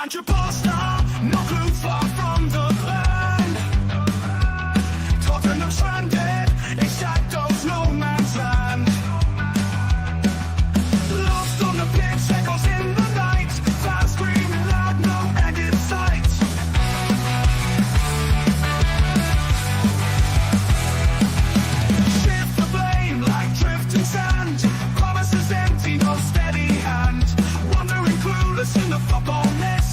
Ange Postecoglou, no clue, far from the plan. Tottenham stranded in shadows, no man's land. Lost on the pitch, echoes in the night. Fans screaming loud, no end in sight. Shift the blame like drifting sand. Promises empty, no steady hand. Wandering clueless in the football nest.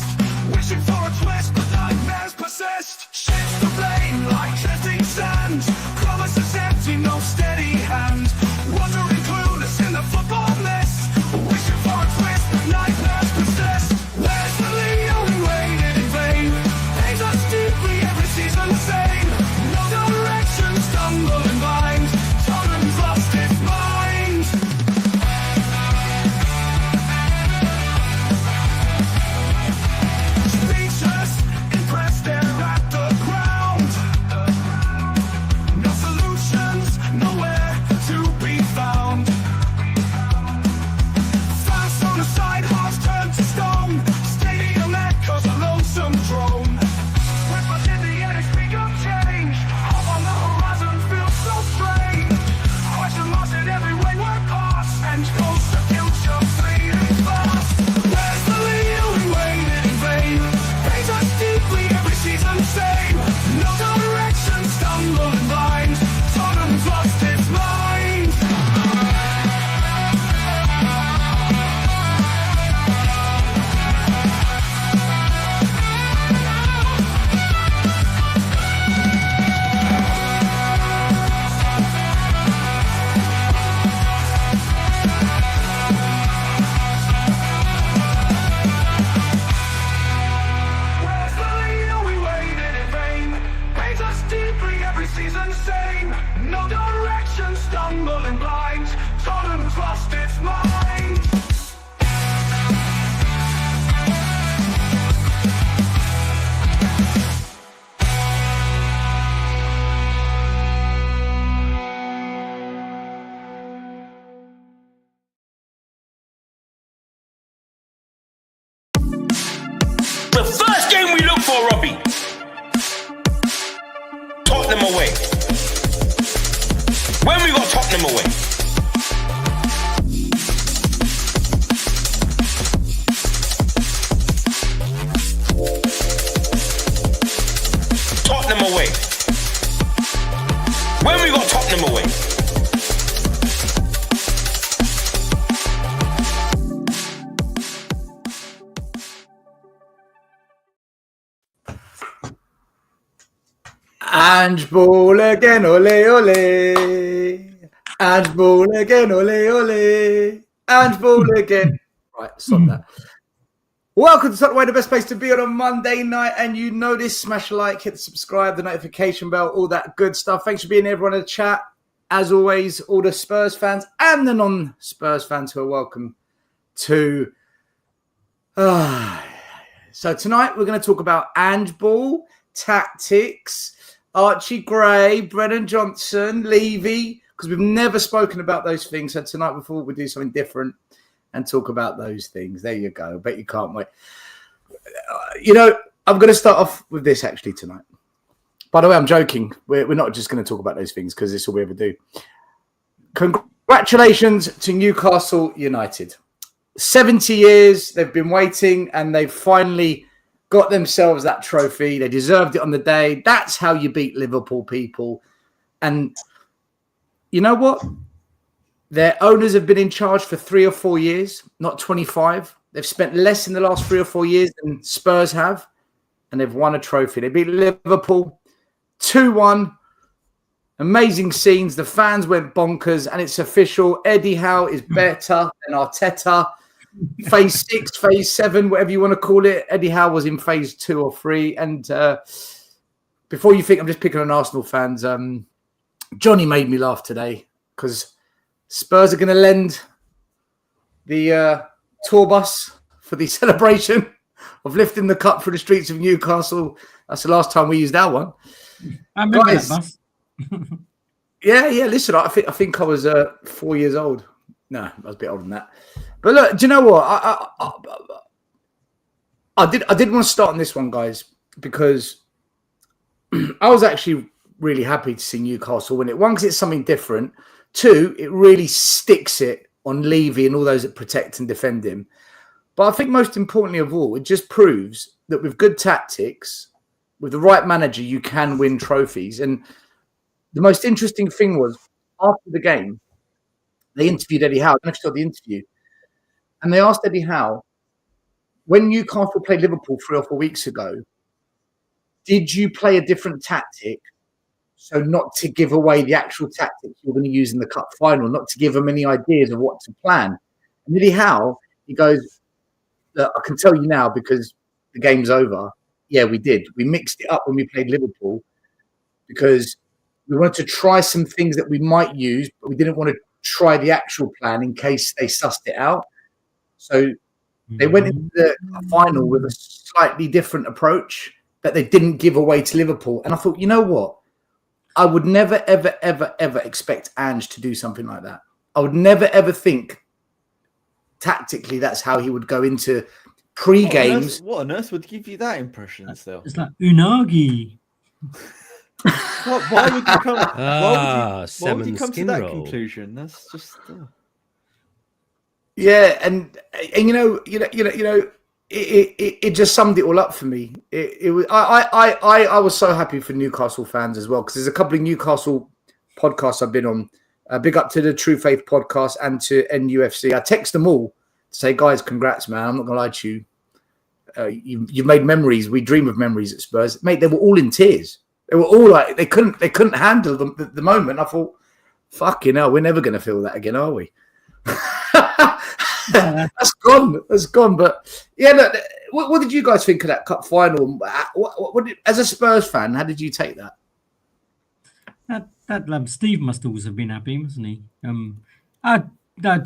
Wishing for a twist, but nightmares persist. Shift the blame like drifting sand. Promises empty, no steady hand. Wandering clueless in the football nest. Wishing for a twist, but nightmares persist. Where's the Leo who waited in vain? Pains us deeply every season the same. No direction, stumbling blind. Tottenham's lost its mind. Speechless, impressed, they're at the ground. No solutions, nowhere to be found. Fans on the side, hearts turned to stone. Stadium echoes a lonesome drone. Whispers in the air, speak of change. Hope on the horizon feels so strange. Question marks in every wayward pass. And goes the future fleeting fast. Where's the Leo who waited in vain? Pains us deeply every season the same. No direction, stumbling blind. Tottenham's lost its mind. Where's the Leo we waited in vain? Pains us deeply every season the same. No direction, stumbling blind. Tottenham's lost its mind. The first game we look for, Robbie. Tottenham away. When we got Tottenham away. Tottenham away. When we got Tottenham away. Ange ball again, ole ole. Ange ball again, ole ole. Ange ball again. Right, stop that. Welcome to Tottenham, the best place to be on a Monday night. And you know this, smash a like, hit the subscribe, the notification bell, all that good stuff. Thanks for being here, everyone in the chat. As always, all the Spurs fans and the non-Spurs fans who are welcome to. So tonight we're going to talk about Ange ball, tactics, Archie Gray, Brennan Johnson, Levy, because we've never spoken about those things. So tonight we thought we'd do something different and talk about those things. There you go. I bet you can't wait. I'm going to start off with this actually tonight. By the way, I'm joking. We're not just going to talk about those things because it's all we ever do. Congratulations to Newcastle United. 70 years they've been waiting and they've finally got themselves that trophy. They deserved it on the day. That's how you beat Liverpool, people. And you know what? Their owners have been in charge for 3 or 4 years, not 25. They've spent less in the last 3 or 4 years than Spurs have, and they've won a trophy. They beat Liverpool 2-1. Amazing scenes. The fans went bonkers, and it's official. Eddie Howe is better than Arteta. Phase 6, phase 7, whatever you want to call it. Eddie Howe was in phase 2 or 3. And before you think I'm just picking on Arsenal fans, Johnny made me laugh today because Spurs are going to lend the tour bus for the celebration of lifting the cup through the streets of Newcastle. That's the last time we used that one. I remember that bus. Yeah. Listen, I think I was 4 years old. No, I was a bit older than that. But look, do you know what? I did want to start on this one, guys, because I was actually really happy to see Newcastle win it. One, because it's something different. Two, it really sticks it on Levy and all those that protect and defend him. But I think most importantly of all, it just proves that with good tactics, with the right manager, you can win trophies. And the most interesting thing was, after the game, they interviewed Eddie Howe. I don't know if you saw the interview. And they asked Eddie Howe, when Newcastle played Liverpool 3 or 4 weeks ago, did you play a different tactic so not to give away the actual tactics you're going to use in the cup final, not to give them any ideas of what to plan? And Eddie Howe, he goes, look, I can tell you now because the game's over. Yeah, we did. We mixed it up when we played Liverpool because we wanted to try some things that we might use, but we didn't want to try the actual plan in case they sussed it out. So they went into the final with a slightly different approach that they didn't give away to Liverpool. And I thought, you know what? I would never, ever, ever, ever expect Ange to do something like that. I would never, ever think tactically that's how he would go into pre-games. What on earth would give you that impression still? It's like Unagi. Why would you come? Why would you come to that roll. conclusion? That's just. Yeah, and it just summed it all up for me. It was I was so happy for Newcastle fans as well, because there's a couple of Newcastle podcasts I've been on. Big up to the True Faith podcast and to NUFC. I text them all to say, guys, congrats, man. I'm not gonna lie to you. You've made memories. We dream of memories at Spurs, mate. They were all in tears. They were all like they couldn't handle the moment. I thought, fucking hell, we're never gonna feel that again, are we? That's gone. But yeah, look, what did you guys think of that cup final? As a Spurs fan, how did you take that? That Steve must also have been happy, mustn't he? Do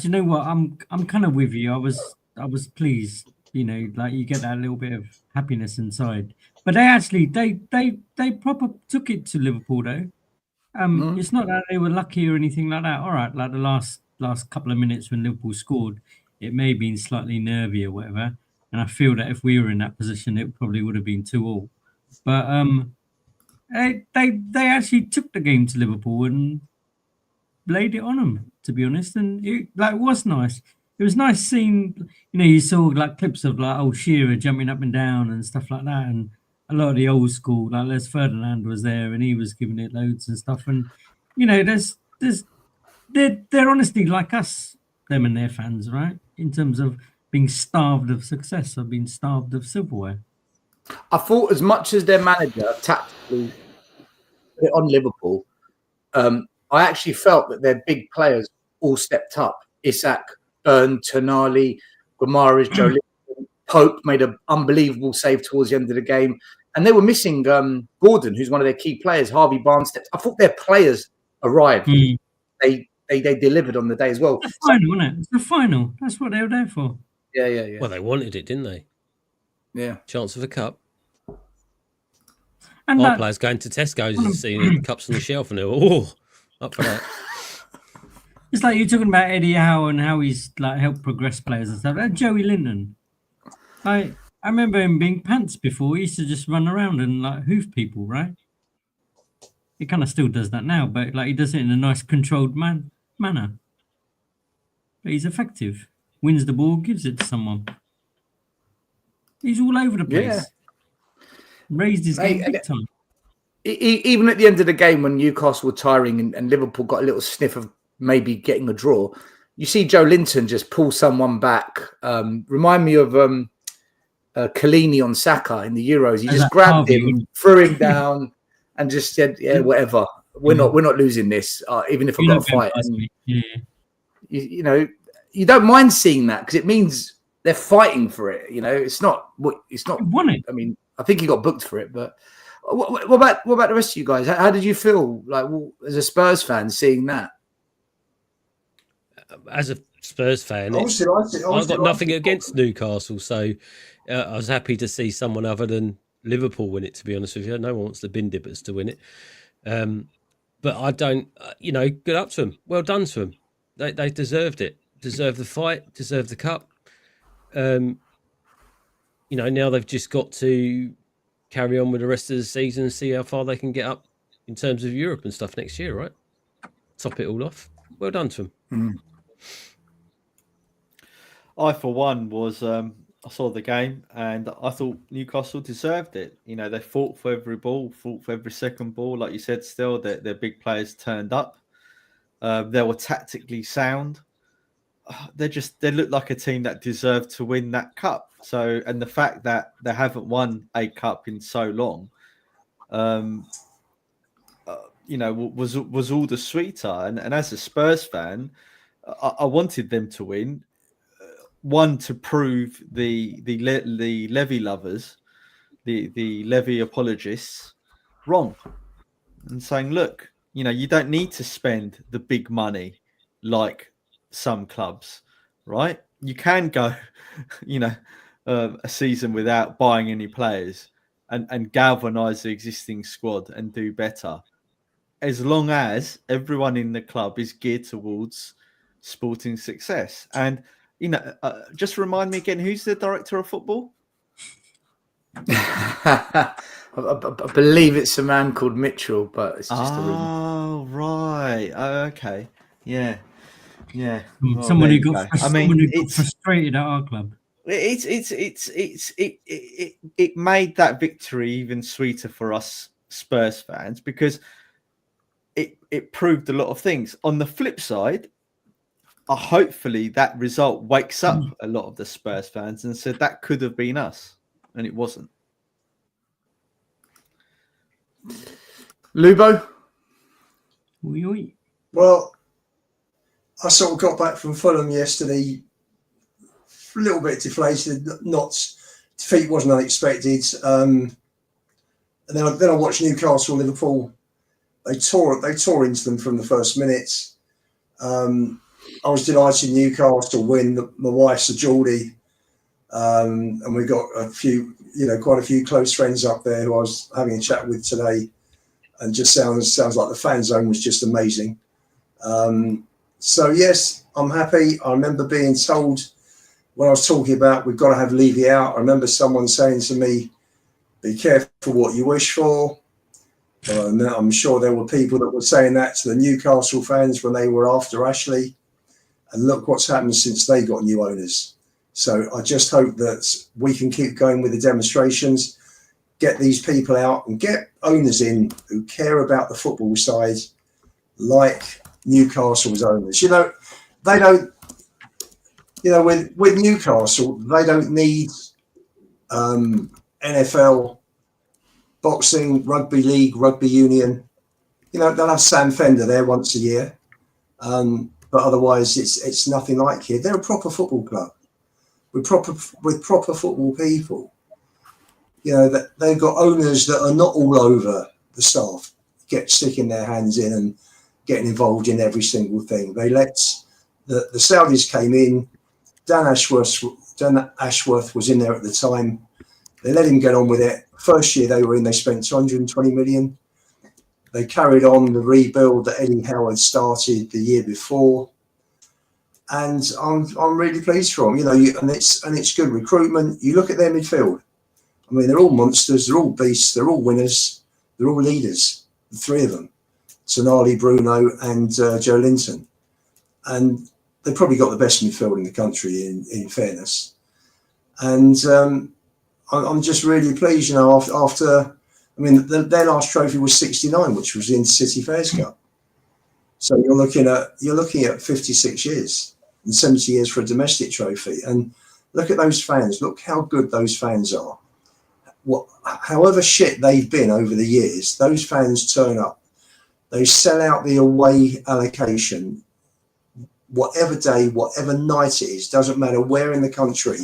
you know what? I'm kind of with you. I was pleased. You know, like you get that little bit of happiness inside. But they proper took it to Liverpool though. It's not that they were lucky or anything like that. All right, like the last couple of minutes when Liverpool scored, it may have been slightly nervy or whatever. And I feel that if we were in that position, it probably would have been 2-2. But they actually took the game to Liverpool and laid it on them, to be honest. And it was nice. It was nice seeing, you saw like clips of like old Shearer jumping up and down and stuff like that. And a lot of the old school, like Les Ferdinand was there and he was giving it loads and stuff. And, they're honestly like us, them and their fans, right? In terms of being starved of success or being starved of silverware. I thought as much as their manager tactically put it on Liverpool, I actually felt that their big players all stepped up. Isak, Byrne, Tonali, Guimaraes, Joe Linton, Pope made an unbelievable save towards the end of the game. And they were missing Gordon, who's one of their key players. Harvey Barnes stepped. I thought their players arrived. They delivered on the day as well. It's the final, wasn't it? It's the final. That's what they were there for. Yeah. Well, they wanted it, didn't they? Yeah. Chance of a cup. And My players going to Tesco's and seeing the cups on the shelf and they were, up for that. It's like you're talking about Eddie Howe and how he's like helped progress players and stuff. And Joey Linton. I remember him being pants before. He used to just run around and like hoof people, right? He kind of still does that now, but like he does it in a nice controlled manner. But he's effective. Wins the ball, gives it to someone. He's all over the place. Yeah. Raised his game big time. Even at the end of the game when Newcastle were tiring and Liverpool got a little sniff of maybe getting a draw, you see Joe Linton just pull someone back. Remind me of Chiellini on Saka in the Euros. He just grabbed him, threw him down, and just said, "Yeah, whatever. We're not losing this, even if I've got to fight." And, you don't mind seeing that because it means they're fighting for it. It's not. Won it. I mean, I think he got booked for it, but what about the rest of you guys? How did you feel like as a Spurs fan seeing that? As a Spurs fan, I've got nothing against Newcastle, so I was happy to see someone other than Liverpool win it, to be honest with you. No one wants the bin dippers to win it. But I don't, good up to them. Well done to them. They deserved it. Deserved the fight, deserved the cup. now they've just got to carry on with the rest of the season and see how far they can get up in terms of Europe and stuff next year, right? Top it all off. Well done to them. I, for one, I saw the game and I thought Newcastle deserved it. They fought for every ball, fought for every second ball. Like you said, still, their big players turned up. They were tactically sound. They look like a team that deserved to win that cup. So, and the fact that they haven't won a cup in so long, was all the sweeter. And as a Spurs fan, I wanted them to win. One, to prove the Levy lovers, the Levy apologists, wrong, and saying, look, you don't need to spend the big money like some clubs, right? You can go, a season without buying any players and galvanize the existing squad and do better, as long as everyone in the club is geared towards sporting success. And just remind me again, who's the director of football? I believe it's a man called Mitchell, but it's just a rumor. Oh, right. Okay. Yeah. Well, someone who there got, you go. got frustrated at our club. It made that victory even sweeter for us Spurs fans, because it proved a lot of things. On the flip side, hopefully that result wakes up a lot of the Spurs fans and said that could have been us, and it wasn't. Lubo? Oui, oui. Well, I sort of got back from Fulham yesterday, a little bit deflated. Defeat wasn't unexpected. And then I watched Newcastle, Liverpool. They tore into them from the first minute. I was delighted Newcastle win. My wife's a Geordie, and we got quite a few close friends up there who I was having a chat with today, and just sounds like the fan zone was just amazing. So yes, I'm happy. I remember being told when I was talking about we've got to have Levy out, I remember someone saying to me, "Be careful what you wish for." I'm sure there were people that were saying that to the Newcastle fans when they were after Ashley. And look what's happened since they got new owners. So I just hope that we can keep going with the demonstrations, get these people out and get owners in who care about the football side, like Newcastle's owners. They don't, with Newcastle, they don't need NFL, boxing, rugby league, rugby union. They'll have Sam Fender there once a year. But otherwise, it's nothing like here. They're a proper football club with proper football people. That they've got owners that are not all over the staff, sticking their hands in and getting involved in every single thing. They let the Saudis came in. Dan Ashworth was in there at the time. They let him get on with it. First year they were in, they spent 220 million. They carried on the rebuild that Eddie Howard started the year before, and I'm really pleased for them. And it's good recruitment. You look at their midfield. I mean, they're all monsters. They're all beasts. They're all winners. They're all leaders. The three of them, Tonali, Bruno, and Joe Linton, and they've probably got the best midfield in the country. In fairness, and I'm just really pleased. After. I mean, their last trophy was 69, which was the Intercity Fairs Cup. So you're looking at 56 years and 70 years for a domestic trophy. And look at those fans. Look how good those fans are. However shit they've been over the years, those fans turn up. They sell out the away allocation, whatever day, whatever night it is. Doesn't matter where in the country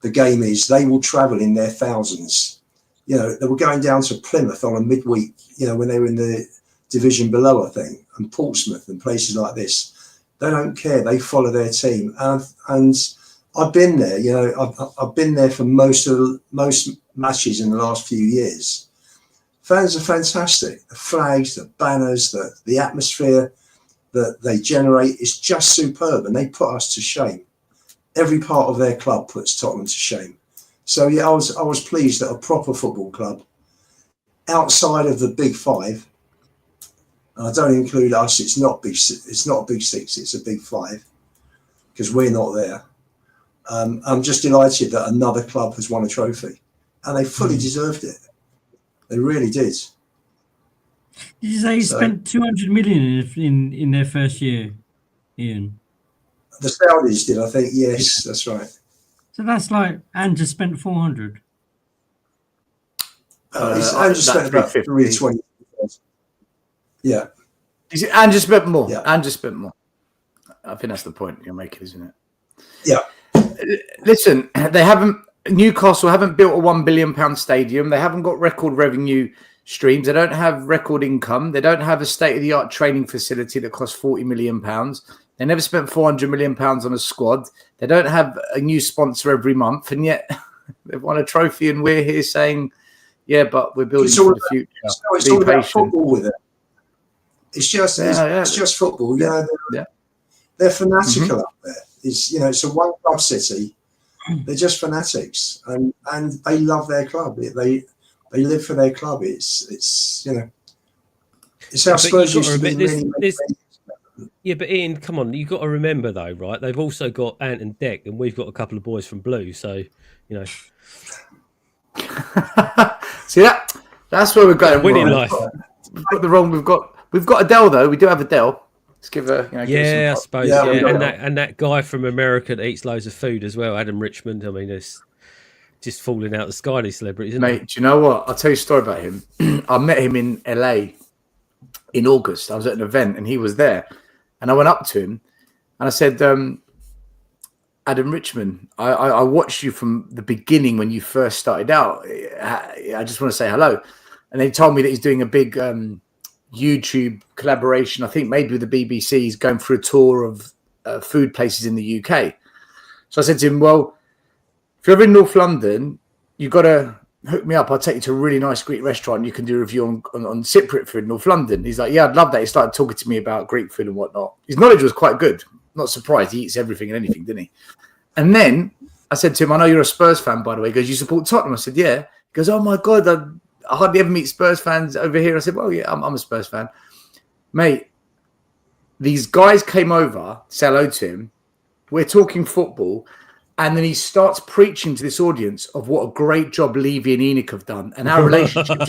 the game is. They will travel in their thousands. They were going down to Plymouth on a midweek, when they were in the division below, I think, and Portsmouth and places like this. They don't care. They follow their team. And I've been there, I've been there for most matches in the last few years. Fans are fantastic. The flags, the banners, the atmosphere that they generate is just superb. And they put us to shame. Every part of their club puts Tottenham to shame. So yeah, I was pleased that a proper football club outside of the big five, and I don't include us. It's not a big six. It's a big five because we're not there. I'm just delighted that another club has won a trophy, and they fully deserved it. They really did. Did you say he spent 200 million in their first year, Ian? The Saudis did, I think. Yes, that's right. So that's like Ange just spent 400. Ange spent about 320. Yeah. Ange spent more. Yeah. Ange spent more. I think that's the point you're making, isn't it? Yeah. Listen, Newcastle haven't built a £1 billion stadium. They haven't got record revenue streams. They don't have record income. They don't have a state-of-the-art training facility that costs £40 million. They never spent £400 million on a squad. They don't have a new sponsor every month. And yet they've won a trophy and we're here saying, yeah, but we're building for the future. It's all about football with it. It's just football. They're fanatical up there. It's a one club city. They're just fanatics, and they love their club. They live for their club. It's how Spurs used to be. Yeah, but Ian, come on, you've got to remember though, right? They've also got Ant and Deck, and we've got a couple of boys from Blue, so See that's where we're going. Winning life. We've got the wrong. We've got Adele though. We do have Adele. Let's give her. I suppose. Yeah. And that guy from America that eats loads of food as well, Adam Richmond. I mean, it's just falling out of the sky. These celebrities, isn't mate. Do you know what? I'll tell you a story about him. I met him in LA in August. I was at an event and he was there, and I went up to him and I said, Adam Richmond, I watched you from the beginning when you first started out. I just want to say hello. And they told me that he's doing a big YouTube collaboration, I think maybe with the BBC. He's going through a tour of food places in the UK. So I said to him, well, if you're ever in North London, you've got to hook me up. I'll take you to a really nice Greek restaurant. You can do a review on Cypriot food in North London. He's like, yeah, I'd love that. He started talking to me about Greek food and whatnot. His knowledge was quite good. Not surprised. He eats everything and anything, didn't he? And then I said to him, I know you're a Spurs fan, by the way. He goes, you support Tottenham? I said, yeah. He goes, oh my God, I hardly ever meet Spurs fans over here. I said, well, yeah, I'm a Spurs fan. Mate, these guys came over to say hello to him. We're talking football. And then he starts preaching to this audience of what a great job Levy and Enoch have done. And our relationship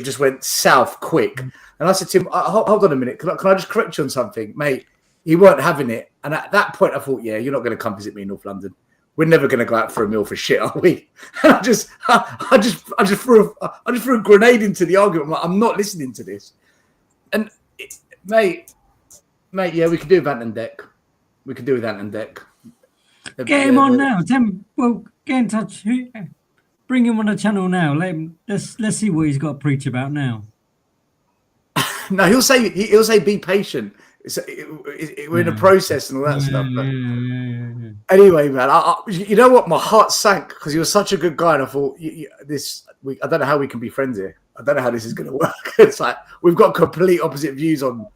just went south quick. And I said to him, hold on a minute. Can I just correct you on something? Mate, he weren't having it. And at that point, I thought, yeah, you're not going to come visit me in North London. We're never going to go out for a meal for shit, are we? And I just threw a grenade into the argument. I'm like, I'm not listening to this. And mate, yeah, we could do Ant and Deck. We could do with Ant and Deck. Get him on now. Well, get in touch. Bring him on the channel now. Let's see what he's got to preach about now. No, he'll say be patient. We're in a process and all that stuff. But anyway, man, you know what? My heart sank because he was such a good guy, and I thought, I don't know how we can be friends here. I don't know how this is going to work. It's like we've got complete opposite views on.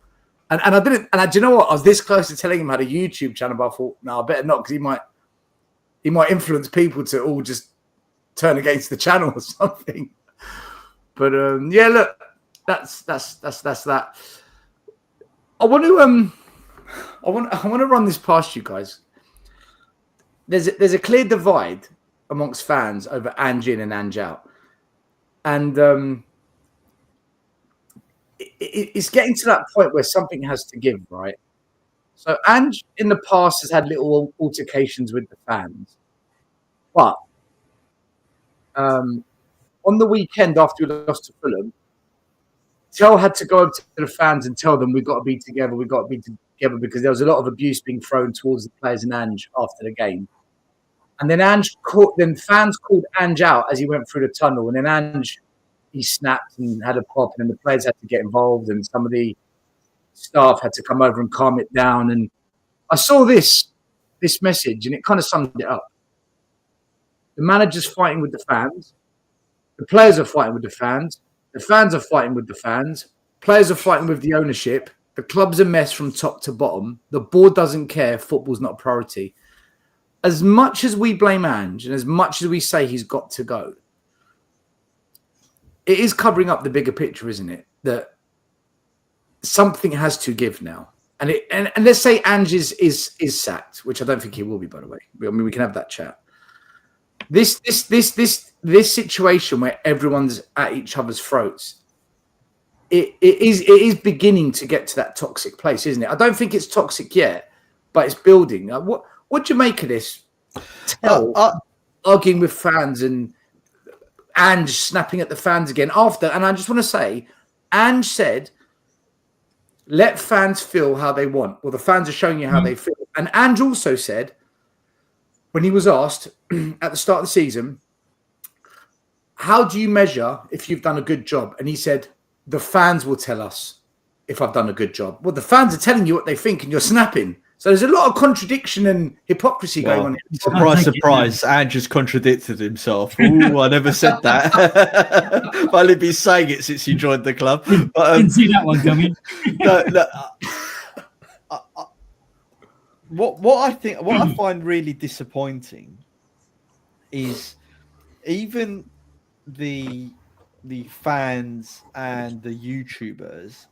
And I didn't. And do you know what? I was this close to telling him I had a YouTube channel, but I thought, no, I better not, because he might influence people to all just turn against the channel or something. But yeah, look, that's that. I want to run this past you guys. There's a clear divide amongst fans over Ange in and Ange out, and it's getting to that point where something has to give, right? So Ange in the past has had little altercations with the fans, but on the weekend after we lost to Fulham, Tell had to go up to the fans and tell them we've got to be together. We've got to be together, because there was a lot of abuse being thrown towards the players and Ange after the game. And then fans called Ange out as he went through the tunnel. And then Ange, he snapped and had a pop, and then the players had to get involved, and some of the staff had to come over and calm it down. And I saw this message, and it kind of summed it up. The manager's fighting with the fans. The players are fighting with the fans. The fans are fighting with the fans. Players are fighting with the ownership. The club's a mess from top to bottom. The board doesn't care. Football's not a priority. as much as we blame Ange and as much as we say he's got to go, it is covering up the bigger picture, isn't it? That something has to give now. And let's say Ange is sacked, which I don't think he will be, by the way. I mean, we can have that chat. This situation where everyone's at each other's throats, it is beginning to get to that toxic place, isn't it? I don't think it's toxic yet, but it's building. What do you make of this? Arguing with fans and Ange snapping at the fans again after. And I just want to say, Ange said, let fans feel how they want. Well, the fans are showing you how they feel. And Ange also said, when he was asked at the start of the season, how do you measure if you've done a good job? And he said, the fans will tell us if I've done a good job. Well, the fans are telling you what they think and you're snapping. So there's a lot of contradiction and hypocrisy going on. Surprise, surprise. Ange just contradicted himself. Ooh, I never said that. I've only been saying it since you joined the club. But, Didn't see that one coming. What I find really disappointing is even the fans and the YouTubers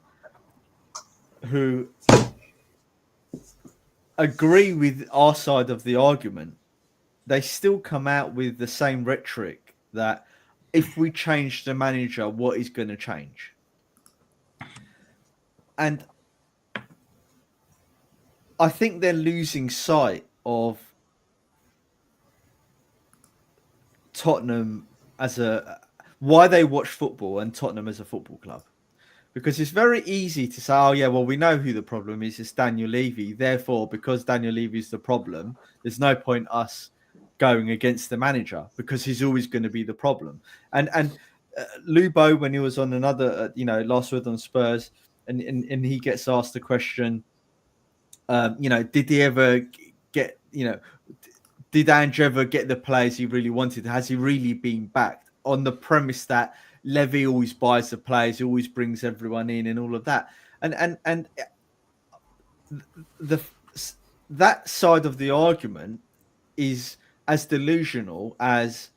who agree with our side of the argument, they still come out with the same rhetoric that if we change the manager, what is going to change? And I think they're losing sight of Tottenham as why they watch football and Tottenham as a football club. Because it's very easy to say, oh, yeah, well, we know who the problem is. It's Daniel Levy. Therefore, because Daniel Levy is the problem, there's no point us going against the manager because he's always going to be the problem. And Lubo, when he was on another, last word on Spurs, and he gets asked the question, did he ever get, did Ange ever get the players he really wanted? Has he really been backed on the premise that Levy always buys the players, he always brings everyone in and all of that. And that side of the argument is as delusional as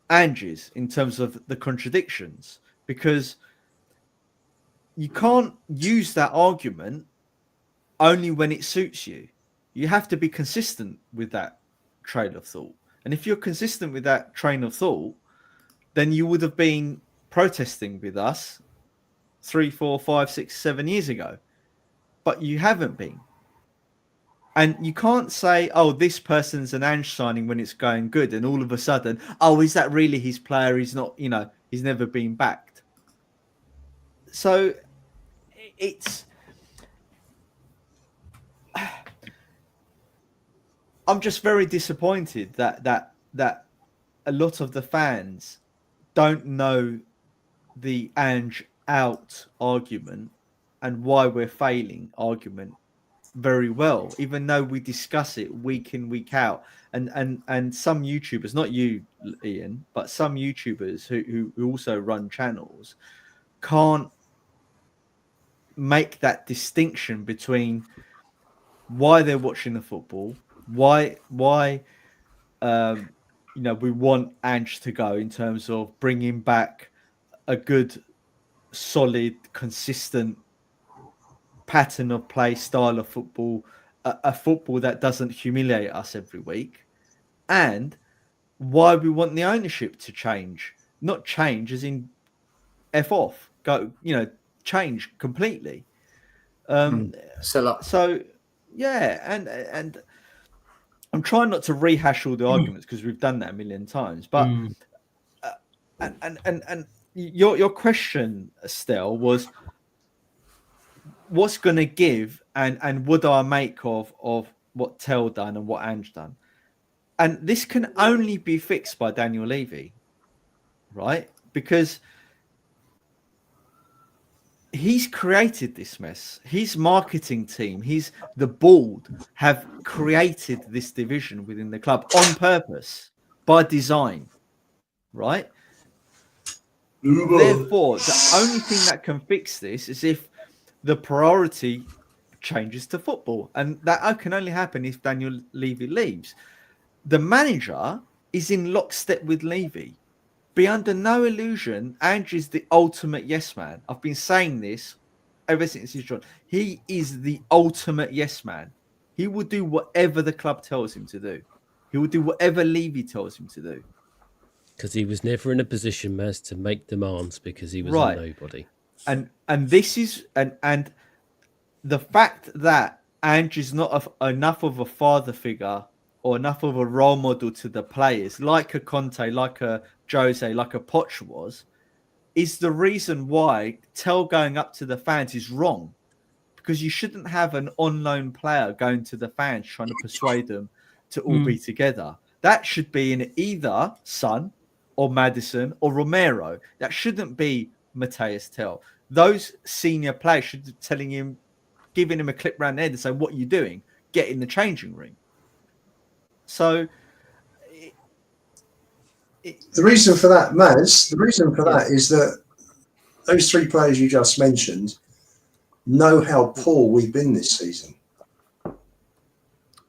Ange's in terms of the contradictions, because you can't use that argument only when it suits you. You have to be consistent with that train of thought. And if you're consistent with that train of thought, then you would have been protesting with us 3, 4, 5, 6, 7 years ago. But you haven't been. And you can't say, oh, this person's an Ange signing when it's going good. And all of a sudden, oh, is that really his player? He's not, he's never been backed. So I'm just very disappointed that a lot of the fans don't know the Ange out argument and why we're failing argument very well, even though we discuss it week in, week out. And some YouTubers, not you, Ian, but some YouTubers who also run channels can't make that distinction between why they're watching the football, why we want Ange to go in terms of bringing back a good, solid, consistent pattern of play, style of football, a football that doesn't humiliate us every week, and why we want the ownership to change. Not change as in F off, go, change completely. So, yeah, and I'm trying not to rehash all the arguments because we've done that a million times. But and your question, Estelle, was what's going to give and would I make of what Tell done and what Ange done? And this can only be fixed by Daniel Levy, right? Because he's created this mess. His marketing team, the board have created this division within the club on purpose, by design, right? Therefore, the only thing that can fix this is if the priority changes to football. And that can only happen if Daniel Levy leaves. The manager is in lockstep with Levy. Be under no illusion, Ange is the ultimate yes man. I've been saying this ever since he's joined. He is the ultimate yes man. He will do whatever the club tells him to do. He will do whatever Levy tells him to do. Because he was never in a position, Maz, to make demands because he was Right. a nobody. And this is and the fact that Ange is not enough of a father figure or enough of a role model to the players, like a Conte, like a Jose, like a Poch was, is the reason why Tell going up to the fans is wrong. Because you shouldn't have an on-loan player going to the fans trying to persuade them to all be together. That should be in either Son or Maddison or Romero. That shouldn't be Mateus Tell. Those senior players should be telling him, giving him a clip round the head and saying, what are you doing? Get in the changing room. So the reason for that, Maz, that is that those three players you just mentioned know how poor we've been this season.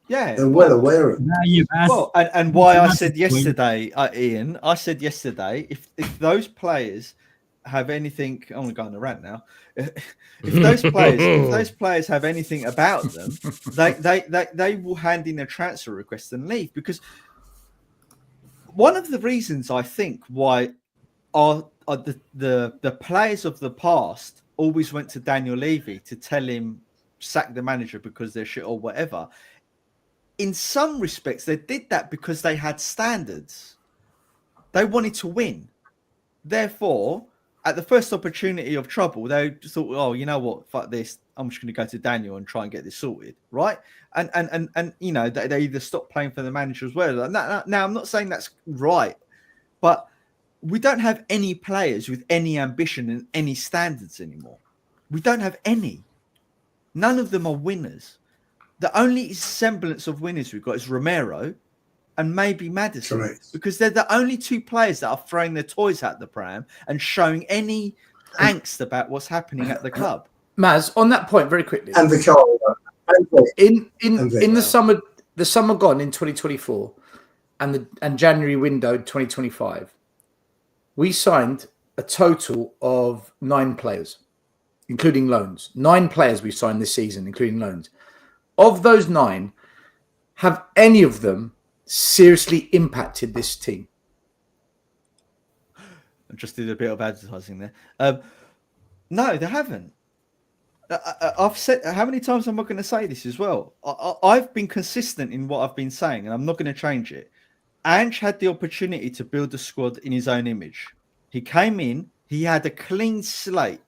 Yeah, they're well aware of it. Well, and why I said yesterday, Ian, I said yesterday, if those players have anything, I'm going to go on a rant now. If those players have anything about them, they will hand in a transfer request and leave. Because one of the reasons I think why the players of the past always went to Daniel Levy to tell him sack the manager because they're shit or whatever. In some respects, they did that because they had standards. They wanted to win. Therefore, at the first opportunity of trouble, they thought, "Oh, you know what? Fuck this! I'm just going to go to Daniel and try and get this sorted." Right? And you know, they either stopped playing for the manager as well. Now, I'm not saying that's right, but we don't have any players with any ambition and any standards anymore. We don't have any. None of them are winners. The only semblance of winners we've got is Romero and maybe Maddison. Correct. Because they're the only two players that are throwing their toys at the pram and showing any angst about what's happening at the club. Maz, on that point, very quickly. And the car. In the summer gone in 2024 and January window 2025, we signed a total of 9 players, including loans. 9 players we signed this season, including loans. Of those 9, have any of them seriously impacted this team? I just did a bit of advertising there. No, they haven't. I've said, how many times am I going to say this as well? I've been consistent in what I've been saying, and I'm not going to change it. Ange had the opportunity to build a squad in his own image. He came in, he had a clean slate,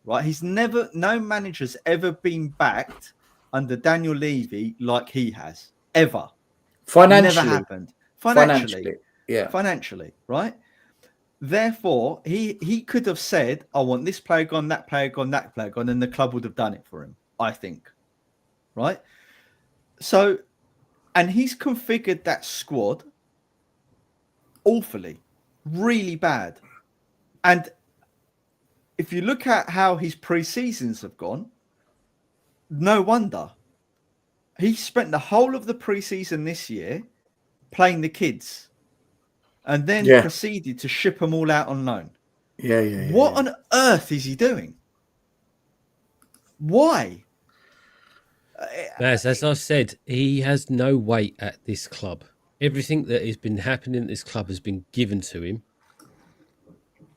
right? No manager's ever been backed under Daniel Levy like he has, ever. Financially. Never happened. Financially, yeah. Financially, right? Therefore, he could have said, I want this player gone, that player gone, that player gone, and the club would have done it for him, I think. Right? So, and he's configured that squad awfully, really bad. And if you look at how his pre-seasons have gone, no wonder. He spent the whole of the pre-season this year playing the kids and then proceeded to ship them all out on loan. What on earth is he doing? Why? As I said, he has no weight at this club. Everything that has been happening at this club has been given to him.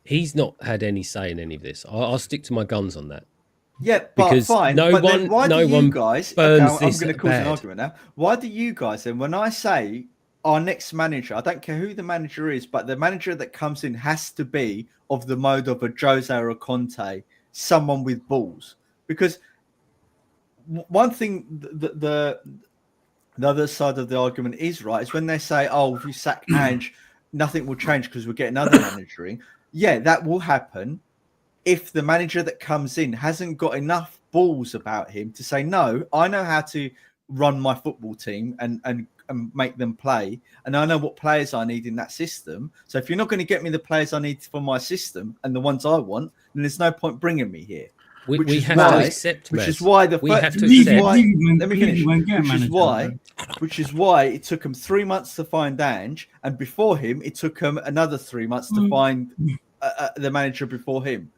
He's not had any say in any of this. I'll stick to my guns on that. Yeah, but because fine. No but one, why no do one you guys? burns Okay, I'm this going to cause bad. an argument now. Why do you guys then? When I say our next manager, I don't care who the manager is, but the manager that comes in has to be of the mode of a Jose or a Conte, someone with balls. Because one thing, the other side of the argument is right is when they say, "Oh, if you sack Ange, nothing will change because we'll get another manager in." Yeah, that will happen if the manager that comes in hasn't got enough balls about him to say, no, I know how to run my football team and make them play. And I know what players I need in that system. So if you're not going to get me the players I need for my system and the ones I want, then there's no point bringing me here. We have to accept, which Maz. is why we have to Levy- accept. Levy- Let me finish. Levy won't get a Which is manager, why it took him 3 months to find Ange, and before him, it took him another 3 months to find the manager before him,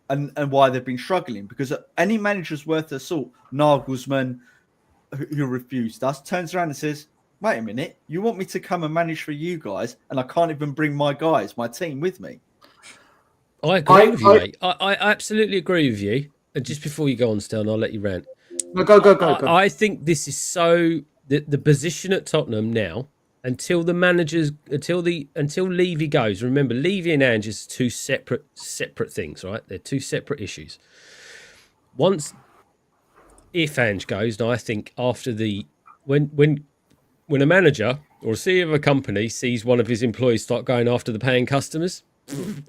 and why they've been struggling, because any manager's worth their salt, Nagelsmann, who refused us, turns around and says, "Wait a minute, you want me to come and manage for you guys, and I can't even bring my team with me." I agree with you, mate. I absolutely agree with you. And just before you go on, Stel, I'll let you rant. No, go. I think this is so the position at Tottenham now, until the managers, until Levy goes. Remember, Levy and Ange is two separate things, right? They're two separate issues. If Ange goes, and I think after when a manager or a CEO of a company sees one of his employees start going after the paying customers,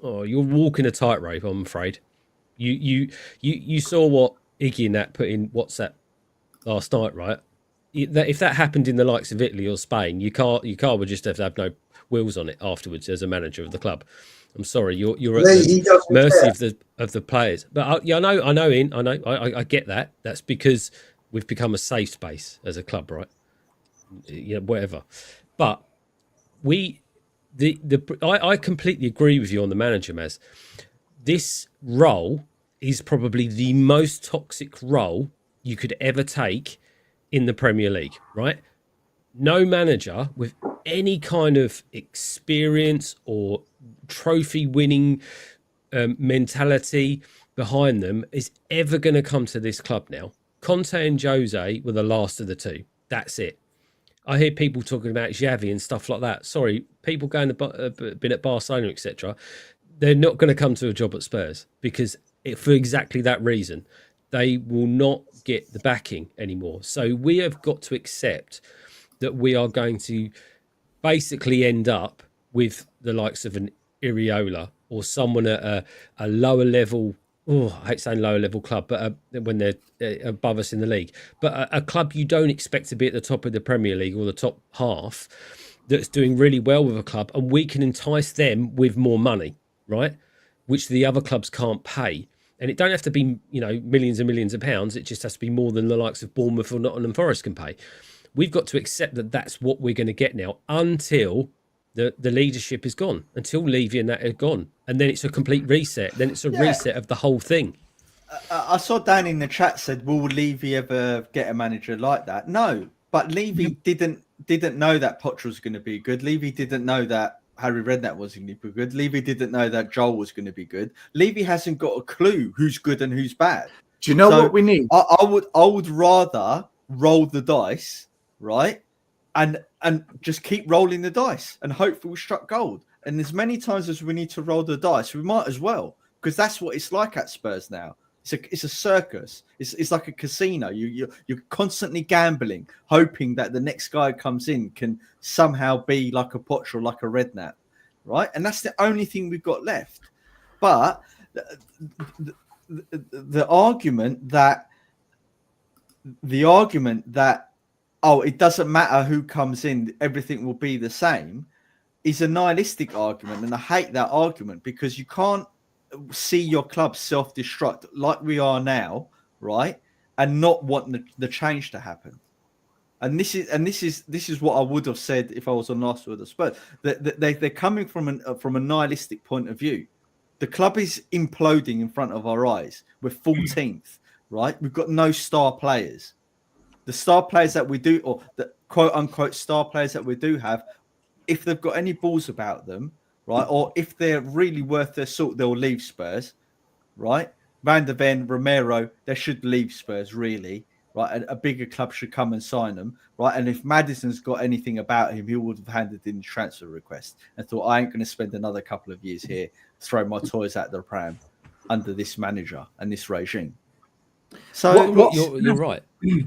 you're walking a tightrope, I'm afraid. You saw what Iggy and that put in WhatsApp last night, right? If that happened in the likes of Italy or Spain, your car would just have to have no wheels on it afterwards as a manager of the club. I'm sorry, you're at the mercy of the players. But I know, I get that. That's because we've become a safe space as a club, right? Yeah, whatever. But I completely agree with you on the manager, Maz. This role is probably the most toxic role you could ever take in the Premier League, right? No manager with any kind of experience or trophy winning mentality behind them is ever going to come to this club now. Conte and Jose were the last of the two. That's it. I hear people talking about Xavi and stuff like that. Sorry, people going to been at Barcelona, etc. They're not going to come to a job at Spurs because for exactly that reason. They will not get the backing anymore. So we have got to accept that we are going to basically end up with the likes of an Iriola or someone at a lower level. Oh, I hate saying lower level club, but when they're above us in the league, but a club you don't expect to be at the top of the Premier League or the top half, that's doing really well with a club, and we can entice them with more money, right? Which the other clubs can't pay. And it don't have to be, millions and millions of pounds. It just has to be more than the likes of Bournemouth or Nottingham Forest can pay. We've got to accept that that's what we're going to get now until the leadership is gone, until Levy and that are gone. And then it's a complete reset. Then it's a reset of the whole thing. I saw Dan in the chat said, will Levy ever get a manager like that? No, but Levy didn't know that Potter was going to be good. Levy didn't know that Harry Redknapp was going to be good. Levy didn't know that Joel was going to be good. Levy hasn't got a clue who's good and who's bad. Do you know what we need? I would rather roll the dice, right, and just keep rolling the dice and hope we struck gold. And as many times as we need to roll the dice, we might as well, because that's what it's like at Spurs now. It's a circus. It's like a casino. You're constantly gambling, hoping that the next guy who comes in can somehow be like a Potter or like a Redknapp, right? And that's the only thing we've got left. But the argument that it doesn't matter who comes in, everything will be the same, is a nihilistic argument, and I hate that argument, because you can't see your club self-destruct like we are now, right, and not want the change to happen. And this is what I would have said if I was on last word of Spurs. They're coming from a nihilistic point of view. The club is imploding in front of our eyes. We're 14th, right? We've got no star players. The star players that we do, or the quote unquote star players that we do have, if they've got any balls about them, right, or if they're really worth their salt, they'll leave Spurs, right? Van der Ven, Romero, they should leave Spurs, really, right? A bigger club should come and sign them, right? And if Maddison's got anything about him, he would have handed in the transfer request and thought, I ain't going to spend another couple of years here, throw my toys out the pram under this manager and this regime. So you're right. Do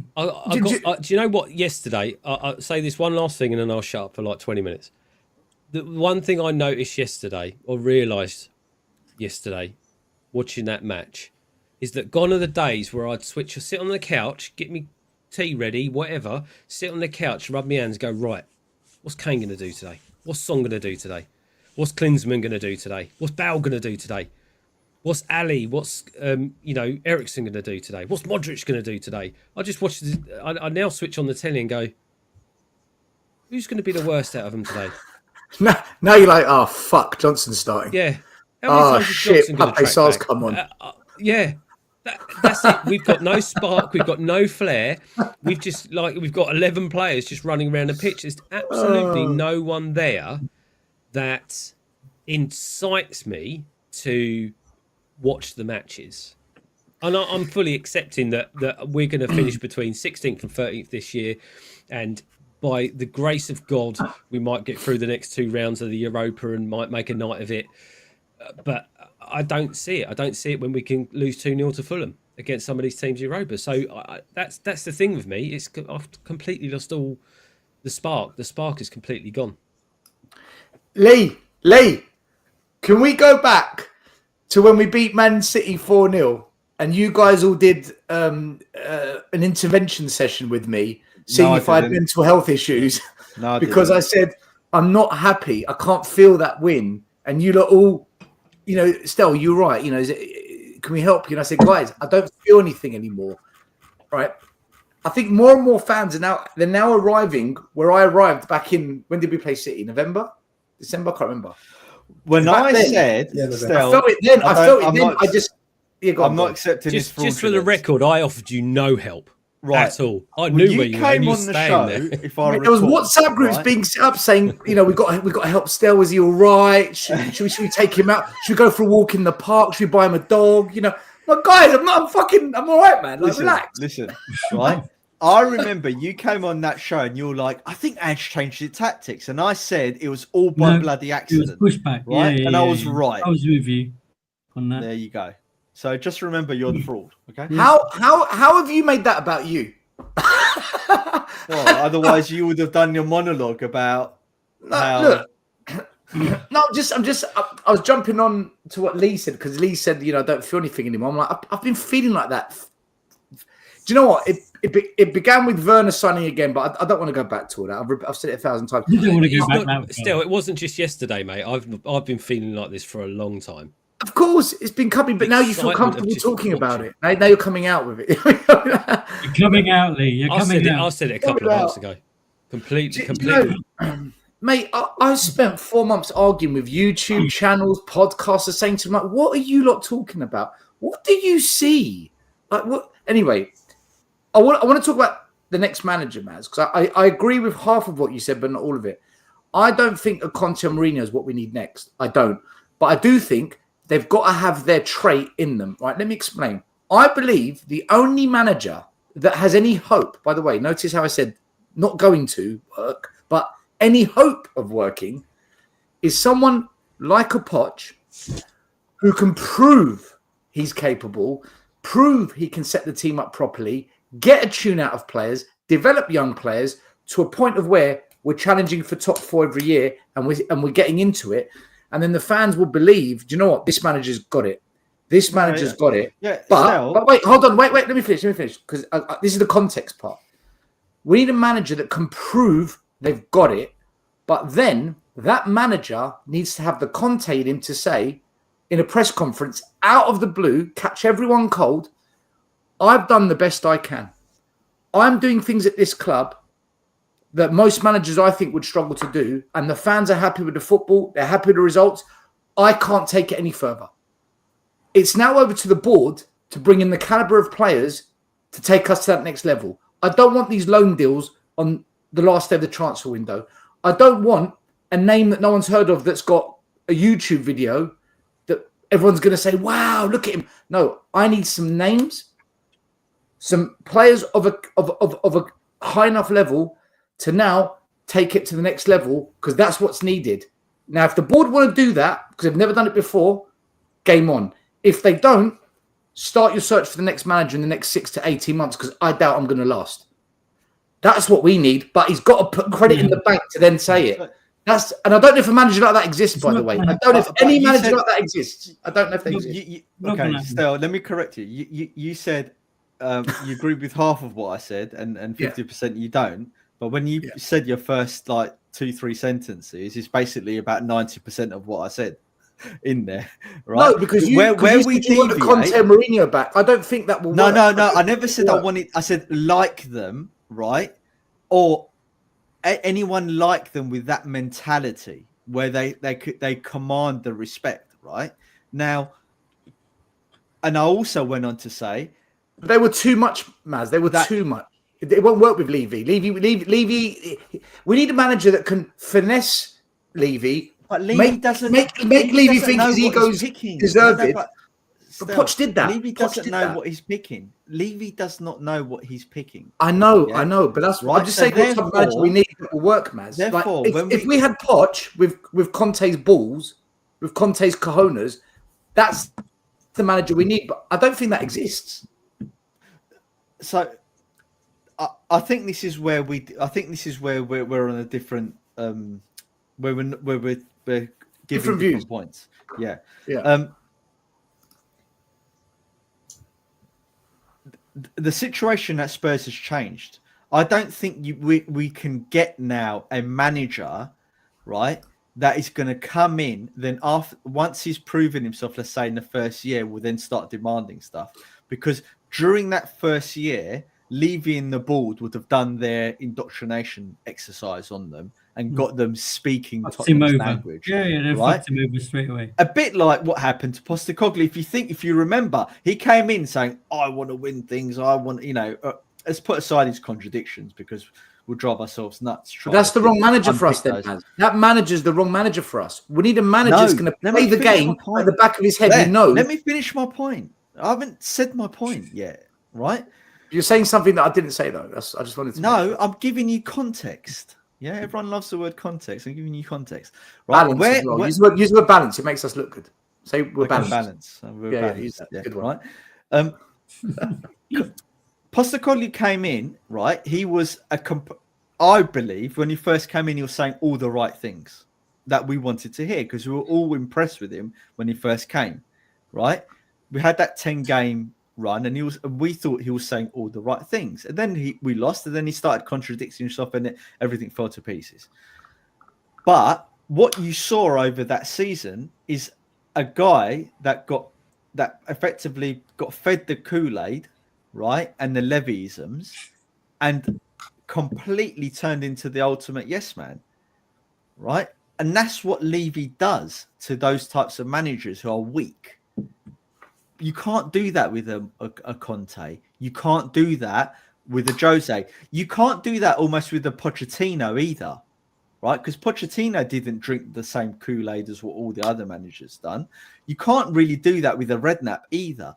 you know what? Yesterday, I'll say this one last thing and then I'll shut up for like 20 minutes. The one thing I noticed yesterday, or realised yesterday, watching that match, is that gone are the days where I'd sit on the couch, get me tea ready, whatever, sit on the couch, rub my hands, go, right, what's Kane going to do today? What's Son going to do today? What's Klinsmann going to do today? What's Bale going to do today? What's Ali? What's Ericsson going to do today? What's Modric going to do today? I just watch this. I now switch on the telly and go, who's going to be the worst out of them today? Now you're like, oh fuck, Johnson's starting. Yeah. How many times is Johnson going to track Sar's back? come on. Yeah. That's it. We've got no spark. We've got no flair. We've got 11 players just running around the pitch. There's absolutely no one there that incites me to watch the matches. And I'm fully accepting that we're going to finish between 16th and 13th this year. And by the grace of God, we might get through the next 2 rounds of the Europa and might make a night of it. But I don't see it. I don't see it when we can lose 2-0 to Fulham against some of these teams in Europa. So that's the thing with me. I've completely lost all the spark. The spark is completely gone. Lee, can we go back to when we beat Man City 4-0 and you guys all did an intervention session with me, seeing if I had mental health issues? No, because I said, I'm not happy. I can't feel that win. And you lot all, Stell, you're right. Can we help you? And I said, guys, I don't feel anything anymore. Right. I think more and more fans they're now arriving where I arrived back in, when did we play City? November? December? I can't remember. When I then, said, I felt it then. I'm not accepting this. Just for the record, I offered you no help at all. I knew where you came were. on the show. If I there was WhatsApp groups being set up saying, we got to help Stell. Is he all right? Should we take him out? Should we go for a walk in the park? Should we buy him a dog? But guys, I'm all right, man. Relax. Listen, right? I remember you came on that show and you were like, I think Ange changed his tactics. And I said it was all by bloody accident. It was pushback. Right? Yeah, and I was right. I was with you on that. There you go. So just remember you're the fraud. Okay. How have you made that about you? Well, otherwise you would have done your monologue about how... I was jumping on to what Lee said, because Lee said, I don't feel anything anymore. I'm like, I've been feeling like that. Do you know what? It began with Werner signing again, but I don't want to go back to all that. I've said it 1,000 times. You don't want to go back now. Still, it wasn't just yesterday, mate. I've been feeling like this for a long time. Of course, it's been coming, but now you feel comfortable talking about it. Now you're coming out with it. You're coming out, Lee. You're coming out. I said it a couple of months ago. Completely. Mate, I spent 4 months arguing with YouTube channels, podcasters, saying to them, like, what are you lot talking about? What do you see? Like, what? Anyway, I want to talk about the next manager, Maz, because I agree with half of what you said, but not all of it. I don't think a Conte or Mourinho is what we need next. I don't. But I do think they've got to have their trait in them. Right? Let me explain. I believe the only manager that has any hope, by the way, notice how I said not going to work, but any hope of working, is someone like a Poch who can prove he's capable, prove he can set the team up properly, get a tune out of players, develop young players to a point of where we're challenging for top 4 every year and we're getting into it. And then the fans will believe, do you know what? This manager's got it. This manager's got it. Yeah, but wait, hold on. Wait. Let me finish. Because this is the context part. We need a manager that can prove they've got it. But then that manager needs to have the Conte in him to say in a press conference, out of the blue, catch everyone cold, I've done the best I can. I'm doing things at this club that most managers, I think, would struggle to do. And the fans are happy with the football. They're happy with the results. I can't take it any further. It's now over to the board to bring in the caliber of players to take us to that next level. I don't want these loan deals on the last day of the transfer window. I don't want a name that no one's heard of that's got a YouTube video that everyone's going to say, wow, look at him. No, I need some names, some players of a high enough level to now take it to the next level, because that's what's needed. Now, if the board want to do that, because they've never done it before, game on. If they don't, start your search for the next manager in the next 6 to 18 months, because I doubt I'm going to last. That's what we need, but he's got to put credit in the bank to then say it. And I don't know if a manager like that exists, by the way. I don't know if any manager like that exists. I don't know if they exist. Okay, Stell, let me correct you. You said you agree with half of what I said, and 50% you don't. But when you said your first 2-3 sentences, it's basically about 90% of what I said. in there, right? No, because you where you we said you want the Conte deviate. Mourinho back. I don't think that will No, work. I never said I wanted. I said like them, right? Or anyone like them with that mentality where they command the respect, right? Now, and I also went on to say they were too much, Maz. They were too much. It won't work with Levy. Levy. We need a manager that can finesse Levy. But Levy make Levy think his ego's deserved it. But Poch did that. Levy doesn't know what he's picking. Levy does not know what he's picking. I know, but that's right. I'm just saying what type of manager we need that will work, Maz. Therefore, if we had Poch with Conte's balls, with Conte's cojones, that's the manager we need. But I don't think that exists. So I think this is where we're on a different where we're giving different points. Yeah. The situation at Spurs has changed. I don't think we can get now a manager, right, that is going to come in. Then once he's proven himself, let's say in the first year, will then start demanding stuff. Because during that first year, Levy and the board would have done their indoctrination exercise on them and got them speaking Tottenham's language. They fucked him over straight away. A bit like what happened to Postecoglou. If you remember, he came in saying, "I want to win things. I want, let's put aside his contradictions because we'll drive ourselves nuts." But that's the wrong manager for us, then. That manager's the wrong manager for us. We need a manager who's going to play the game at the back of his head. Let me finish my point. I haven't said my point yet, right? You're saying something that I didn't say, though. I just wanted to. No, I'm giving you context. Yeah, everyone loves the word context. I'm giving you context. Right? Balance. Use the word balance. It makes us look good. Say we're balanced. We're balanced. Good one. Right? Postecoglou came in, right? He was I believe when he first came in, he was saying all the right things that we wanted to hear because we were all impressed with him when he first came, right? We had that 10-game run and we thought he was saying all the right things, and then we lost, and then he started contradicting himself and everything fell to pieces. But what you saw over that season is a guy that effectively got fed the Kool-Aid, right, and the Levyisms, and completely turned into the ultimate yes man, right? And that's what Levy does to those types of managers who are weak. You can't do that with a Conte. You can't do that with a Jose. You can't do that almost with a Pochettino either, right? Because Pochettino didn't drink the same Kool-Aid as what all the other managers done. You can't really do that with a Redknapp either.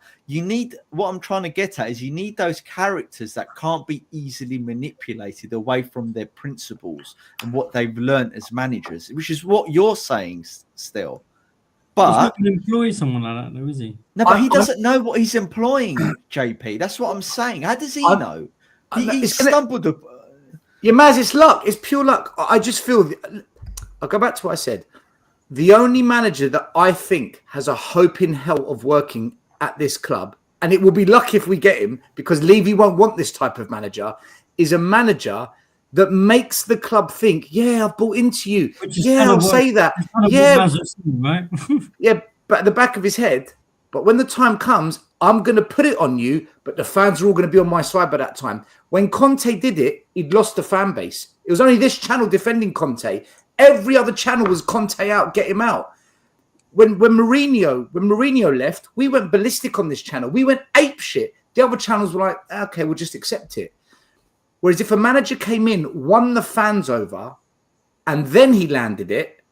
What I'm trying to get at is you need those characters that can't be easily manipulated away from their principles and what they've learned as managers, which is what you're saying still. But he's not going to employ someone like that, though, is he? No, but he doesn't know what he's employing, JP. That's what I'm saying. How does he know? He stumbled up. Yeah, Maz, it's luck. It's pure luck. I just feel... I'll go back to what I said. The only manager that I think has a hope in hell of working at this club, and it will be lucky if we get him, because Levy won't want this type of manager, is a manager that makes the club think, yeah, I've bought into you. Yeah, I'll say that. Yeah, right? Yeah, but at the back of his head, but when the time comes, I'm going to put it on you, but the fans are all going to be on my side by that time. When Conte did it, he'd lost the fan base. It was only this channel defending Conte. Every other channel was Conte out, get him out. When Mourinho left, we went ballistic on this channel. We went ape shit. The other channels were like, okay, we'll just accept it. Whereas if a manager came in, won the fans over, and then he landed it,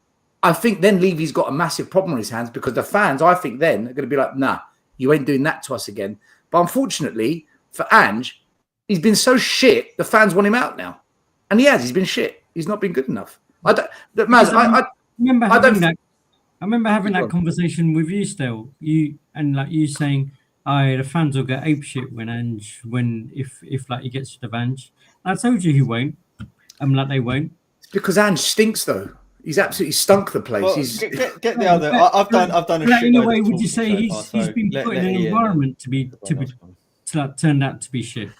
I think then Levy's got a massive problem on his hands, because the fans, I think then, are going to be like, nah, you ain't doing that to us again. But unfortunately, for Ange, he's been so shit, the fans want him out now. And he's been shit. He's not been good enough. I remember having that conversation with you still. You saying, the fans will get apeshit if he gets rid of Ange. I told you he won't. They won't. It's because Ange stinks, though. He's absolutely stunk the place. Well, get the other. I've done a shit. In a way, would you say he's been put in an environment to turned out to be shit?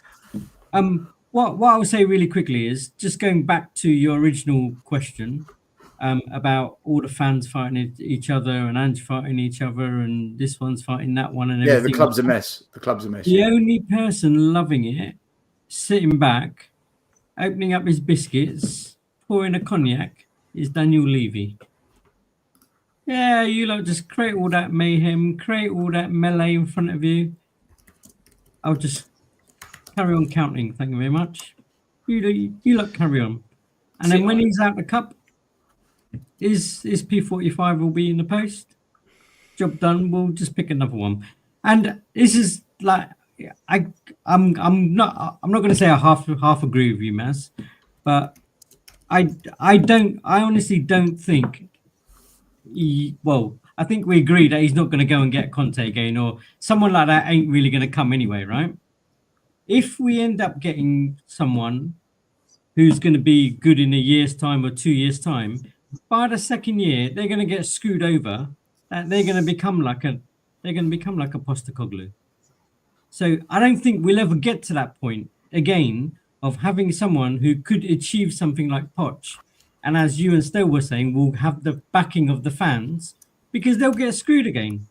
What I will say really quickly is just going back to your original question. about all the fans fighting each other and Ange fighting each other and this one's fighting that one and Yeah, everything. the club's a mess. The club's a mess. The only person loving it, sitting back, opening up his biscuits, pouring a cognac, is Daniel Levy. Yeah, you lot just create all that mayhem, create all that melee in front of you. I'll just carry on counting. Thank you very much. You lot carry on. And then when he's out the cup, his P45 will be in the post. Job done. We'll just pick another one. And this is like I'm not going to say I half agree with you, Maz, but I honestly don't think. I think we agree that he's not going to go and get Conte again, or someone like that ain't really going to come anyway, right? If we end up getting someone who's going to be good in a year's time or 2 years' time, by the second year they're going to get screwed over. They're going to become like a Postecoglou. So I don't think we'll ever get to that point again of having someone who could achieve something like Poch, and as you and Stowe were saying, will have the backing of the fans, because they'll get screwed again.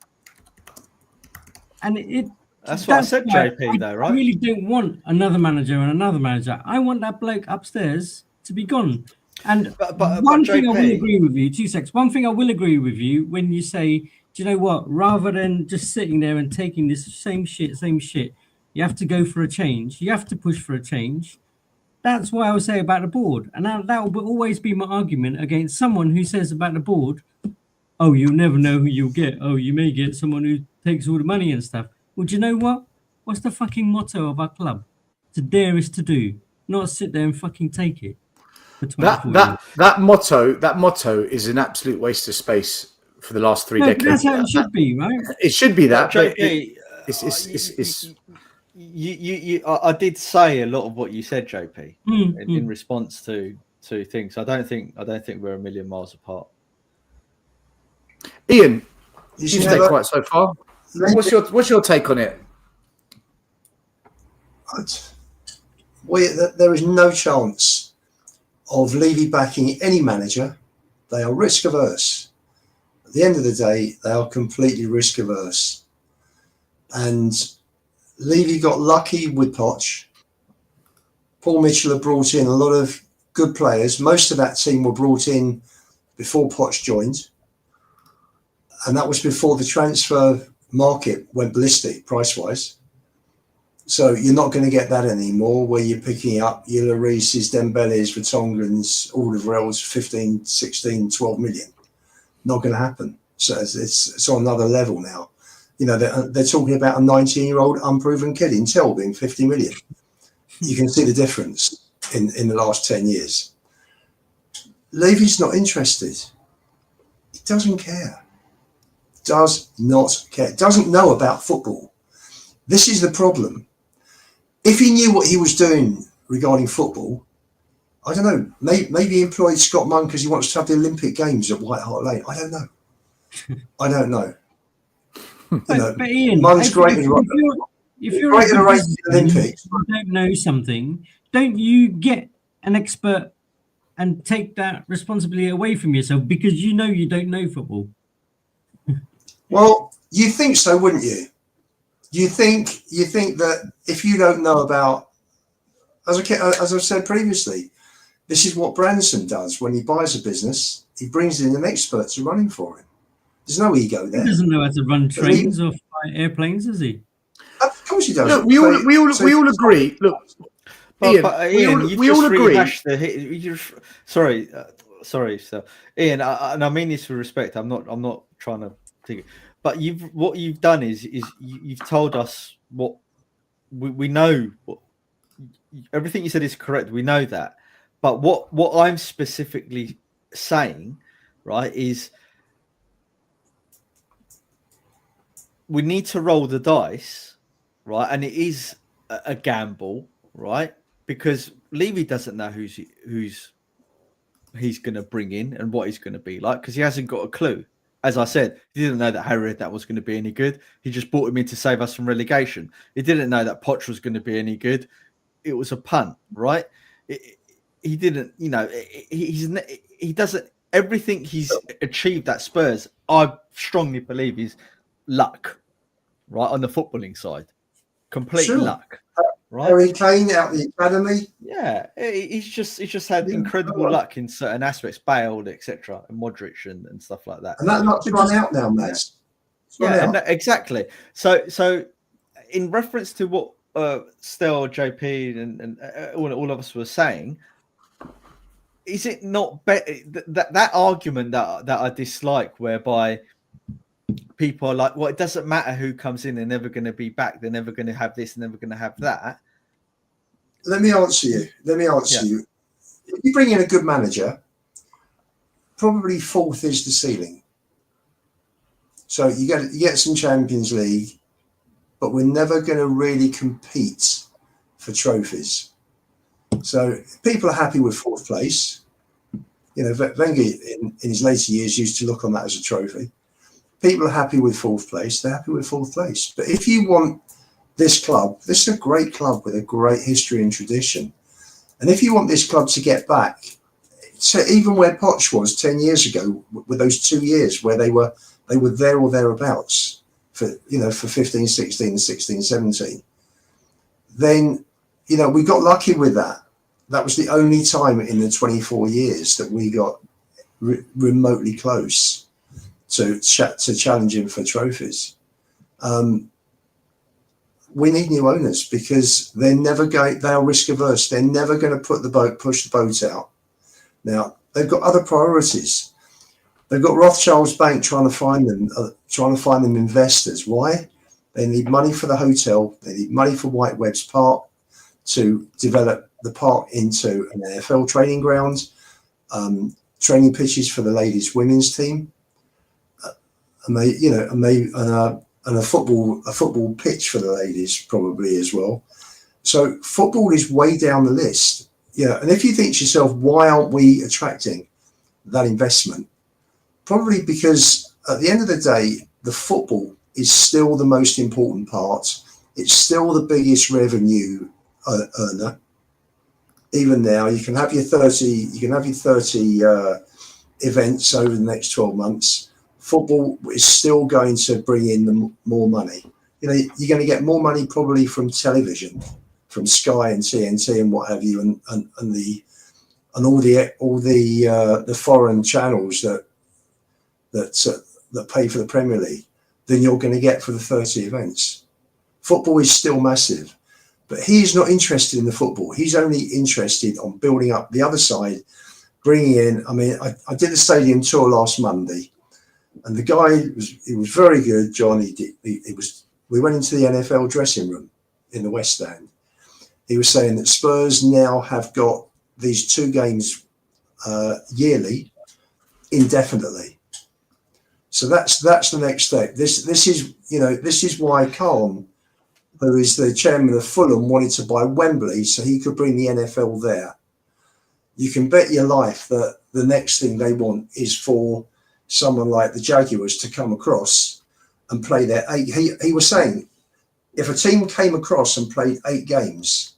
And that's what I said, JP, though, right? I really don't want another manager and another manager. I want that bloke upstairs to be gone. And one thing I will agree with you, 2 seconds. One thing I will agree with you when you say, do you know what? Rather than just sitting there and taking this same shit, you have to go for a change. You have to push for a change. That's what I would say about the board. And that will always be my argument against someone who says about the board, oh, you'll never know who you'll get. Oh, you may get someone who takes all the money and stuff. Well, do you know what? What's the fucking motto of our club? To dare is to do, not sit there and fucking take it. That motto is an absolute waste of space for the last 3 decades. That's how it should be, right? It should be that. But I did say a lot of what you said, JP, in response to things. I don't think we're a million miles apart. Ian, you've stayed quiet so far. What's your take on it? There is no chance of Levy backing any manager. They are risk averse. At the end of the day, they are completely risk averse. And Levy got lucky with Poch. Paul Mitchell had brought in a lot of good players. Most of that team were brought in before Poch joined. And that was before the transfer market went ballistic price-wise. So you're not going to get that anymore, where you're picking up your Lloris's, Dembele's, Vertonghen's, Alderweireld 15, 16, 12 million. Not going to happen. So it's on another level now. You know, they're talking about a 19-year-old unproven kid in Tel being 50 million. You can see the difference in the last 10 years. Levy's not interested. He doesn't care. Does not care. Doesn't know about football. This is the problem. If he knew what he was doing regarding football, I don't know, maybe he employed Scott Munn because he wants to have the Olympic Games at White Hart Lane. I don't know. But Ian, Munn's great in if you're great in a race Olympics, you don't know something, don't you get an expert and take that responsibility away from yourself because you know you don't know football? Well, you think so, wouldn't you? You think that if you don't know about, as I've said previously, this is what Branson does when he buys a business. He brings in an expert to run it for him. There's no ego there. He doesn't know how to run trains or fly airplanes, does he? Of course he does. Look, we all agree. Look, Ian, we all agree. Sorry, sir. Ian, and I mean this with respect. I'm not trying to take it. But what you've done is you've told us what we know. Everything you said is correct. We know that. But what I'm specifically saying, right, is we need to roll the dice, right? And it is a gamble, right? Because Levy doesn't know who's he's going to bring in and what he's going to be like, because he hasn't got a clue. As I said, he didn't know that Harry Redknapp was going to be any good. He just brought him in to save us from relegation. He didn't know that Poch was going to be any good. It was a punt, right? He didn't, you know, he doesn't. everything he's achieved at Spurs, I strongly believe is luck, right, on the footballing side. Complete luck, right? Harry Kane out the academy. Yeah, he's just had incredible luck in certain aspects, Bale, etc., and Modric and stuff like that. And that luck's run out now, Matt. Exactly. So in reference to what Stel, JP, and all of us were saying, is it not that argument that I dislike, whereby people are like, well, it doesn't matter who comes in, they're never going to be back, they're never going to have this, never going to have that. Let me answer you. If you bring in a good manager, probably fourth is the ceiling. So you get some Champions League, but we're never going to really compete for trophies. So people are happy with fourth place. You know, Wenger in his later years used to look on that as a trophy. People are happy with fourth place. They're happy with fourth place. But if you want this club, this is a great club with a great history and tradition. And if you want this club to get back to even where Poch was 10 years ago, with those 2 years where they were there or thereabouts for 15, 16, 16, 17, then, we got lucky with that. That was the only time in the 24 years that we got remotely close to challenging for trophies. We need new owners because they are risk averse. They're never going to push the boat out. Now, they've got other priorities. They've got Rothschild's Bank trying to find them investors. Why? They need money for the hotel. They need money for White Webb's Park to develop the park into an NFL training ground, training pitches for the ladies' women's team, and a football pitch for the ladies probably as well. So football is way down the list. Yeah, and if you think to yourself, why aren't we attracting that investment? Probably because at the end of the day, the football is still the most important part. It's still the biggest revenue earner. Even now, you can have your 30 events over the next 12 months. Football is still going to bring in more money. You're going to get more money probably from television, from Sky and TNT and what have you, and all the foreign channels that pay for the Premier League than you're going to get for the 30 events. Football is still massive, but he's not interested in the football. He's only interested on building up the other side, bringing in. I mean, I did the stadium tour last Monday. And the guy was very good, John. We went into the NFL dressing room in the West Stand. He was saying that Spurs now have got these 2 games yearly, indefinitely. So that's the next step. This is why Khan, who is the chairman of Fulham, wanted to buy Wembley so he could bring the NFL there. You can bet your life that the next thing they want is for someone like the Jaguars to come across and play their 8. He was saying if a team came across and played 8 games,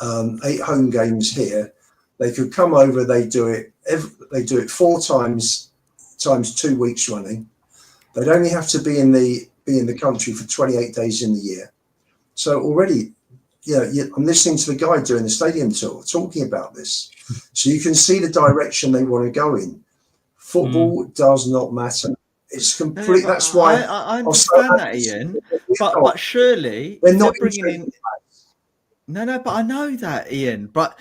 8 home games here, they could come over. They do it 4 times 2 weeks running. They'd only have to be in the country for 28 days in the year. So already, I'm listening to the guy doing the stadium tour talking about this. So you can see the direction they want to go in. Football does not matter. It's complete. No, that's why I understand that, Ian. But surely they're not bringing in. No, but I know that, Ian. But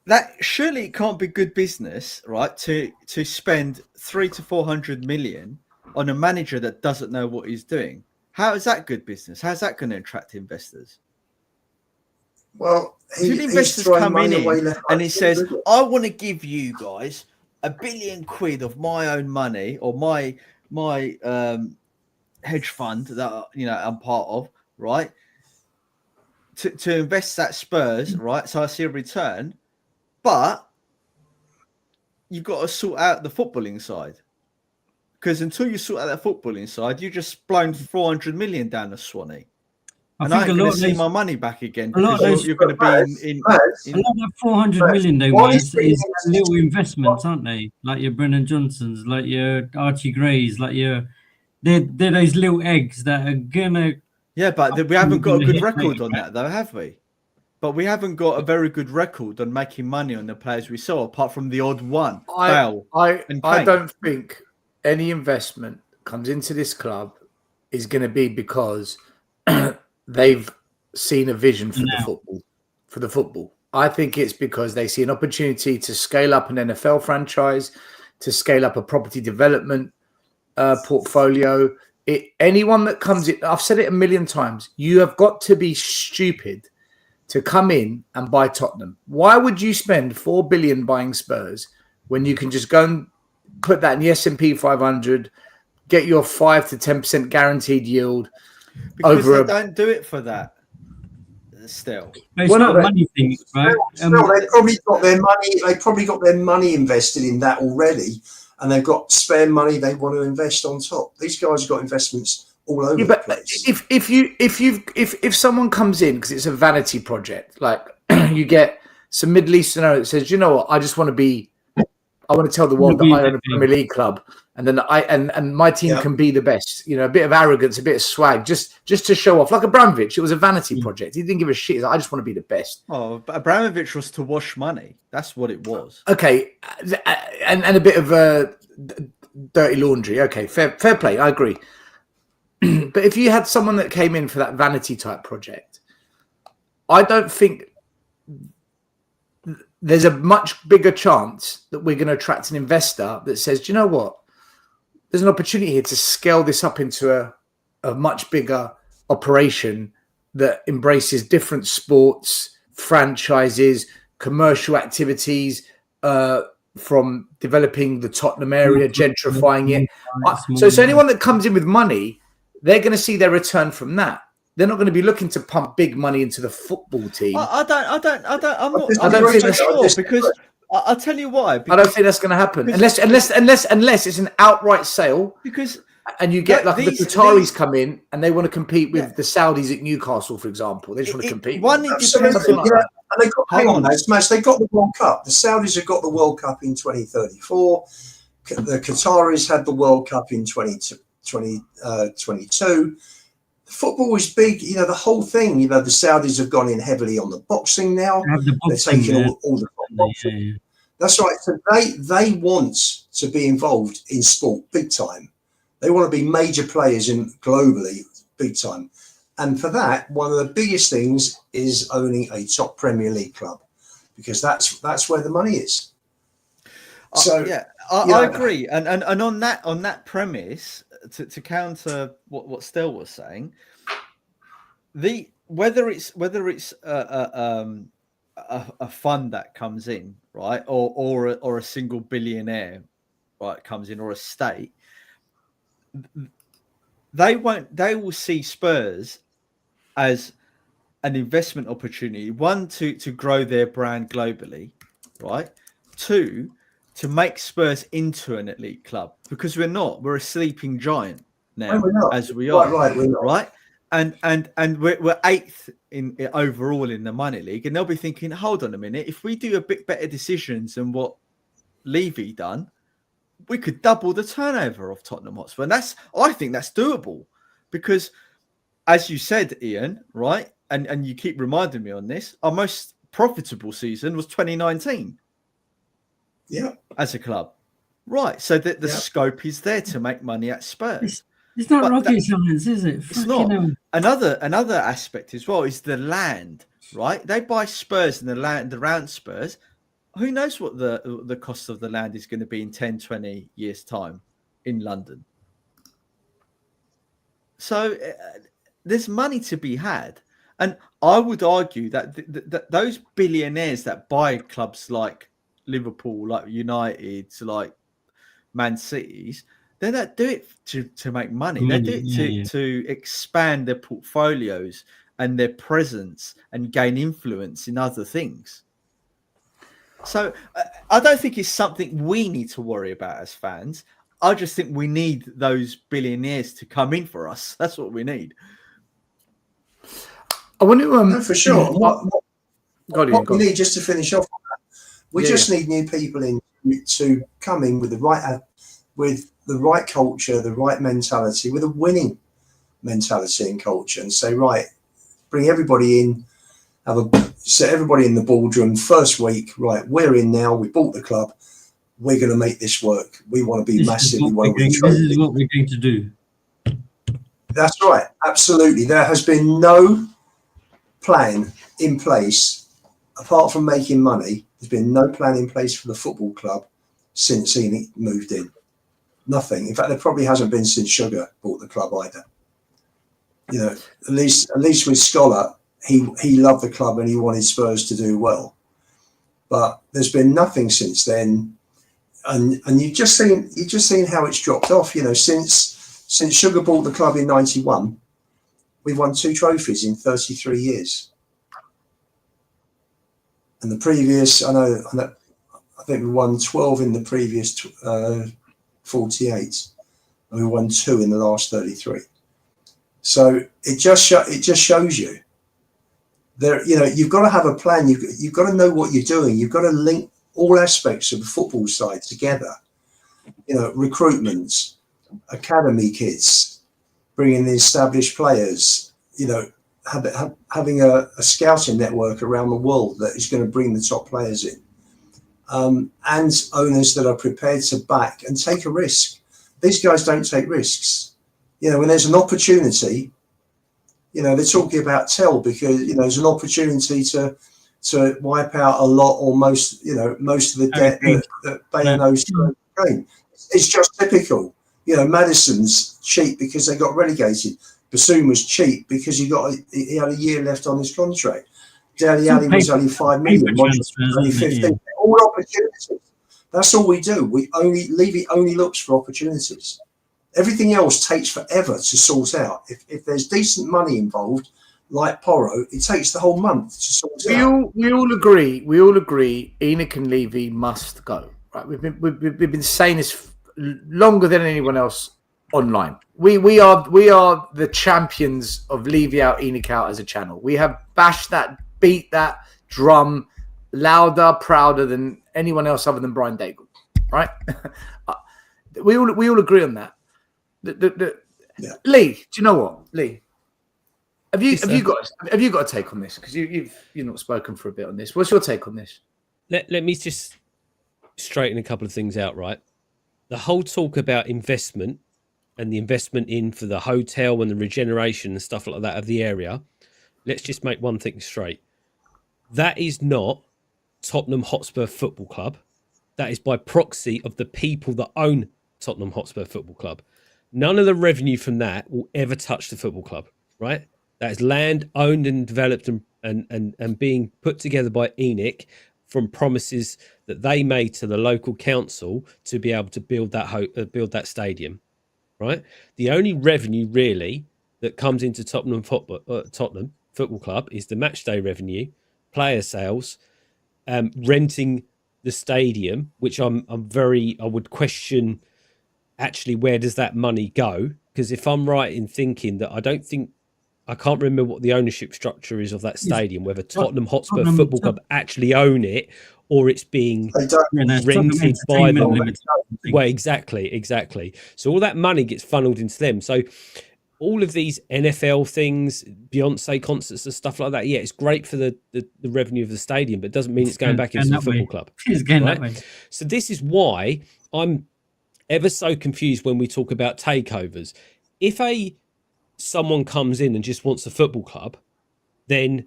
that surely it can't be good business, right? To spend 300 to 400 million on a manager that doesn't know what he's doing. How is that good business? How's that going to attract investors? Well, investors come in and he says, "I want to give you guys £1 billion of my own money or my hedge fund that I'm part of, right? To invest at Spurs, right? So I see a return, but you've got to sort out the footballing side, because until you sort out that footballing side, you just blown 400 million down the Swanee." and I think ain't a going lot to of see those, my money back again a lot of because those, you're going to be a lot of that 400 million though, Why Maz, he is little investments, aren't they? Like your Brennan Johnsons, like your Archie Grays, like they're those little eggs that are gonna. Yeah, but we haven't got a good hit record later, on right? that, though, have we? But we haven't got a very good record on making money on the players we saw, apart from the odd one, Bale and I Kane. don't think any investment comes into this club is going to be because they've seen a vision for the Now, football. For the football, I think it's because they see an opportunity to scale up an NFL franchise, to scale up a property development portfolio. Anyone that comes in, I've said it a million times, you have got to be stupid to come in and buy Tottenham. Why would you spend 4 billion buying Spurs when you can just go and put that in the S&P 500, get your 5 to 10% guaranteed yield Because over they don't do it for that still. but it's Well, not no, a money thing, right? Still, they probably got their money. They probably got their money invested in that already, and they've got spare money they want to invest on top. These guys have got investments all over the but place. if someone comes in because it's a vanity project, like you get some Middle Eastern owner that says, you know what, I just want to tell the world that I own a Premier League club, and then and my team can be the best. You know, a bit of arrogance, a bit of swag, just to show off. Like Abramovich, it was a vanity project. He didn't give a shit. He's like, I just want to be the best. Oh, but Abramovich was to wash money. That's what it was. Okay, and a bit of dirty laundry. Okay, fair play. I agree. But if you had someone that came in for that vanity type project, I don't think there's a much bigger chance that we're going to attract an investor that says, do you know what? There's an opportunity here to scale this up into a much bigger operation that embraces different sports, franchises, commercial activities, from developing the Tottenham area, gentrifying it. So anyone that comes in with money, they're going to see their return from that. They're not going to be looking to pump big money into the football team. I'm not sure because I'll tell you why. I don't think that's going to happen unless it's an outright sale. Because you get the Qataris come in and they want to compete with the Saudis at Newcastle, for example. They just want to compete. And they got, hang on, Mads, they got the World Cup. The Saudis have got the World Cup in 2034. The Qataris had the World Cup in 2022. Football is big, the whole thing. The Saudis have gone in heavily on the boxing now. They're taking all the boxing. Yeah. That's right. So they want to be involved in sport big time. They want to be major players globally big time. And for that, one of the biggest things is owning a top Premier League club, because that's where the money is. So I agree. And on that premise, to counter what Stel was saying, whether it's a fund that comes in, right, or a single billionaire, right, comes in, or a state, they will see Spurs as an investment opportunity. One, to grow their brand globally, right? Two, to make Spurs into an elite club, because we're a sleeping giant now, as we are, right? And we're eighth in overall in the money league, and they'll be thinking, hold on a minute, if we do a bit better decisions than what Levy done, we could double the turnover of Tottenham Hotspur. And I think that's doable, because as you said, Ian, right, and you keep reminding me on this, our most profitable season was 2019. Yeah, as a club, right? So that the scope is there to make money at Spurs. It's not rocket science, is it? It's not. Another aspect as well is the land, right? They buy Spurs and the land around Spurs. Who knows what the cost of the land is going to be in 10, 20 years' time in London? So there's money to be had. And I would argue that those billionaires that buy clubs like Liverpool, like United, like Man City's, they don't do it to make money. They do it to expand their portfolios and their presence and gain influence in other things. So I don't think it's something we need to worry about as fans. I just think we need those billionaires to come in for us. That's what we need. I want to. No, for sure. And what we on. need, just to finish off, we just need new people in to come in with the right culture, the right mentality, with a winning mentality and culture, and say, right, bring everybody in, set everybody in the boardroom first week. Right, we're in now. We bought the club. We're going to make this work. We want to be massive. We want to win trophies. This is what we're going to do. That's right. Absolutely. There has been no plan in place apart from making money. There's been no plan in place for the football club since he moved in. Nothing. In fact, there probably hasn't been since Sugar bought the club either. You know, at least with Scholar, he loved the club and he wanted Spurs to do well. But there's been nothing since then. And you've just seen how it's dropped off. You know, since Sugar bought the club in '91, we've won 2 trophies in 33 years. And the previous, I think we won 12 in the previous 48, and we won 2 in the last 33. So it just shows you there. You know, you've got to have a plan. You've got to know what you're doing. You've got to link all aspects of the football side together. You know, recruitment, academy kids, bringing in established players. You know, having a scouting network around the world that is going to bring the top players in, and owners that are prepared to back and take a risk. These guys don't take risks. You know, when there's an opportunity, you know, they're talking about Tell because, you know, there's an opportunity to wipe out a lot or most of the debt that Bayern owes to Ukraine. It's just typical. You know, Madison's cheap because they got relegated. Bassoon was cheap because he had a year left on his contract. Dele Alli was only 5 million, only 15. All opportunities. That's all we do. Levy only looks for opportunities. Everything else takes forever to sort out. If there's decent money involved, like Porro, it takes the whole month to sort out. We all agree. ENIC and Levy must go. Right? We've been saying this longer than anyone else online. We are the champions of Levy out, ENIC out as a channel. We have bashed that, beat that drum louder, prouder than anyone else other than Brian Daigle. Right? we all agree on that. Yeah. Lee, do you know what, Lee? Have you got a take on this? Because you've not spoken for a bit on this. What's your take on this? Let me just straighten a couple of things out, right? The whole talk about investment and the investment in for the hotel and the regeneration and stuff like that of the area. Let's just make one thing straight. That is not Tottenham Hotspur Football Club. That is by proxy of the people that own Tottenham Hotspur Football Club. None of the revenue from that will ever touch the football club, right? That is land owned and developed and being put together by ENIC from promises that they made to the local council to be able to build that stadium, right? The only revenue really that comes into Tottenham Football Club is the match day revenue, player sales, renting the stadium, which I would question. Actually, where does that money go? Because if I'm right in thinking that I can't remember what the ownership structure is of that stadium, whether Tottenham Hotspur Football Club actually own it or it's being rented by them. Well, exactly. So all that money gets funneled into them. So all of these NFL things, Beyonce concerts and stuff like that, yeah, it's great for the revenue of the stadium, but it doesn't mean it's going back into the football club. It's going that way. So this is why I'm ever so confused when we talk about takeovers. If someone comes in and just wants a football club, then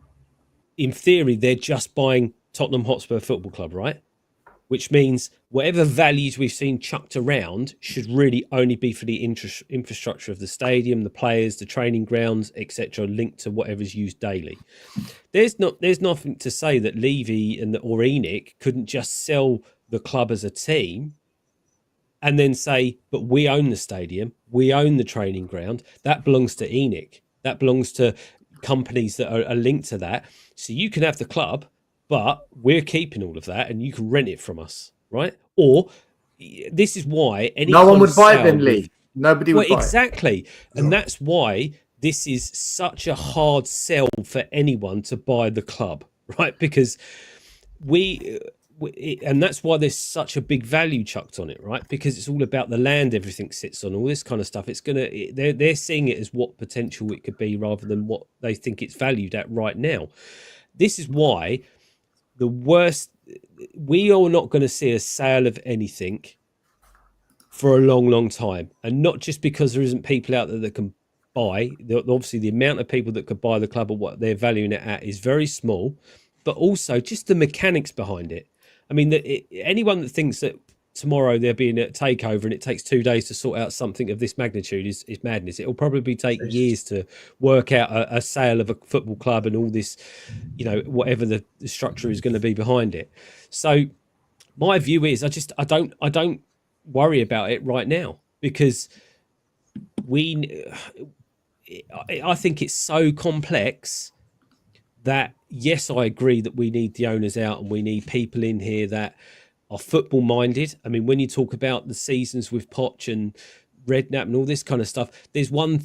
in theory they're just buying Tottenham Hotspur Football Club, right? Which means whatever values we've seen chucked around should really only be for the infrastructure of the stadium, the players, the training grounds, etc., linked to whatever's used daily. There's nothing to say that Levy or ENIC couldn't just sell the club as a team and then say, but we own the stadium, we own the training ground, that belongs to ENIC, that belongs to companies that are linked to that. So you can have the club, but we're keeping all of that and you can rent it from us, right? Or this is why no one would buy it then, Lee. Nobody would buy exactly. it. And that's why this is such a hard sell for anyone to buy the club, right? Because and that's why there's such a big value chucked on it, right? Because it's all about the land everything sits on, all this kind of stuff. They're seeing it as what potential it could be rather than what they think it's valued at right now. This is why we are not going to see a sale of anything for a long time, and not just because there isn't people out there that can buy. Obviously the amount of people that could buy the club or what they're valuing it at is very small, but also just the mechanics behind it. I mean, anyone that thinks that tomorrow they're being at Takeover and it takes 2 days to sort out something of this magnitude is madness. It'll probably take years to work out a sale of a football club and all this, whatever the structure is going to be behind it. So my view is I don't worry about it right now, because I think it's so complex that, yes, I agree that we need the owners out and we need people in here that are football minded. I mean, when you talk about the seasons with Poch and Redknapp and all this kind of stuff, there's one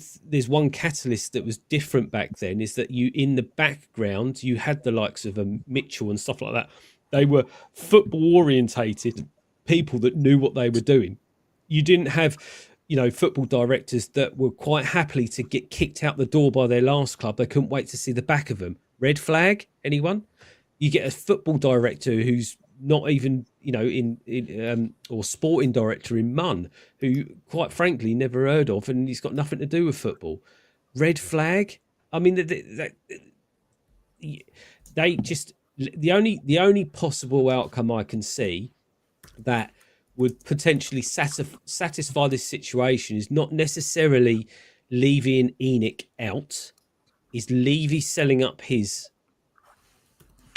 catalyst that was different back then, is that in the background you had the likes of Mitchell and stuff like that. They were football orientated people that knew what they were doing. You didn't have football directors that were quite happily to get kicked out the door by their last club. They couldn't wait to see the back of them. Red flag, anyone? You get a football director who's not even, or sporting director in Munn, who quite frankly never heard of, and he's got nothing to do with football. Red flag. I mean, they just, the only possible outcome I can see that would potentially satisfy this situation is not necessarily Levy and Enoch out, is Levy selling up his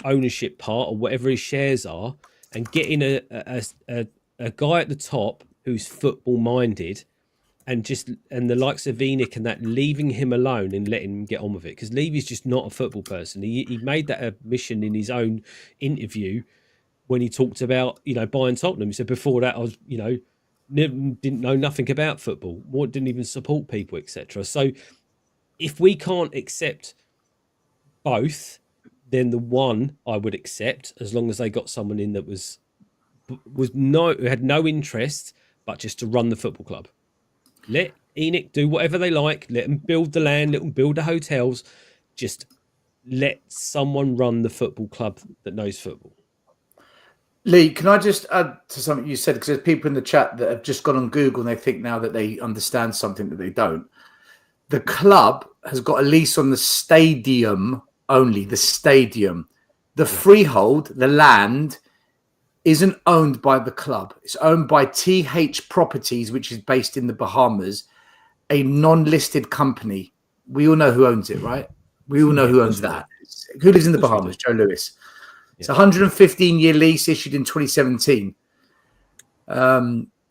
ownership part or whatever his shares are and getting a guy at the top who's football minded, and the likes of Enoch and that, leaving him alone and letting him get on with it, because Levy's just not a football person. He made that admission in his own interview when he talked about buying Tottenham. He said, before that I was didn't know nothing about football, didn't even support people, etc. So if we can't accept both, then the one I would accept, as long as they got someone in that who had no interest but just to run the football club. Let Enoch do whatever they like. Let them build the land. Let them build the hotels. Just let someone run the football club that knows football. Lee, can I just add to something you said? Because there's people in the chat that have just gone on Google and they think now that they understand something that they don't. The club has got a lease on the stadium only, the stadium. The freehold, the land, isn't owned by the club. It's owned by TH Properties, which is based in the Bahamas, a non-listed company. We all know who owns it, right? We all know who owns that. Who lives in the Bahamas? Joe Lewis. It's a 115-year lease issued in 2017.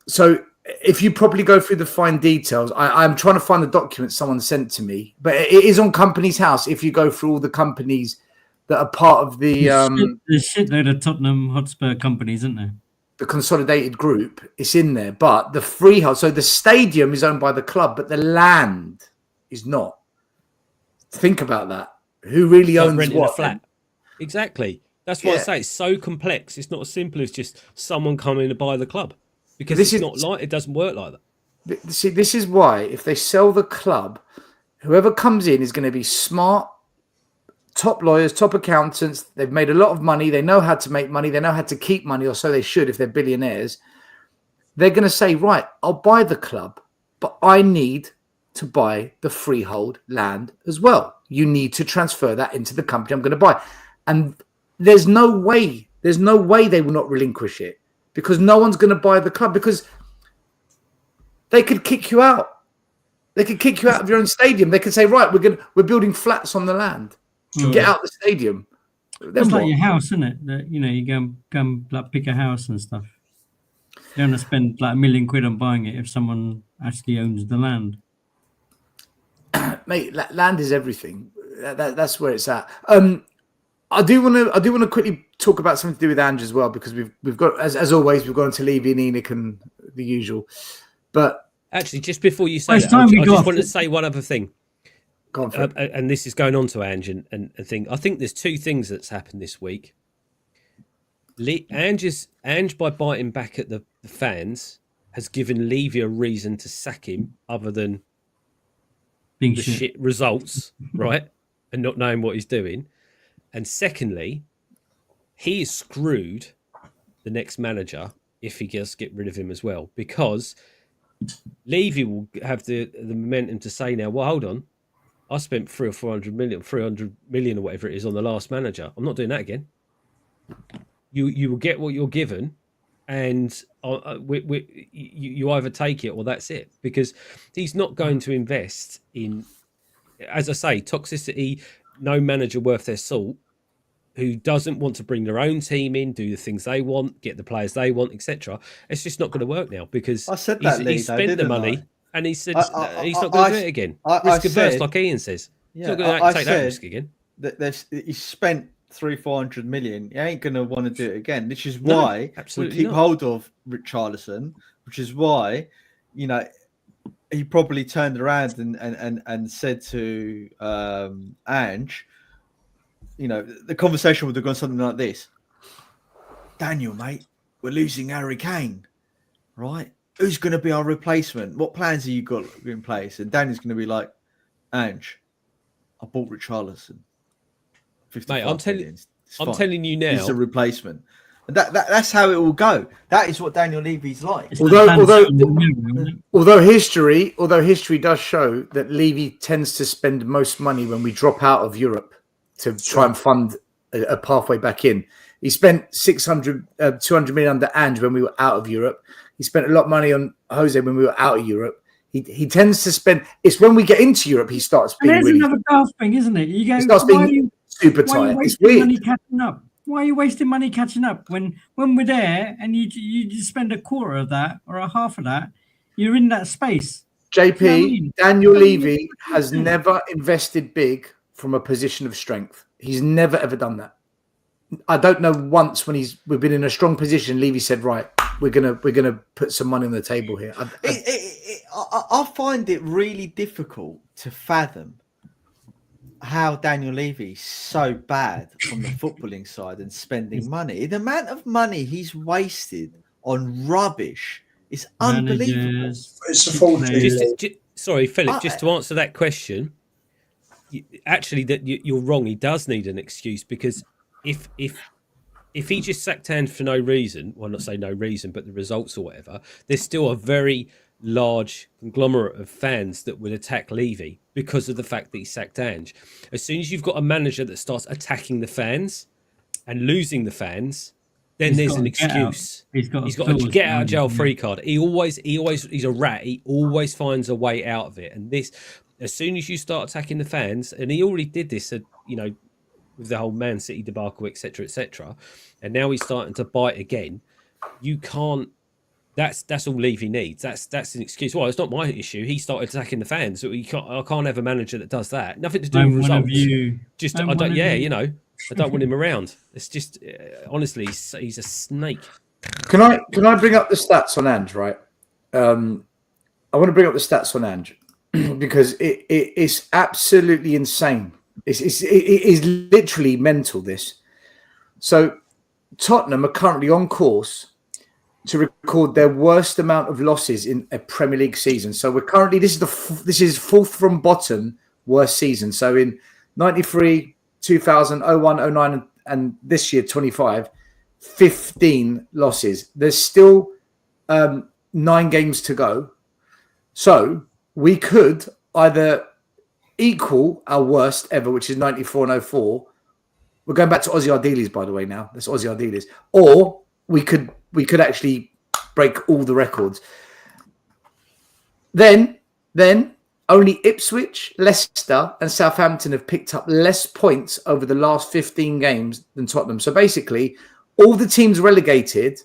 So if you probably go through the fine details, I'm trying to find the document someone sent to me, but it is on Company's House. If you go through all the companies that are part of the... There's shitload of Tottenham Hotspur companies, isn't there? The consolidated group, it's in there. But the freehold, so the stadium is owned by the club, but the land is not. Think about that. Who really owns renting what? A flat. Exactly. That's why I say it's so complex. It's not as simple as just someone coming to buy the club, because it doesn't work like that. See, this is why if they sell the club, whoever comes in is going to be smart, top lawyers, top accountants. They've made a lot of money. They know how to make money. They know how to keep money, or so they should if they're billionaires. They're going to say, right, I'll buy the club, but I need to buy the freehold land as well. You need to transfer that into the company I'm going to buy. And there's no way they will not relinquish it, because no one's going to buy the club, because they could kick you out. They could kick you out of your own stadium. They could say, right, we're building flats on the land. Get out the stadium. It's like your house, isn't it? That, you go and like pick a house and stuff. You don't want to spend like £1 million on buying it if someone actually owns the land. Mate, land is everything. That's where it's at. I do want to quickly talk about something to do with Ange as well, because we've got, as always, we've gone to Levy and Enoch and the usual. But actually, just before you say that, I just wanted to say one other thing. and this is going on to Ange and thing. I think there's two things that's happened this week. Ange, by biting back at the fans, has given Levy a reason to sack him other than Being the shit results, right? And not knowing what he's doing. And secondly, he is screwed the next manager if he does get rid of him as well, because Levy will have the momentum to say now, well, hold on, I spent 300 million or whatever it is on the last manager. I'm not doing that again. You will get what you're given, and you either take it or that's it, because he's not going to invest in, as I say, toxicity. No manager worth their salt who doesn't want to bring their own team in, do the things they want, get the players they want, etc. It's just not going to work now, because I said that, he's spent the money. And he said he's not going to do it again. Risk averse, like Ian says. Yeah, he's not going to take that risk again. He's spent 300-400 million. He ain't going to want to do it again. Which is why we keep hold of Richarlison. Which is why, he probably turned around and said to Ange, the conversation would have gone something like this: Daniel, mate, we're losing Harry Kane, right? Who's going to be our replacement? What plans have you got in place? And Danny's going to be like, Ange, I bought Richarlison. Mate, I'm telling you now, he's a replacement. And that's how it will go. That is what Daniel Levy's like. Although history does show that Levy tends to spend most money when we drop out of Europe to try and fund a pathway back in. He spent 200 million under Ange when we were out of Europe. He spent a lot of money on Jose when we were out of Europe. He tends to spend. It's when we get into Europe he starts being. And there's another daft thing, isn't it? You go, he starts being super tight. It's weird. Money catching up? Why are you wasting money catching up when we're there and you just spend a quarter of that or a half of that? You're in that space. JP, you know what I mean? Daniel Levy has never invested big from a position of strength. He's never ever done that. I don't know once when we've been in a strong position, Levy said, right, we're gonna put some money on the table here. I find it really difficult to fathom how Daniel Levy's so bad on the footballing side and spending money. The amount of money he's wasted on rubbish is unbelievable. It's a full sorry, Philip, just to answer that question, actually, you're wrong. He does need an excuse, because if he just sacked Ange for no reason, well, not say no reason, but the results or whatever, there's still a very large conglomerate of fans that would attack Levy because of the fact that he sacked Ange. As soon as you've got a manager that starts attacking the fans and losing the fans, then there's an excuse. He's got a get out of jail free card. He's a rat. He always finds a way out of it. And this, as soon as you start attacking the fans, and he already did this, with the whole Man City debacle, etc., and now he's starting to bite again. You can't. That's all Levy needs. That's an excuse. Well, it's not my issue. He started attacking the fans, so I can't have a manager that does that. Nothing to do with results. I don't want him around. It's just honestly, he's a snake. Can I bring up the stats on Ange? Right. I want to bring up the stats on Ange because it's absolutely insane. It is literally mental, this. So Tottenham are currently on course to record their worst amount of losses in a Premier League season. So we're currently, this is fourth from bottom worst season. So in 93, 2000, 01, 09, and this year 25, 15 losses. There's still 9 games to go. So we could either equal our worst ever, which is 94 and 04. We're going back to Ozzy Ardiles, by the way, now. That's Ozzy Ardiles. Or we could actually break all the records. Then only Ipswich, Leicester, and Southampton have picked up less points over the last 15 games than Tottenham. So basically, all the teams relegated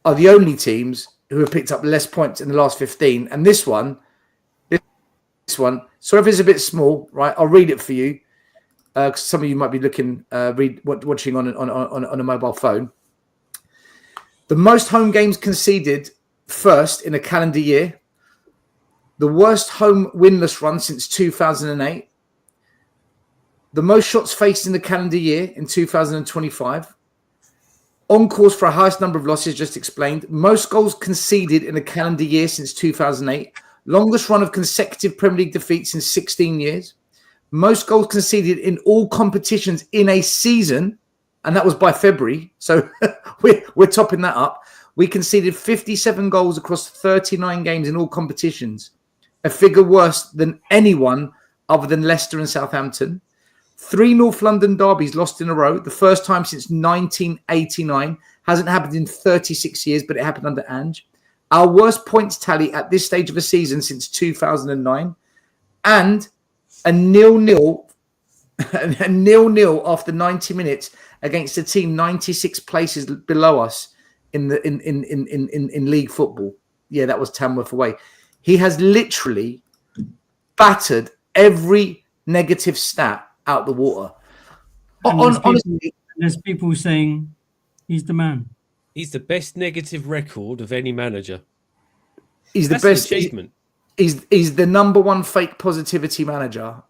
are the only teams who have picked up less points in the last 15. And this one, sorry if it's a bit small, right? I'll read it for you. Some of you might be watching on a mobile phone. The most home games conceded first in a calendar year. the worst home winless run since 2008, the most shots faced in the calendar year in 2025, on course for a highest number of losses, just explained, most goals conceded in a calendar year since 2008, longest run of consecutive Premier League defeats in 16 years, most goals conceded in all competitions in a season, and that was by February, so we're topping that up. We conceded 57 goals across 39 games in all competitions, a figure worse than anyone other than Leicester and Southampton. 3 North London derbies lost in a row, the first time since 1989. Hasn't happened in 36 years, but it happened under Ange. Our worst points tally at this stage of a season since 2009. And a 0-0 after 90 minutes against a team 96 places below us in league football. Yeah, that was Tamworth away. He has literally battered every negative stat out the water. Honestly, there's people saying he's the man. He's the best negative record of any manager. He's the best achievement. He's the number one fake positivity manager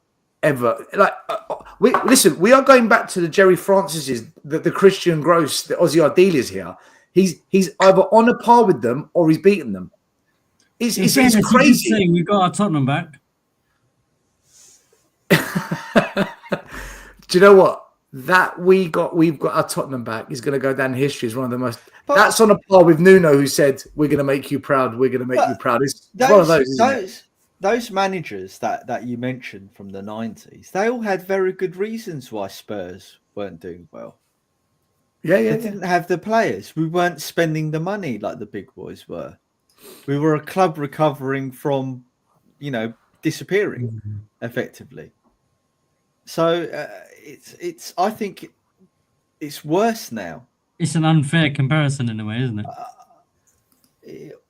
ever. Like, we are going back to the Jerry Francis's, the Christian Gross, the Ozzy Ardelias here. He's either on a par with them or he's beaten them. It's crazy. We got our Tottenham back. Do you know what? That we've got our Tottenham back is going to go down in history as one of the most. That's on a par with Nuno, who said, "We're going to make you proud. We're going to make you proud." It's one of those. Those managers that you mentioned from the 90s, they all had very good reasons why Spurs weren't doing well. They didn't have the players. We weren't spending the money like the big boys were. We were a club recovering from, disappearing effectively. So it's. I think it's worse now. It's an unfair comparison in a way, isn't it?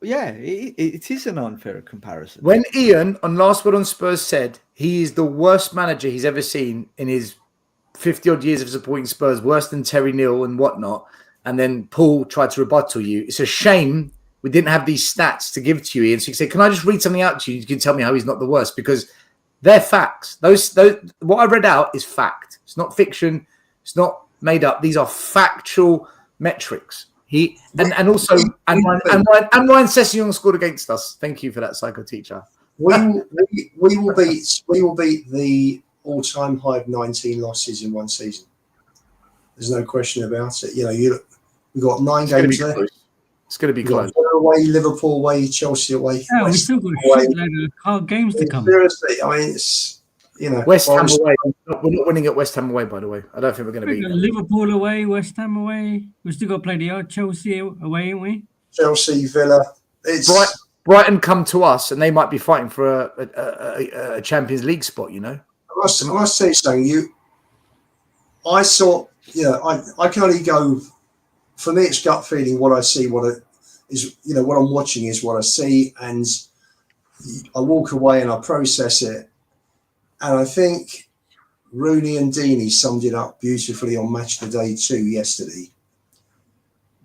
It is an unfair comparison. When Ian on Last Word on Spurs said he is the worst manager he's ever seen in his 50-odd years of supporting Spurs, worse than Terry Neal and whatnot, and then Paul tried to rebuttal you, it's a shame we didn't have these stats to give to you, Ian. So you said, can I just read something out to you? You can tell me how he's not the worst, because they're facts. Those what I read out is fact. It's not fiction. It's not made up. These are factual metrics. Ryan Sessegnon scored against us. Thank you for that, psycho teacher. We will beat the all-time high of 19 losses in one season. There's no question about it. We've got 9 games left. It's going to be close. Away, Liverpool away, Chelsea away. Yeah, we still got a shitload of hard games to come. Seriously, I mean, it's West Ham away. We're not winning at West Ham away, by the way. I don't think we're going to beat them. Liverpool away, West Ham away. We still got to play the Chelsea away, ain't we? Chelsea, Villa. Brighton come to us, and they might be fighting for a Champions League spot. I must say something. I can only go. For me, it's gut feeling. What I see, what I'm watching is what I see, and I walk away and I process it. And I think Rooney and Deeney summed it up beautifully on Match of the Day 2 yesterday,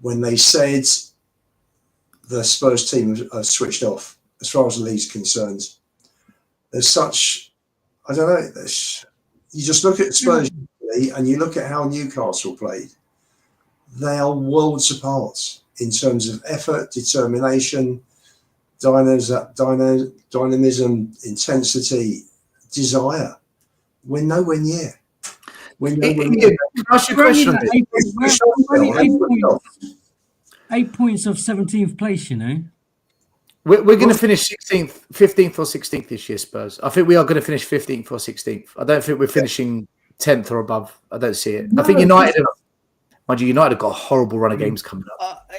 when they said the Spurs team are switched off as far as the league's concerned. There's such, I don't know, you just look at Spurs and you look at how Newcastle played. They are worlds apart in terms of effort, determination, dynamism, intensity, desire. We're nowhere near. Can I ask you a question? 8 points of 17th place, We're going to finish 16th, 15th or 16th this year, Spurs. I think we are going to finish 15th or 16th. I don't think we're finishing 10th or above. I don't see it. I think United have got a horrible run of games coming up.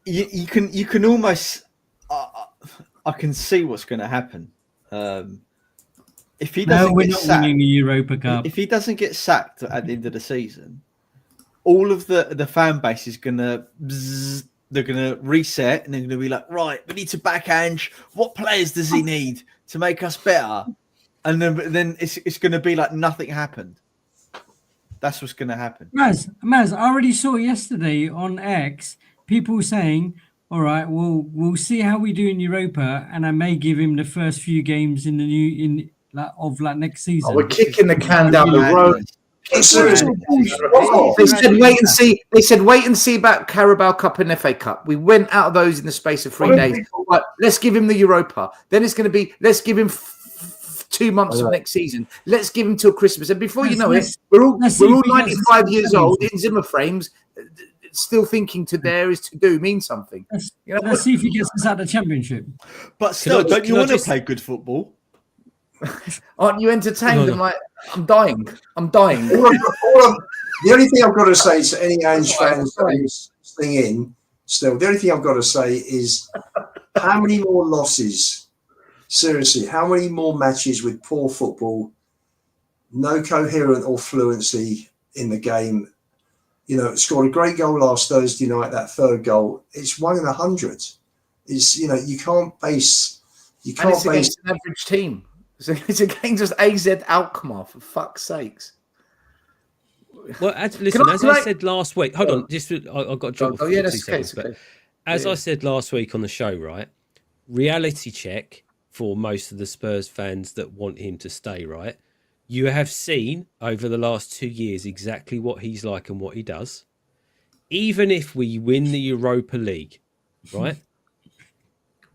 You can almost. I can see what's going to happen. If he doesn't we're not winning the Europa Cup. If he doesn't get sacked at the end of the season, all of the fan base is gonna they're gonna reset and they're gonna be like, right, we need to back Ange. What players does he need to make us better? And then it's gonna be like nothing happened. That's what's gonna happen. Maz, I already saw yesterday on X people saying all right, we'll see how we do in Europa, and I may give him the first few games in the next season. We're kicking the can down the road. Seriously, They said wait and see. They said wait and see about Carabao Cup and FA Cup. We went out of those in the space of 3 days. But let's give him the Europa. Then it's going to be let's give him 2 months of next season. Let's give him till Christmas. And before you know it, we're all 95 years old in Zimmer frames, still thinking to dare is to do means something. Let's see if he gets us out of the Championship. But still, don't you want to play good football? Aren't you entertained? I'm like, I'm dying. The only thing I've got to say to any Ange fans listening in, still, the only thing I've got to say is how many more losses? Seriously, how many more matches with poor football, no coherent or fluency in the game? You know, scored a great goal last Thursday night, that third goal. It's 1 in 100. It's, you know, you can't base an average team. It's against just AZ Alkmaar, for fuck's sakes. Well, listen, as I said last week, hold on, just I've got to drop. Oh, yeah, that's okay. But as I said last week on the show, right? Reality check for most of the Spurs fans that want him to stay, right? You have seen over the last 2 years exactly what he's like and what he does. Even if we win the Europa League, right?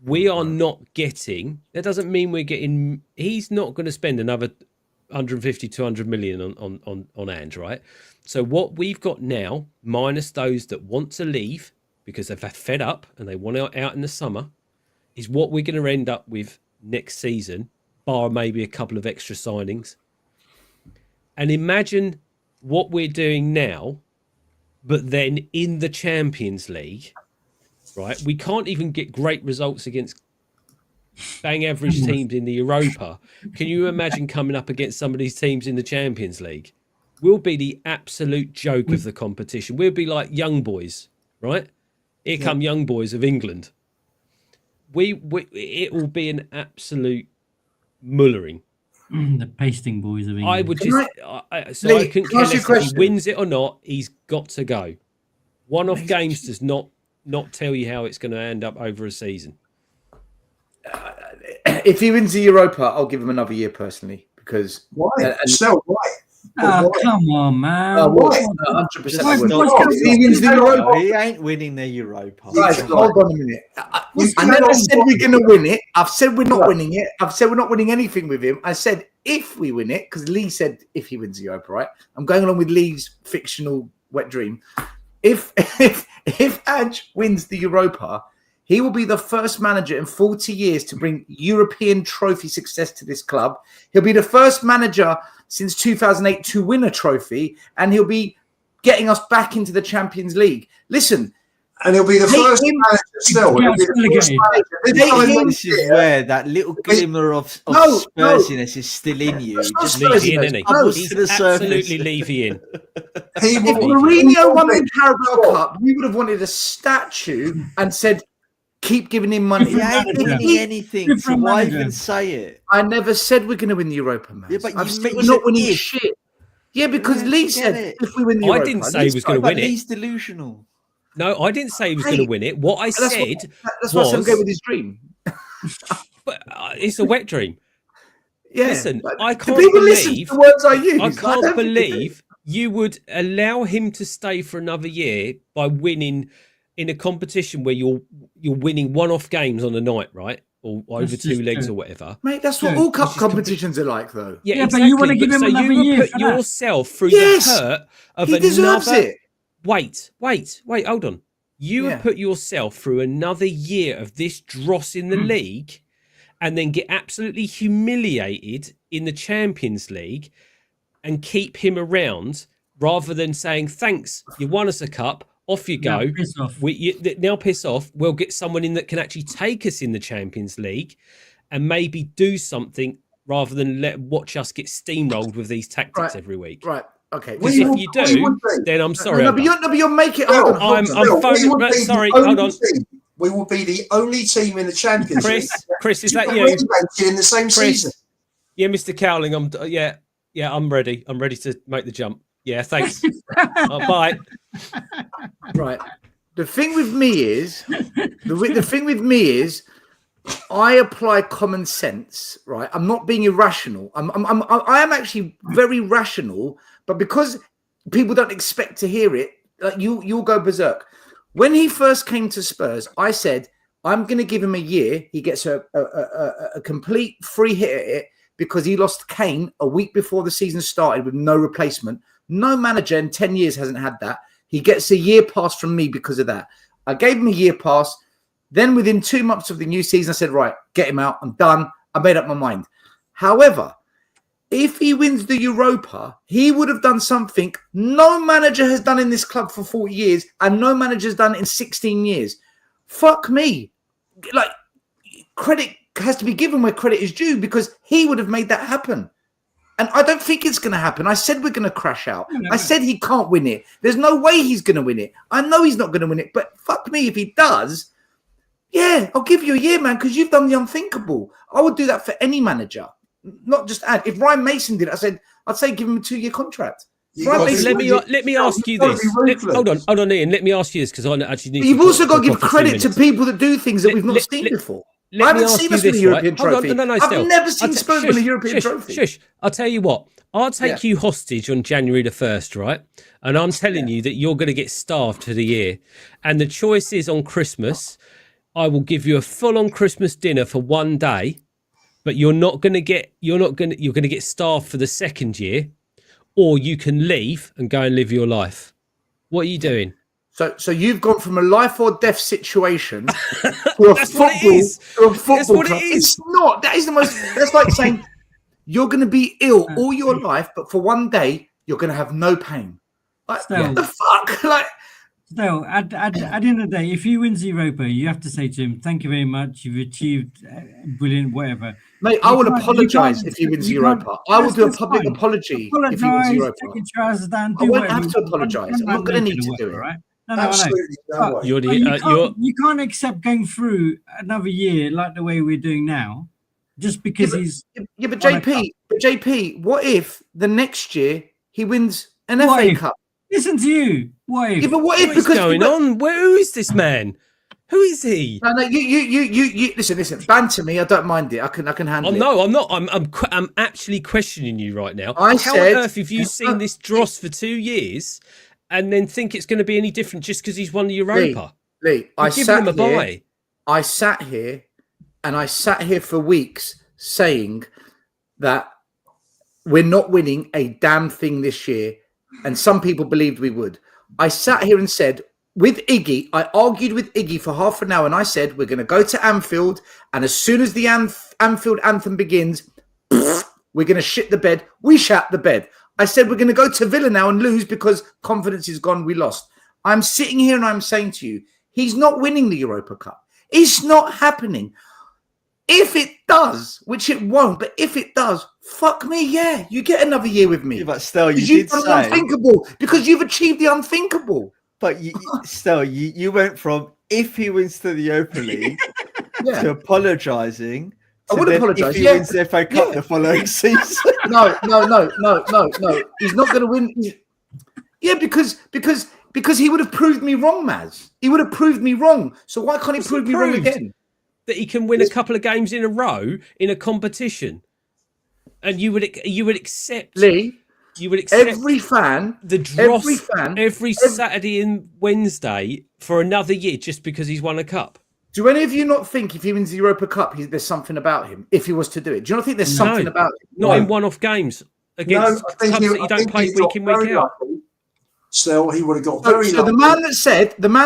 We are not getting, that doesn't mean we're getting, he's not going to spend another 150, 200 million on Ange, right? So what we've got now, minus those that want to leave because they've fed up and they want out in the summer, is what we're going to end up with next season, bar maybe a couple of extra signings. And imagine what we're doing now, but then in the Champions League, right? We can't even get great results against bang average teams in the Europa. Can you imagine coming up against some of these teams in the Champions League? We'll be the absolute joke of the competition. We'll be like young boys, right? Here come young boys of England. It will be an absolute mullering. The pasting boys of England. I would just... I couldn't care less if he wins it or not. He's got to go. One-off games does not tell you how it's going to end up over a season. If he wins the Europa, I'll give him another year personally. Because why? Why? Come on, man. 100%. He wins the Europa. He ain't winning the Europa. Guys, hold on a minute. I never said we're going to win it. I've said we're not winning it. I've said we're not winning anything with him. I said if we win it, because Lee said if he wins the Europa, right? I'm going along with Lee's fictional wet dream. If Ange wins the Europa, he will be the first manager in 40 years to bring European trophy success to this club. He'll be the first manager since 2008 to win a trophy, and he'll be getting us back into the Champions League. Listen, and he'll be the first manager still. This is where that little glimmer of Spursiness is still in you. Just leave in, isn't he? He's absolutely Levy in. If Mourinho won the Carabao Cup, we would have wanted a statue and said, keep giving him money. He ain't winning anything, so why even say it? I never said we're going to win the Europa, man. Yeah, but we're not winning shit. Yeah, because Lee said if we win the Europa. I didn't say he was going to win it. He's delusional. No, I didn't say he was going to win it. What I said that's why I'm going with his dream. But it's a wet dream. Yeah, listen, I can't believe the words I use. I can't believe you would allow him to stay for another year by winning in a competition where you're winning one-off games on a night, right? Or over 2 legs or whatever. Mate, that's what all cup competitions are like, though. Yeah, exactly. But you want to give him another year. Put yourself through the hurt of he deserves it. Wait, hold on. You would put yourself through another year of this dross in the league and then get absolutely humiliated in the Champions League and keep him around rather than saying, thanks, you won us a cup, off you go. Now piss off. Now piss off. We'll get someone in that can actually take us in the Champions League and maybe do something rather than watch us get steamrolled with these tactics every week. Right. Okay. Because if you do, then I'm sorry. But you'll make it. I'm phoning. Sorry, hold on. We will be the only team in the Champions League. Chris, is that you? In the same season. Yeah, Mr. Cowling. I'm ready. I'm ready to make the jump. Yeah, thanks. Bye. Right. The thing with me is, the thing with me is, I apply common sense, right? I'm not being irrational. I am actually very rational, but because people don't expect to hear it, like you'll go berserk. When he first came to Spurs, I said, I'm going to give him a year. He gets a complete free hit at it because he lost Kane a week before the season started with no replacement. No manager in 10 years hasn't had that. He gets a year pass from me because of that. I gave him a year pass. Then within 2 months of the new season, I said, right, get him out. I'm done. I made up my mind. However, if he wins the Europa, he would have done something no manager has done in this club for 40 years and no manager has done it in 16 years. Fuck me. Like, credit has to be given where credit is due because he would have made that happen. And I don't think it's going to happen. I said we're going to crash out. I said he can't win it. There's no way he's going to win it. I know he's not going to win it. But fuck me, if he does, yeah, I'll give you a year, man, because you've done the unthinkable. I would do that for any manager, not just Ad. If Ryan Mason did it, I'd say give him a 2-year contract. Let me ask you this. Hold on, Ian. Let me ask you this because I actually need. You've also got to give credit to people that do things that we've not seen before. I haven't seen us win a European trophy. I've never seen Spurs win a European trophy. Shush. I'll tell you what. I'll take you hostage on January the 1st, right? And I'm telling you that you're going to get starved for the year. And the choice is on Christmas. I will give you a full-on Christmas dinner for 1 day, but you're going to get starved for the second year, or you can leave and go and live your life. What are you doing? So you've gone from a life or death situation to a That's what it is. That's what it is. It's not. That is the most. That's like saying you're going to be ill all your life, but for 1 day you're going to have no pain. Like, what the fuck? Like, still, at the end of the day, if he wins Europa, you have to say to him, "Thank you very much. You've achieved brilliant, whatever." Mate, I will apologise if he wins Europa. I will do a public apology if he wins Europa. I won't have to apologise. I'm not going to need to do it. Right? Absolutely. No way. You can't accept going through another year like the way we're doing now, just because he's. Yeah, but JP, what if the next year he wins an FA Cup? Listen to you. What if? Yeah, but what if? What's going on? Who is this man? Who is he? No, you listen. Banter me. I don't mind it. I can handle it. No, I'm not. I'm actually questioning you right now. How on earth have you seen this dross for 2 years and then think it's going to be any different just because he's won the Europa? Lee, I sat here for weeks saying that we're not winning a damn thing this year, and some people believed we would. I sat here and said, with Iggy, I argued with Iggy for half an hour, and I said, we're going to go to Anfield, and as soon as the Anfield anthem begins, we're going to shit the bed. We shat the bed. I said, we're going to go to Villa now and lose because confidence is gone. We lost. I'm sitting here and I'm saying to you, he's not winning the Europa Cup. It's not happening. If it does, which it won't, but if it does, fuck me, yeah, you get another year with me. Yeah, but still, you've done the unthinkable because you've achieved the unthinkable. But you went from if he wins the Europa League to apologising. I would apologise. If he wins the FA Cup the following season. No. He's not going to win. Yeah, because he would have proved me wrong, Maz. He would have proved me wrong. So why can't he prove me wrong again? That he can win a couple of games in a row in a competition, and you would accept Lee. You would accept every fan every Saturday and Wednesday for another year just because he's won a cup. Do any of you not think if he wins the Europa Cup, there's something about him? If he was to do it, do you not think there's something about him? Not in one-off games against clubs that you don't play week in, week out. Still, he would have got very. So the man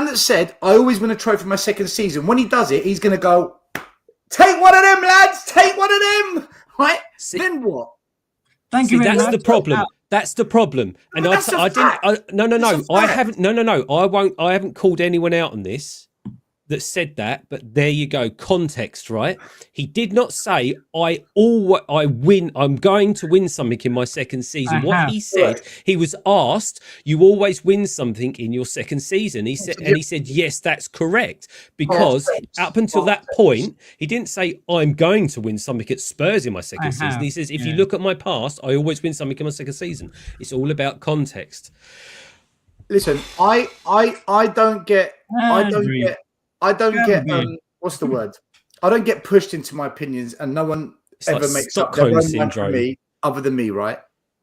that said, I always win a trophy my second season. When he does it, he's going to go, take one of them, lads. Take one of them. Right? Then what? Thank you. That's the problem. That's the problem. And I haven't called anyone out on this that said that, but there you go. Context, right? He did not say I'm going to win something in my second season. He said, he was asked, you always win something in your second season. He said, yes, that's correct. Because up until that point, he didn't say I'm going to win something at Spurs in my second season. He says, if you look at my past, I always win something in my second season. It's all about context. Listen, I don't get I don't Andrew, get. I don't get. Andrew. What's the word? I don't get pushed into my opinions, and no one It's like ever makes up their Stockholm own mind for syndrome. me, other than me, right?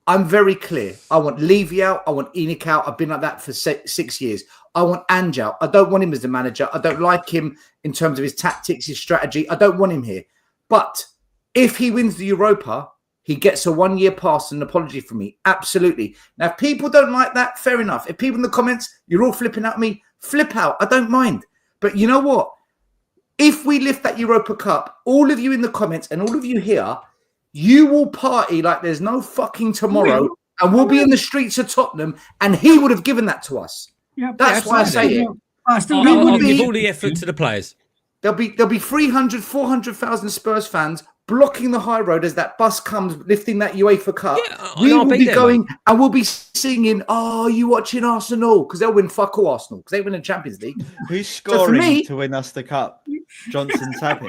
I'm very clear. I want Levy out. I want Enoch out. I've been like that for 6 years. I want Ange out. I don't want him as the manager. I don't like him in terms of his tactics, his strategy. I don't want him here. But if he wins the Europa, he gets a 1-year pass and an apology from me. Absolutely. Now, if people don't like that, fair enough. If people in the comments, you're all flipping at me, flip out. I don't mind. But you know what? If we lift that Europa Cup, all of you in the comments and all of you here, you will party like there's no fucking tomorrow, and we'll be in the streets of Tottenham, and he would have given that to us. Yeah, That's why I say it. I'll give all the effort to the players. There'll be 300, 400,000 Spurs fans blocking the high road as that bus comes lifting that UEFA Cup. Yeah, we will be there, going mate. and we'll be singing, "Oh, you watching Arsenal?" Because they'll win fuck all Arsenal because they win the Champions League. Who's So for scoring me- to win us the cup? Johnson tapping.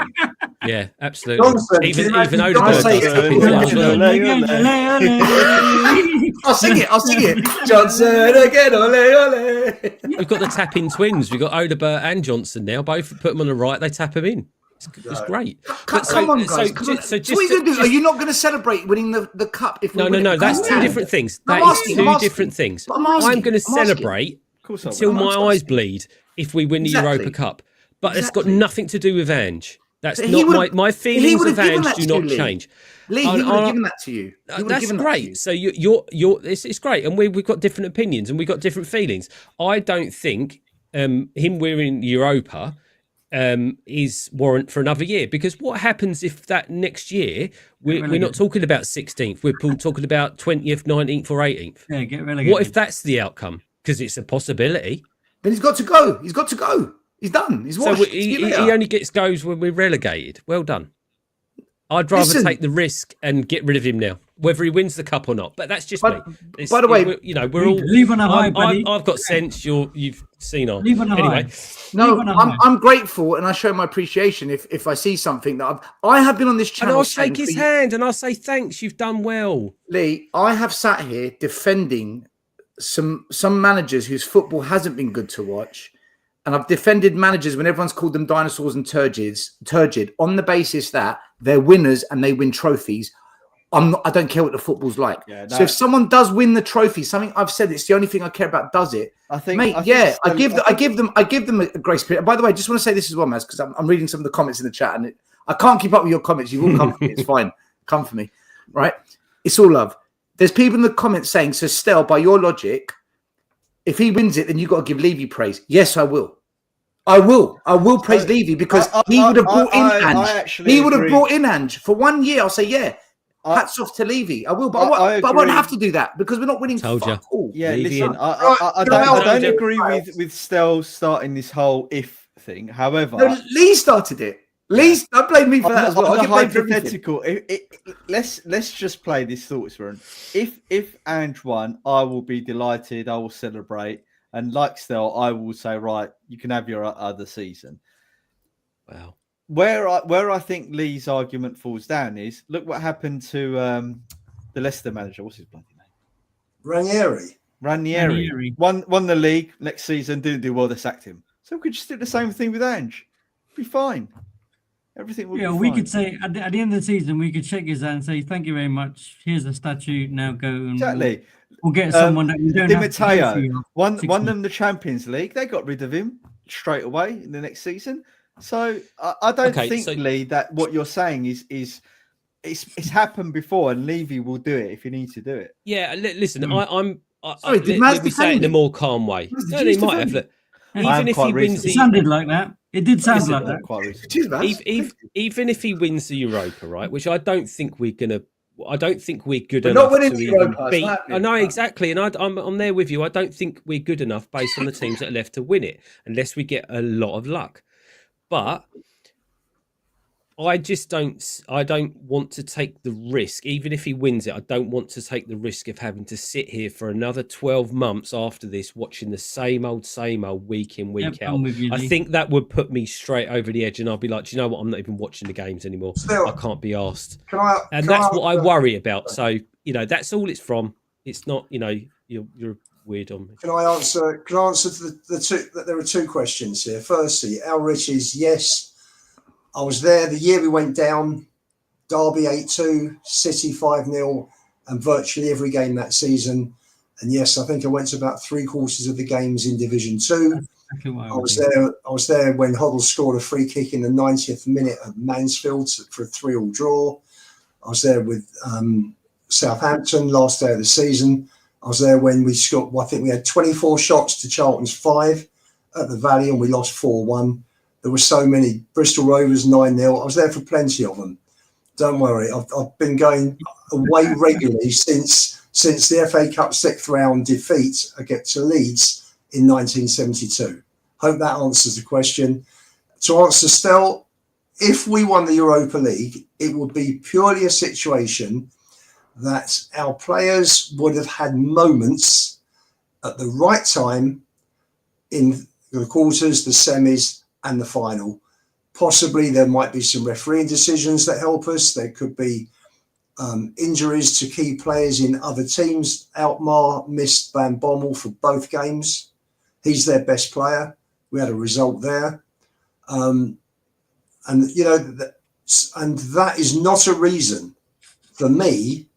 Yeah, absolutely. Johnson, Even can you imagine Odegaard does Johnson? tap into that as well. I'll sing it. Johnson again, ole ole. We've got the tapping twins. We've got Odegaard and Johnson now. Both put them on the right. They tap him in. It's great. But Come on, guys. So come on. just So what are you going to do? Are you not going to celebrate winning the cup? If we No. win it? That's Come two on. different things. I'm That is asking, two I'm asking. different things. But I'm asking, I'm going to I'm asking. celebrate Of course I will. till I'm my asking. eyes bleed if we win the Exactly. Europa Cup. But it's got Exactly. nothing to do with Ange. That's But he not would've- my he feelings would've of given Ange that do to you, not Lee. change. Lee, he would have given that to you. He would have That's given that to you. great. So you're it's great, and we've got different opinions and we've got different feelings. I don't think him wearing Europa is warrant for another year, because what happens if that next year we're not talking about 16th, we're talking about 20th, 19th, or 18th? Yeah, get relegated. What if that's the outcome? Because it's a possibility. Then he's got to go. He's got to go. He's done. He's So washed. he See you later. only gets goes when we're relegated. Well done. I'd rather Listen. take the risk and get rid of him now, whether he wins the cup or not. But that's just But- me. It's- by the way, we're all leave on a high, buddy. I've got sense. You've seen on. Leave on a Anyway, high. No, Leave on a high. I'm grateful, and I show my appreciation if I see something that I have been on this and channel. I'll saying shake his for- hand and I'll say thanks. You've done well. Lee, I have sat here defending some managers whose football hasn't been good to watch, and I've defended managers when everyone's called them dinosaurs and turgid on the basis that they're winners and they win trophies. I don't care what the football's like. Yeah, So if someone does win the trophy, something I've said, it's the only thing I care about, does it? I think, Mate, I give them a grace period. By the way, I just want to say this as well, Maz, because I'm reading some of the comments in the chat, and I can't keep up with your comments. You will come for me. It's fine. Come for me, right? It's all love. There's people in the comments saying, so Stel, by your logic, if he wins it, then you've got to give Levy praise. Yes, I will. I will praise Levy because he would have brought in Ange. He would have brought in Ange for 1 year. I'll say, yeah. Hats off to Levy. I will, but I won't agree. have to do that because we're not winning. Told ya. Fuck all. Yeah, Levy listen, in. I don't agree with Stel starting this whole if thing. However, No, Lee started it. Don't blame me for that as well. on I the get blamed for everything. hypothetical, let's just play this thought experiment. If Ange won, I will be delighted. I will celebrate, and like Stel, I will say, right, you can have your other season. Wow. Where I think Lee's argument falls down is, look what happened to the Leicester manager. What's his bloody name? Ranieri. Won the league next season, didn't do well, they sacked him. So we could just do the same thing with Ange. Be fine. Everything will be fine. We could say at the end of the season, we could shake his hand and say, thank you very much. Here's the statue. Now go and Exactly. we'll get someone that we don't Di have to pay Matteo for won 6 months. them the Champions League. They got rid of him straight away in the next season. So I don't think, Lee, that what you're saying is it's happened before, and Levy will do it if he needs to do it. Yeah, listen, Sorry, did Maz let me say it in a defend more calm way. Maz, did No, you he just might have. defend Look, I am even if quite he wins recent. It the sounded like that. It did sound Listen, like that. quite recent. Cheers, Maz. even if he wins the Europa, right, which I don't think we're gonna. I don't think we're good We're enough not winning to the even Europa, it's beat. not I know happening. exactly, and I'm there with you. I don't think we're good enough based on the teams that are left to win it, unless we get a lot of luck. But I just don't. I don't want to take the risk, even if he wins it. I don't want to take the risk of having to sit here for another 12 months after this, watching the same old week in, week Yep, out. I'm with you, I Lee. think that would put me straight over the edge, and I'll be like, do you know what? I'm not even watching the games anymore. Still, I can't be asked, can and that's what I worry about. So that's all it's from. It's not, you're weird on me. Can I answer? Can I answer to the two? That there are two questions here. Firstly, Al Rich's, yes, I was there the year we went down. Derby 8-2, City 5-0, and virtually every game that season. And yes, I think I went to about 3/4 of the games in Division 2. Exactly what I was there when Hoddle scored a free kick in the 90th minute at Mansfield for a 3-3 draw. I was there with Southampton last day of the season. I was there when we scored. I think we had 24 shots to Charlton's 5 at the Valley, and we lost 4-1. There were so many. Bristol Rovers 9-0. I was there for plenty of them. Don't worry. I've been going away regularly since the FA Cup 6th round defeat against Leeds in 1972. Hope that answers the question. To answer Stel, if we won the Europa League, it would be purely a situation that our players would have had moments at the right time in the quarters, the semis, and the final. Possibly there might be some refereeing decisions that help us. There could be injuries to key players in other teams. Alkmaar missed Van Bommel for both games. He's their best player. We had a result there. And that is not a reason for me.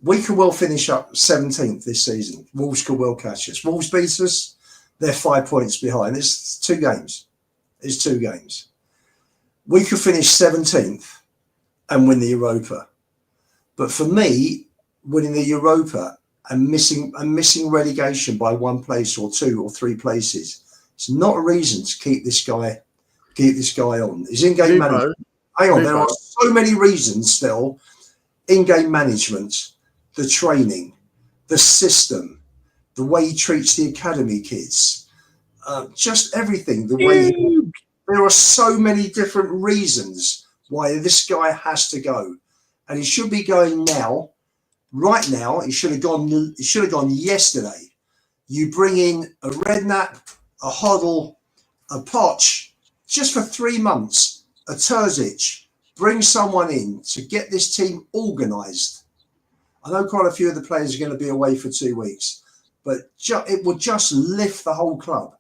We could well finish up 17th this season. Wolves could well catch us. Wolves beat us. They're 5 points behind. It's 2 games. It's 2 games. We could finish 17th and win the Europa. But for me, winning the Europa and missing relegation by 1 place or 2 or 3 places, it's not a reason to keep this guy on. His in-game management. Hang on, there are so many reasons still. In-game management, the training, the system, the way he treats the academy kids, just everything. The way there are so many different reasons why this guy has to go, and he should be going now, right now. He should have gone. He should have gone yesterday. You bring in a Redknapp, a Hoddle, a Poch, just for 3 months. A Terzic, bring someone in to get this team organised. I know quite a few of the players are going to be away for 2 weeks, but it would just lift the whole club.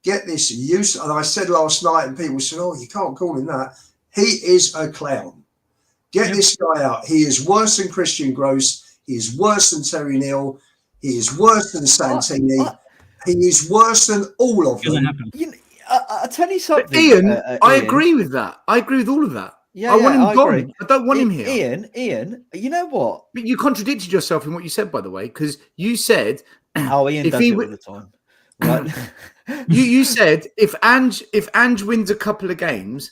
Get this use. And I said last night, and people said, "Oh, you can't call him that." He is a clown. Get this guy out. He is worse than Christian Gross. He is worse than Terry Neal. He is worse than Santini. He is worse than all of them. I'll tell you something. But Ian, I agree with that. I agree with all of that. I want him gone. I don't want him here. Ian, you know what? But you contradicted yourself in what you said, by the way, because you said, Ian does it all the time. Right? you said if Ange wins a couple of games,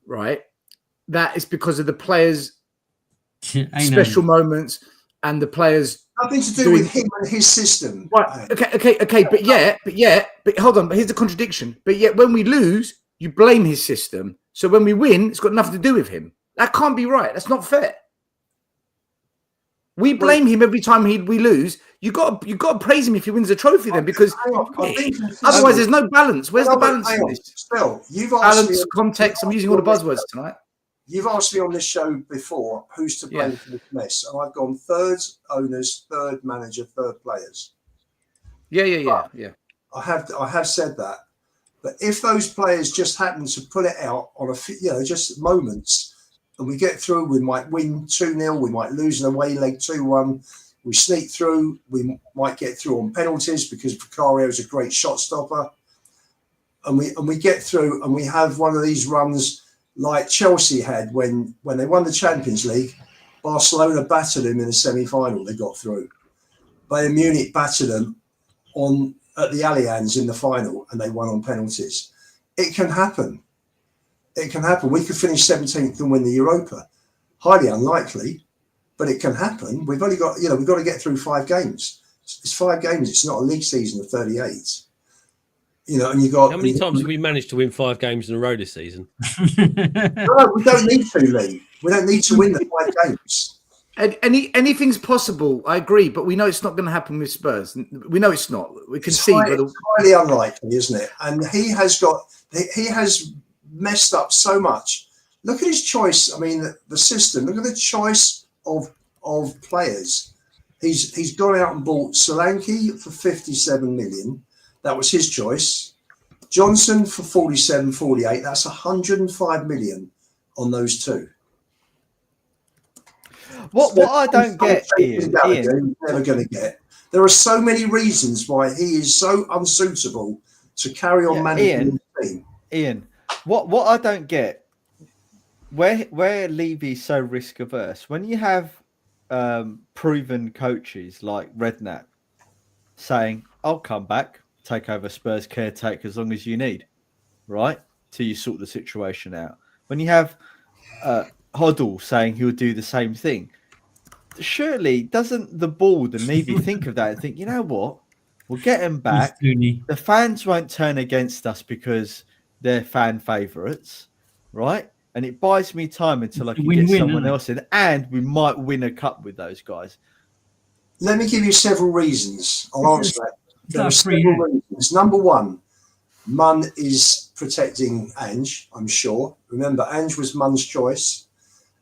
right, that is because of the players' special moments and the players. Nothing to do with him and his system. Right. Okay. But hold on. But here's the contradiction. But yet, when we lose, you blame his system. So when we win, it's got nothing to do with him. That can't be right. That's not fair. We blame him every time we lose. You got to praise him if he wins a trophy then, because otherwise there's no balance. Where's the balance in this? Still, you've asked balance, context. I'm using all the buzzwords tonight. You've asked me on this show before who's to blame for this mess, and I've gone third owners, third manager, third players. Yeah. I have said that, but if those players just happen to put it out on just moments, and we get through, we might win 2-0, we might lose an away leg 2-1. We sneak through, we might get through on penalties because Vicario is a great shot stopper, and we get through, and we have one of these runs like Chelsea had when they won the Champions League. Barcelona battered them in the semi-final. They got through. Bayern Munich battered them at the Allianz in the final, and they won on penalties. It can happen. It can happen. We could finish 17th and win the Europa. Highly unlikely, but it can happen. We've only got, we've got to get through 5 games. It's 5 games. It's not a league season of 38. And you got. How many times have we managed to win 5 games in a row this season? No, we don't need to, Lee. We don't need to win the 5 games. Anything's possible, I agree, but we know it's not going to happen with Spurs. We know it's not. We can see, but it's highly unlikely, isn't it? And he has messed up so much. Look at his choice. I mean, the system. Look at the choice of players. He's gone out and bought Solanke for 57 million. That was his choice. Johnson for 47, 48. That's 105 million on those two. What I don't get, Ian, he's never going to get. There are so many reasons why he is so unsuitable to carry on managing the team. Ian, what I don't get, where Levy's so risk averse, when you have proven coaches like Redknapp saying, "I'll come back, take over Spurs caretaker as long as you need, right, till you sort the situation out." When you have Hoddle saying he'll do the same thing, surely doesn't the board and Levy think of that and think, you know what, we'll get him back. The fans won't turn against us because they're fan favourites, right? And it buys me time until I can get someone else in, and we might win a cup with those guys. Let me give you several reasons. I'll answer that. There are several reasons. Number one, Munn is protecting Ange, I'm sure. Remember, Ange was Munn's choice.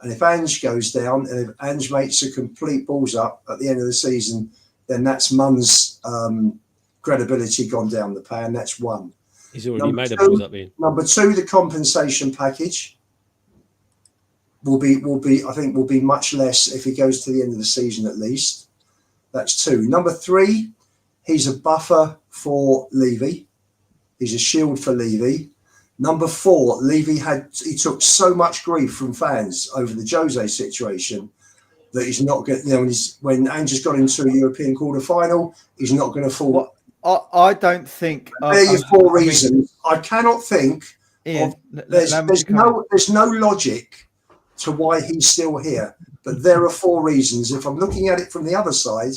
And if Ange goes down, and if Ange makes a complete balls up at the end of the season, then that's Munn's credibility gone down the pan. That's one. He's already made a balls up, Ian. Number two, the compensation package will be much less if he goes to the end of the season at least. That's two. Number three, he's a buffer for Levy. He's a shield for Levy. Number four, Levy he took so much grief from fans over the Jose situation that he's not going. You know, when Ange has got into a European quarter-final, he's not going to fall. I don't think. There are your four reasons. I cannot think. Ian, there's no logic to why he's still here, but there are four reasons. If I'm looking at it from the other side,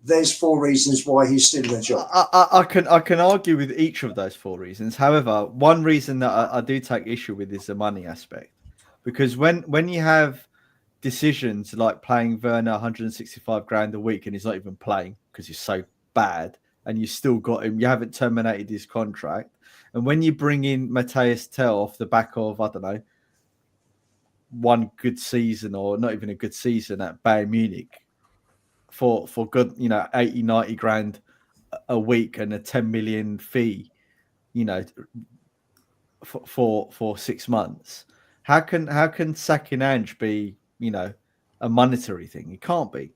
there's four reasons why he's still in the job. I can argue with each of those four reasons. However, one reason that I do take issue with is the money aspect, because when you have decisions like playing Werner 165 grand a week and he's not even playing because he's so bad, and you still got him, you haven't terminated his contract, and when you bring in Matthias Tell off the back of, I don't know, one good season or not even a good season at Bayern Munich for good, 80, 90 grand a week and a 10 million fee, for 6 months. How can sacking Ange be, a monetary thing? It can't be.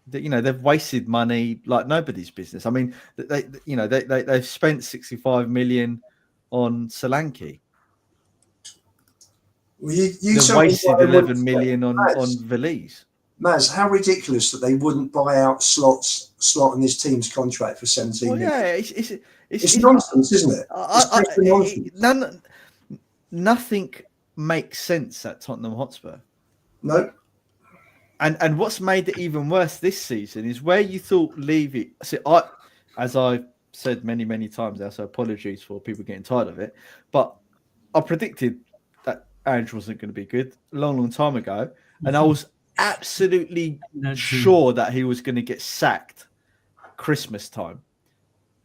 They've wasted money like nobody's business. I mean, they've spent 65 million on Solanke. Well, you they've wasted 11 million on Valise. Maz, how ridiculous that they wouldn't buy out Slot in this team's contract for 17 million. Yeah, it's nonsense, isn't it? Nonsense. Nothing makes sense at Tottenham Hotspur. No. And what's made it even worse this season is where you thought Levy. As I've said many, many times now, so apologies for people getting tired of it, but I predicted that Ange wasn't going to be good a long, long time ago, and I was absolutely sure that he was going to get sacked Christmas time.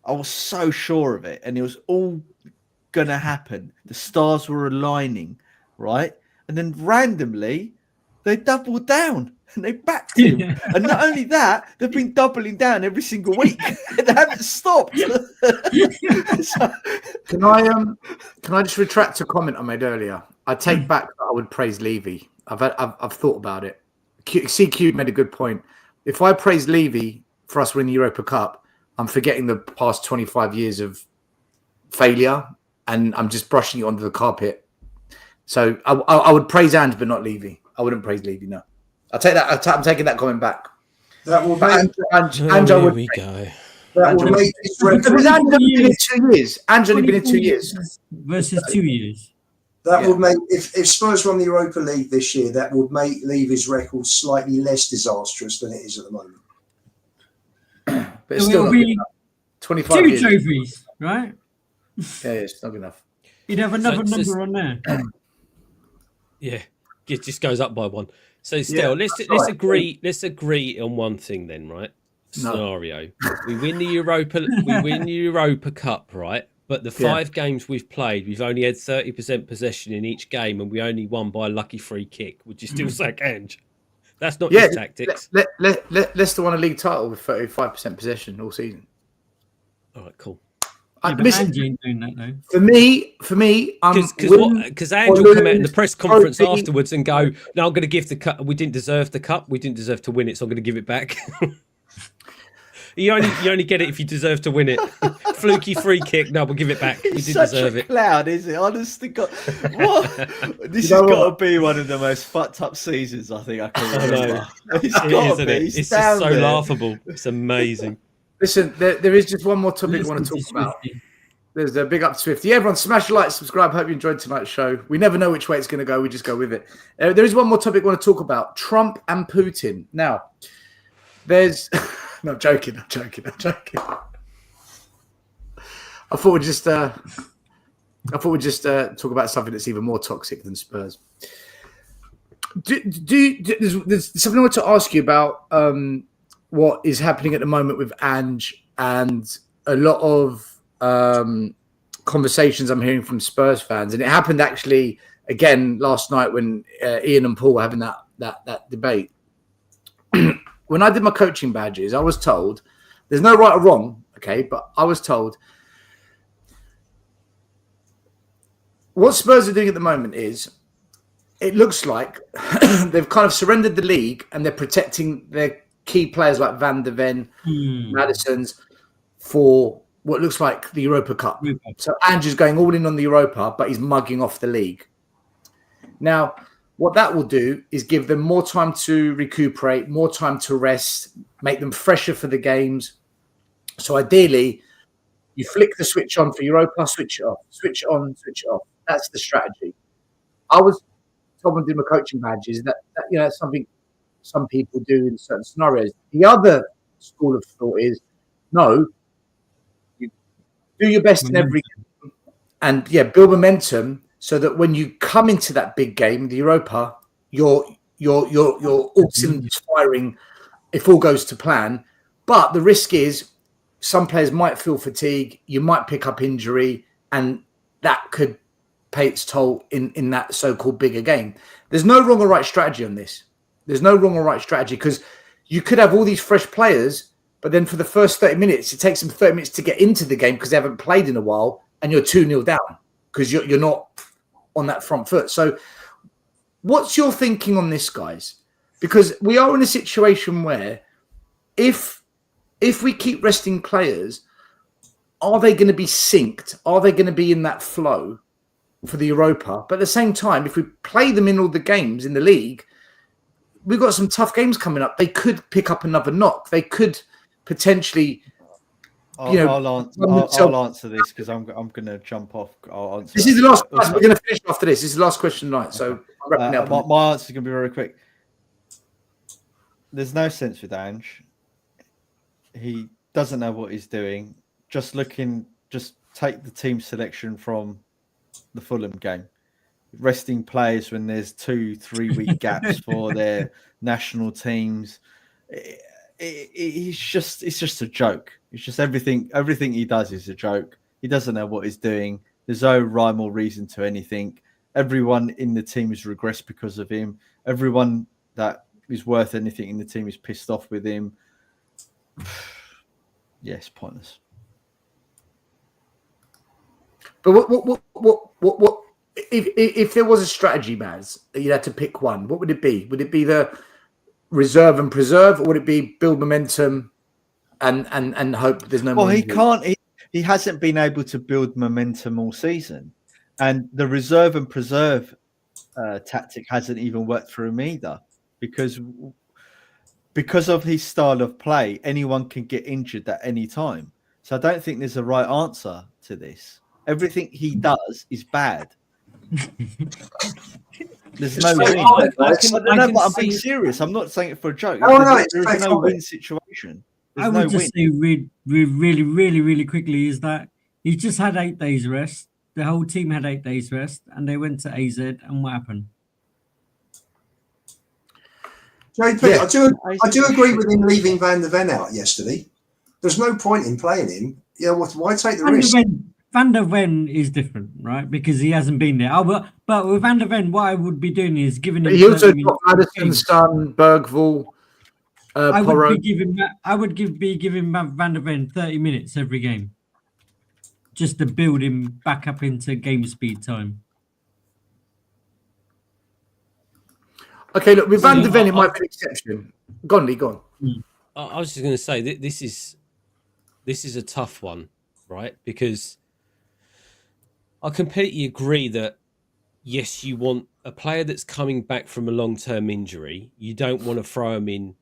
I was so sure of it, and it was all going to happen. The stars were aligning, right? And then randomly, they doubled down and they backed him. And not only that, they've been doubling down every single week. They haven't stopped. Can I just retract a comment I made earlier? I take back that I would praise Levy. I've thought about it. CQ made a good point. If I praise Levy for us winning the Europa Cup, I'm forgetting the past 25 years of failure, and I'm just brushing it under the carpet. So I would praise Ange, but not Levy. I wouldn't praise Levy. No, I'll take that. I'm taking that comment back. That will make Ange. Here we go. That will make his record. Ange only been in 2 years. Ange only been in 2 years versus 2 years. That would make if Spurs won the Europa League this year, that would make Levy's record slightly less disastrous than it is at the moment. But it's still not good enough. 25 2 years. trophies, right? Yeah, it's not good enough. You'd have another number on there. Yeah, it just goes up by one. So still, let's agree on one thing then, right? Scenario: we win the Europa Cup, right? But the 5 games we've played, we've only had 30% possession in each game, and we only won by a lucky free kick. Would you still sack Ange? That's not Yeah, his tactics. Leicester won a league title with 35% possession all season. All right, cool. Yeah, but Ange ain't doing that though. For me, Because Ange will come out in the press conference afterwards and go, "No, I'm going to give the cup. We didn't deserve the cup. We didn't deserve to win it, so I'm going to give it back." You only get it if you deserve to win it. Fluky free kick. No, we'll give it back. We didn't deserve it. Cloud, is it? Honestly, God, what? This has got to be one of the most fucked up seasons I think I can remember. It's got to be. It's just so laughable. It's amazing. Listen, there is just one more topic I want to talk about. There's a big up to Swifty. Everyone, smash a like, subscribe. Hope you enjoyed tonight's show. We never know which way it's going to go. We just go with it. There is one more topic I want to talk about: Trump and Putin. Now, there's. No, I'm joking. I thought we'd just talk about something that's even more toxic than Spurs. There's something I want to ask you about what is happening at the moment with Ange and a lot of conversations I'm hearing from Spurs fans, and it happened actually again last night when Ian and Paul were having that debate. When I did my coaching badges, I was told there's no right or wrong, okay, but I was told what Spurs are doing at the moment is it looks like they've kind of surrendered the league and they're protecting their key players like Van der Ven, Maddison's for what looks like the Europa Cup. So Andrew's going all in on the Europa, but he's mugging off the league. Now, what that will do is give them more time to recuperate, more time to rest, make them fresher for the games. So ideally, you flick the switch on for Europa, switch it off, switch it on, switch it off. That's the strategy. I was told when I did my coaching badges that that's something some people do in certain scenarios. The other school of thought is, no, you do your best in every game and build momentum so that when you come into that big game, the Europa, you're all cylinders firing if all goes to plan. But the risk is some players might feel fatigue, you might pick up injury, and that could pay its toll in that so-called bigger game. There's no wrong or right strategy on this. There's no wrong or right strategy because you could have all these fresh players, but then for the first 30 minutes, it takes them 30 minutes to get into the game because they haven't played in a while, and you're 2-0 down because you're not on that front foot. So what's your thinking on this, guys? Because we are in a situation where if we keep resting players, are they going to be synced? Are they going to be in that flow for the Europa? But at the same time, if we play them in all the games in the league, we've got some tough games coming up. They could pick up another knock. They could potentially... I'll answer this because I'm going to jump off. I'll answer. This is the last. We're going to finish after this. This is the last question tonight. So I'm wrapping up. My answer is going to be very quick. There's no sense with Ange. He doesn't know what he's doing. Just take the team selection from the Fulham game. Resting players when there's 2-3 week gaps for their national teams. It's just a joke. It's just everything he does is a joke. He doesn't know what he's doing. There's no rhyme or reason to anything. Everyone in the team has regressed because of him. Everyone that is worth anything in the team is pissed off with him. Yes, pointless. But what if there was a strategy, Maz, that you had to pick one, what would it be? Would it be the reserve and preserve, or would it be build momentum and hope there's no more? Well, he can't. He hasn't been able to build momentum all season, and the reserve and preserve tactic hasn't even worked for him either, because of his style of play, anyone can get injured at any time. So I don't think there's a right answer to this. Everything he does is bad. There's no win. I'm being serious. I'm not saying it for a joke. There's no win situation. I would just say really quickly is that he just had 8 days rest. The whole team had 8 days rest, and they went to AZ, and what happened? JP, I do agree with him leaving Van der Ven out yesterday. There's no point in playing him. Why take the risk? Van der Ven is different, right? Because he hasn't been there. But with Van der Ven, what I would be doing is giving him. He also 30 got minutes Madison, Son, Bergvall, Porro. I would be giving Van der Ven 30 minutes every game, just to build him back up into game speed time. Okay, look, with Van der Ven, it might be an exception. Go on, Lee, go on. I was just going to say that this is a tough one, right? Because I completely agree that yes, you want a player that's coming back from a long-term injury. You don't want to throw him in,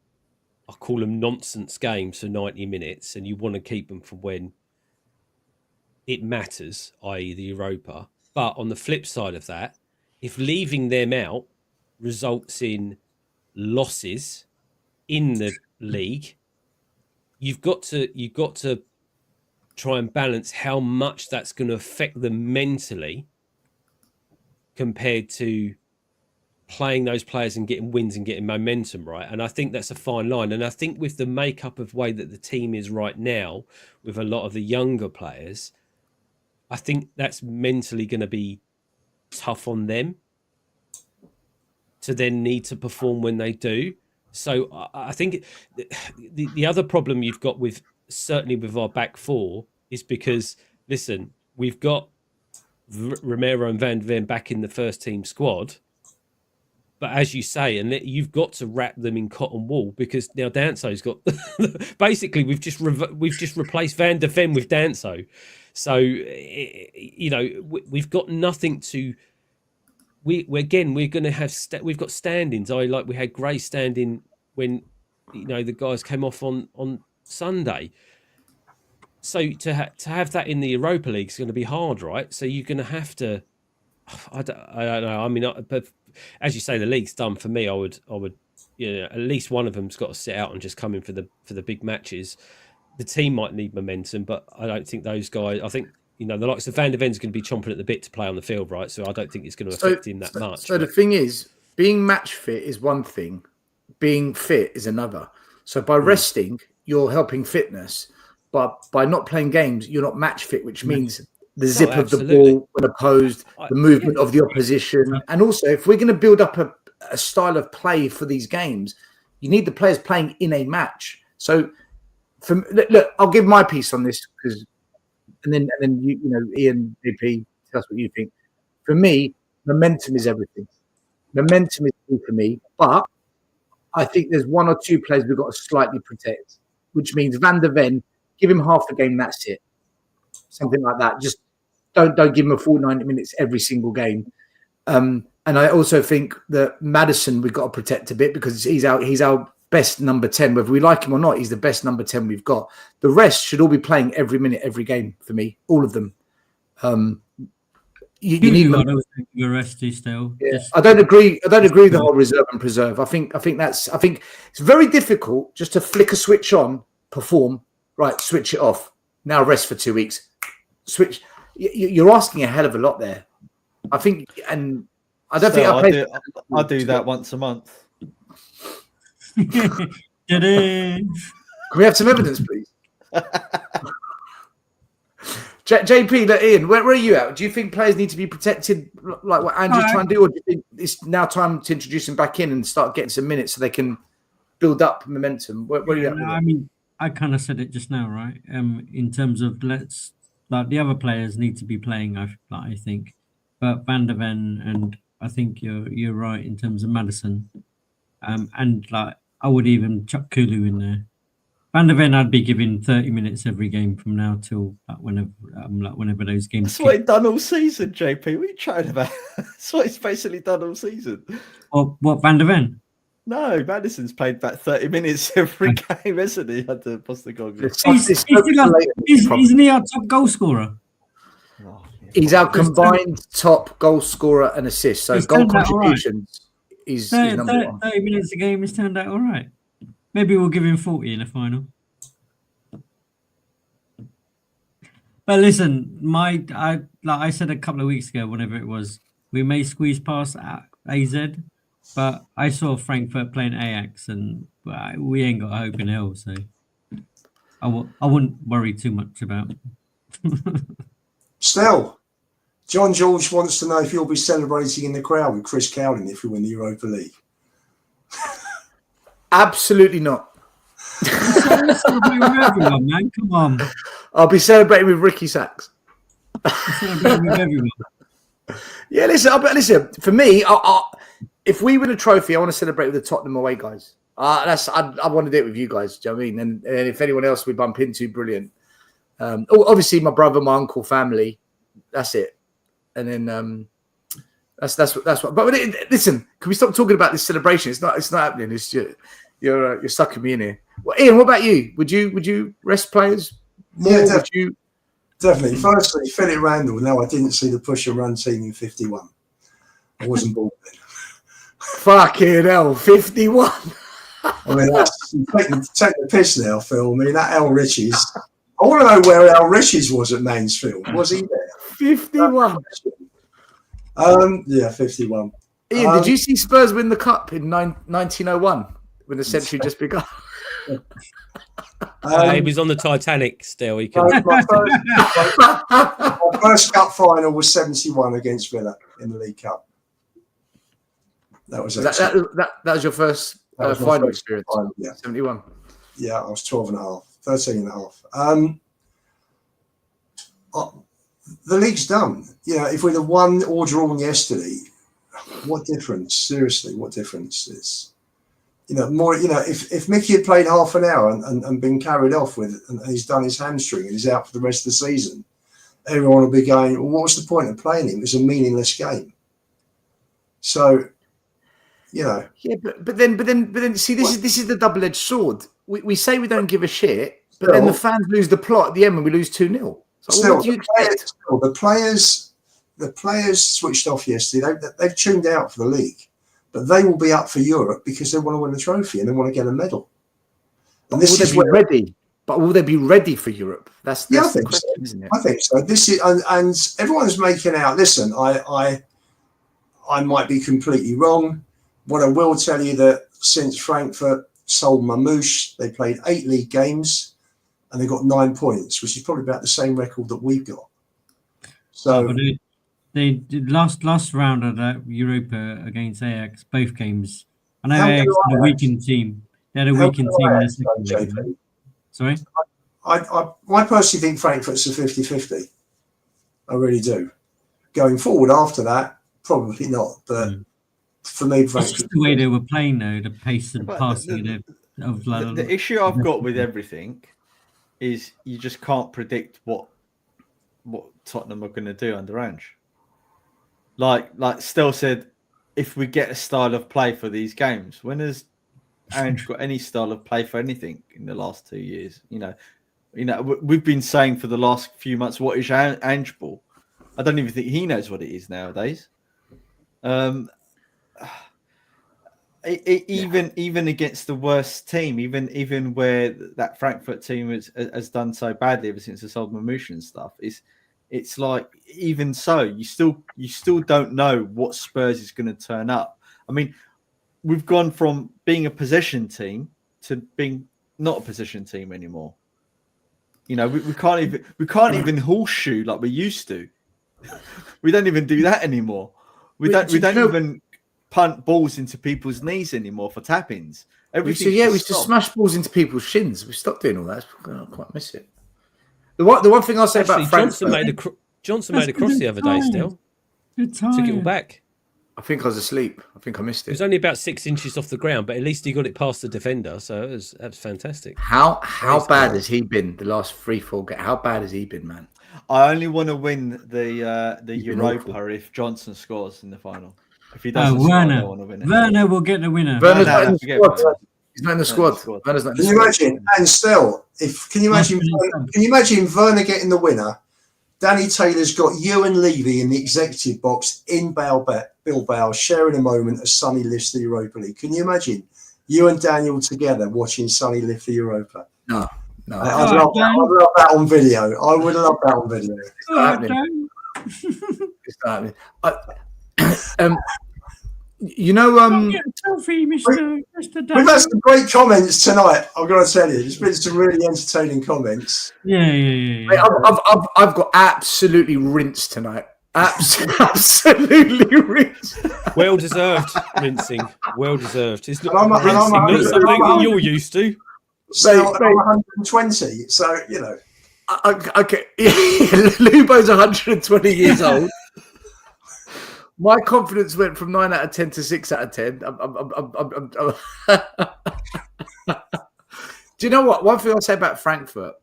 I call them nonsense games for 90 minutes, and you want to keep them for when it matters, i.e. the Europa. But on the flip side of that, if leaving them out results in losses in the league, you've got to try and balance how much that's going to affect them mentally compared to playing those players and getting wins and getting momentum, right? And I think that's a fine line. And I think with the makeup of way that the team is right now, with a lot of the younger players, I think that's mentally going to be tough on them to then need to perform when they do. So I think the other problem you've got with, certainly with our back four, is because, listen, we've got Romero and Van der Ven back in the first team squad. But as you say, and you've got to wrap them in cotton wool, because now Danso's got basically we've just replaced Van der Ven with Danso. So you know, we've got nothing to. We're going to have we've got stand-ins. Like we had Gray stand-in when, you know, the guys came off on Sunday. So to have that in the Europa League is going to be hard, right? So you're going to have to. I don't know. I mean, but as you say, the league's done for me. I would, you know, at least one of them's got to sit out and just come in for the big matches. The team might need momentum, but I don't think those guys. I think, you know, the likes of Van der Ven's going to be chomping at the bit to play on the field, right? So I don't think it's going to affect him that much. So the thing is, being match fit is one thing, being fit is another. So by resting, you're helping fitness, but by not playing games, you're not match fit, which means the zip of the ball when opposed, the movement of the opposition. And also, if we're going to build up a style of play for these games, you need the players playing in a match. So, look, I'll give my piece on this, because, and then you know, Ian, BP, tell us what you think. For me, momentum is everything. Momentum is key for me, but I think there's one or two players we've got to slightly protect, which means Van der Ven, give him half the game, that's it. Something like that. Just don't give him a full 90 minutes every single game. And I also think that Maddison we've got to protect a bit, because he's our best number 10. Whether we like him or not, he's the best number 10 we've got. The rest should all be playing every minute, every game for me. All of them. You need your resty still. Yeah. I don't agree with the whole reserve and preserve. I think it's very difficult just to flick a switch on, perform, right, switch it off. Now rest for 2 weeks. Switch. You're asking a hell of a lot there. I think, and I don't think I do that once a month. Can we have some evidence, please? JP, Ian, where are you at? Do you think players need to be protected, like what Andrew's trying to do, or do you think it's now time to introduce them back in and start getting some minutes so they can build up momentum? Where are you at? I mean, I kind of said it just now, right? In terms of the other players need to be playing, I think, but Van der Ven, and I think you're right in terms of Maddison, and like I would even chuck Kulu in there. Van der Ven, I'd be giving 30 minutes every game from now till whenever those games. That's what he's done all season, JP. What are you chatting about? That's what he's basically done all season. What Van der Ven? No, Madison's played about 30 minutes every game, hasn't he? Under Postecoglou. Isn't he our top goal scorer? Oh, yeah. He's our combined top goal scorer and assist. So goal contributions is number one. 30 minutes a game has turned out all right. Maybe we'll give him 40 in the final. But listen, like I said a couple of weeks ago, whenever it was, we may squeeze past AZ, but I saw Frankfurt playing Ajax, and we ain't got a hope in hell. So I wouldn't worry too much about. Still, John George wants to know if you'll be celebrating in the crowd with Chris Cowden if we win the Europa League. Absolutely not. Celebrate with everyone, man. Come on. I'll be celebrating with Ricky Sachs. Celebrate with everyone. Yeah, listen. For me, if we win a trophy, I want to celebrate with the Tottenham away guys. I want to do it with you guys. Do you know what I mean? And if anyone else we bump into, brilliant. Obviously, my brother, my uncle, family. That's it. And then that's what. But listen, can we stop talking about this celebration? It's not happening. It's you're sucking me in here. Well, Ian, what about you? Would you rest players more? Yeah, definitely. Definitely. Firstly, Philip Randall. No, I didn't see the push and run team in 51. I wasn't born then. Fucking hell, 51. I mean, take the piss now, Phil. I mean, that Al Riches. I want to know where Al Riches was at Mansfield. Was he there? 51. Yeah, 51. Ian, did you see Spurs win the cup in 1901 when the century just begun? He was on the Titanic still. He could. My first cup final was 71 against Villa in the League Cup. That was that was your first final experience. Final, yeah. 71. Yeah, I was 12 and a half, 13 and a half. The league's done. You know, if we'd have won or drawn yesterday, what difference? Seriously, what difference is? You know, more. You know, if Mickey had played half an hour and been carried off with, and he's done his hamstring and he's out for the rest of the season, everyone will be going, well, what's the point of playing him? It's a meaningless game. So, you know. Yeah, but then see, this is the double-edged sword. We say we don't give a shit, but then the fans lose the plot at the end when we lose 2-0. So what do you expect? The players switched off yesterday. They've tuned out for the league, but they will be up for Europe because they want to win a trophy and they want to get a medal. And this is where ready. But will they be ready for Europe? That's I the think question, so. isn't it? I think so. This is and everyone's making out. Listen, I might be completely wrong. What I will tell you that since Frankfurt sold Mamouche, they played 8 league games and they got 9 points, which is probably about the same record that we've got. So they did last round of that Europa against Ajax, both games. I know Ajax had a weakened team. They had a weakened team in the second leg. Sorry? I personally think Frankfurt's a 50-50. I really do. Going forward after that, probably not. But for me, Frankfurt, it's just the way they were playing, though, the pace and passing the issue I've got with everything is you just can't predict what Tottenham are going to do under Ange. Like Stel said, if we get a style of play for these games, when has Ange got any style of play for anything in the last 2 years? You know, we've been saying for the last few months, what is Ange ball? I don't even think he knows what it is nowadays. Even against the worst team, even where that Frankfurt team has done so badly ever since they sold Mamouche and stuff, it's like even so, you still don't know what Spurs is going to turn up. I mean, we've gone from being a possession team to being not a possession team anymore. You know, we can't even horseshoe like we used to. We don't even do that anymore. We don't even punt balls into people's knees anymore for tap-ins. We used to smash balls into people's shins. We stopped doing all that. I quite miss it. The one thing I'll say about Frankfurt... Johnson made a cross the other day still. Took it all back. I think I was asleep. I think I missed it. It was only about 6 inches off the ground, but at least he got it past the defender, so that was fantastic. How bad has he been the last 3-4 games? How bad has he been, man? I only want to win the Europa if Johnson scores in the final. If he doesn't score, I don't want to win it. Werner will get the winner. Werner's not in the squad. He's not in the squad. Can you imagine? And still, can you imagine Werner getting the winner? Danny Taylor's got you and Levy in the executive box in Bilbao, sharing a moment as Sonny lifts the Europa League. Can you imagine you and Daniel together watching Sonny lift the Europa? No. I'd love that on video. I would love that on video. It's not happening. You know, Get a selfie, Mr. We've had some great comments tonight. I've got to tell you, there's been some really entertaining comments. Yeah. I've got absolutely rinsed tonight. Absolutely rinsed. Well deserved rinsing. Well deserved. It's not And I'm rinsing, not 100, something that you're used to. Still, Mate. I'm 120, so you know. Okay, Lubo's 120 years old. My confidence went from 9 out of 10 to 6 out of 10. Do you know what? One thing I'll say about Frankfurt,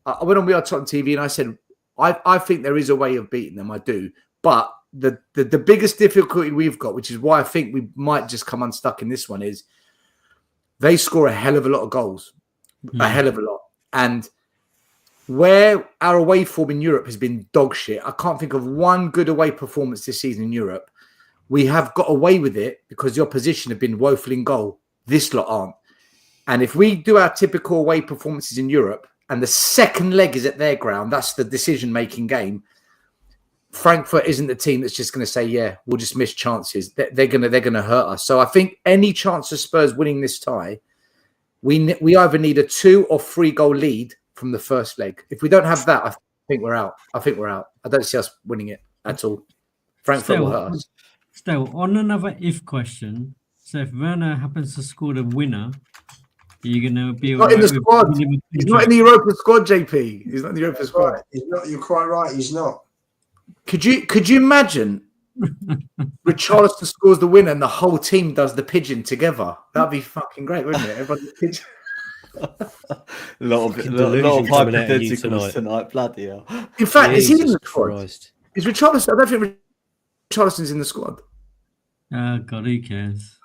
I went on We Are Tottenham TV and I said, I think there is a way of beating them. I do. But the biggest difficulty we've got, which is why I think we might just come unstuck in this one, is they score a hell of a lot of goals. A hell of a lot. And where our away form in Europe has been dog shit, I can't think of one good away performance this season in Europe. We have got away with it because the opposition have been woeful in goal. This lot aren't. And if we do our typical away performances in Europe and the second leg is at their ground, that's the decision-making game, Frankfurt isn't the team that's just going to say, yeah, we'll just miss chances. They're going to hurt us. So I think any chance of Spurs winning this tie, we either need a 2 or 3 goal lead from the first leg. If we don't have that, I think we're out. I don't see us winning it at all. Frankfurt will hurt us. Still, on another if question, so if Werner happens to score the winner, are you going to be not in the squad? He's not in the Europa squad, JP. He's not in the Europa squad. Right. He's not. You're quite right. He's not. Could you imagine Richarlison scores the winner and the whole team does the pigeon together? That'd be fucking great, wouldn't it? Everybody pigeon. A lot of hypotheticals tonight. Bloody hell. In fact, is he in the squad? Is Richarlison? I don't think Richarlison's in the squad. Oh, God, who cares?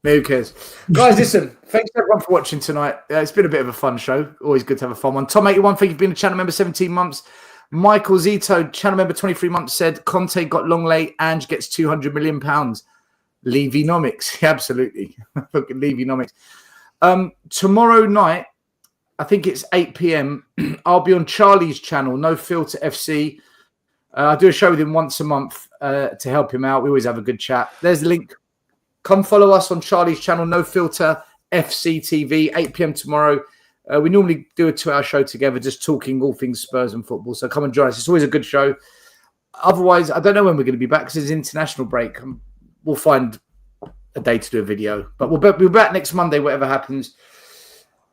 Who cares? Guys, listen, thanks everyone for watching tonight. It's been a bit of a fun show. Always good to have a fun one. Tom81, thank you for being a channel member, 17 months. Michael Zito, channel member, 23 months, said Conte got long late. Ange gets £200 million. Levy-nomics. Absolutely. Levy-nomics. Tomorrow night, I think it's 8 p.m. I'll be on Charlie's channel, No Filter FC. I do a show with him once a month to help him out. We always have a good chat. There's the link. Come follow us on Charlie's channel, No Filter FC TV, 8 p.m. tomorrow. We normally do a 2-hour show together, just talking all things Spurs and football. So come and join us. It's always a good show. Otherwise, I don't know when we're going to be back because it's an international break. We'll find a day to do a video. But we'll be back next Monday, whatever happens.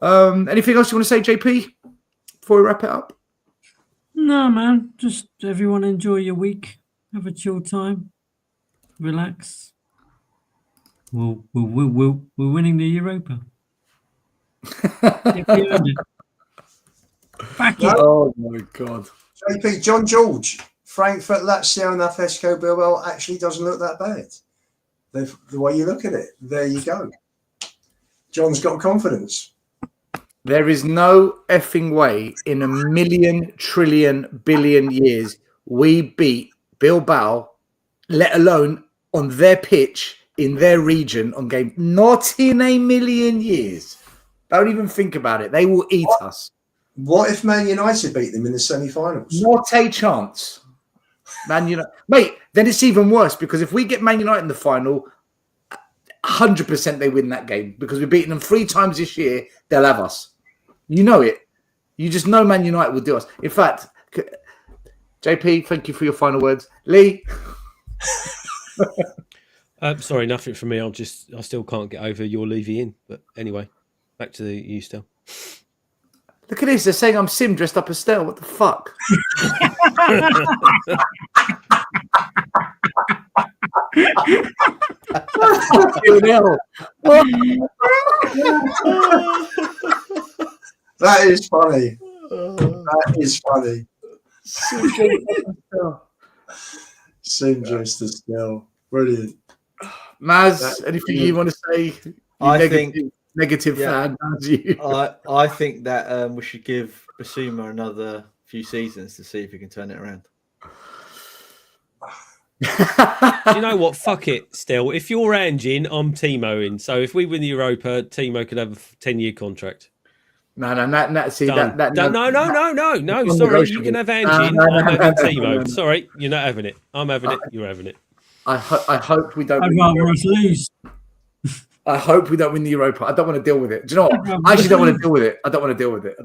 Anything else you want to say, JP, before we wrap it up? No, man. Just everyone enjoy your week. Have a chill time. Relax. We're winning the Europa. Back it. Oh my God. JP, John George, Frankfurt, Lazio, and Atletico Bilbao actually doesn't look that bad. The way you look at it, there you go. John's got confidence. There is no effing way in a million, trillion, billion years we beat Bilbao, let alone on their pitch, in their region, on game. Not in a million years. Don't even think about it. They will eat us. What if Man United beat them in the semi-finals? Not a chance. Man United. Mate, then it's even worse because if we get Man United in the final, 100% they win that game because we've beaten them 3 times this year. They'll have us. You know it. You just know Man United will do us. In fact, JP, thank you for your final words. Lee? Sorry, nothing from me. I still can't get over your Levy in. But anyway, back to you still. Look at this. They're saying I'm Sim dressed up as Stell. What the fuck? That is funny. That is funny. Sim dressed as Stell. Brilliant. Maz, anything you want to say? I think negative fan. I think that we should give Basuma another few seasons to see if he can turn it around. You know what? Fuck it. Still, if you're Ange in, I'm Timo-ing. So if we win the Europa, Timo could have a 10-year contract. No. See Done. that. No. Sorry, you can have Ange in. I'm having Timo. Sorry, you're not having it. I'm having it. You're having it. I hope we don't. I'd rather us lose. I hope we don't win the Europa. I don't want to deal with it. Do you know what? I actually don't want to deal with it. I don't want to deal with it.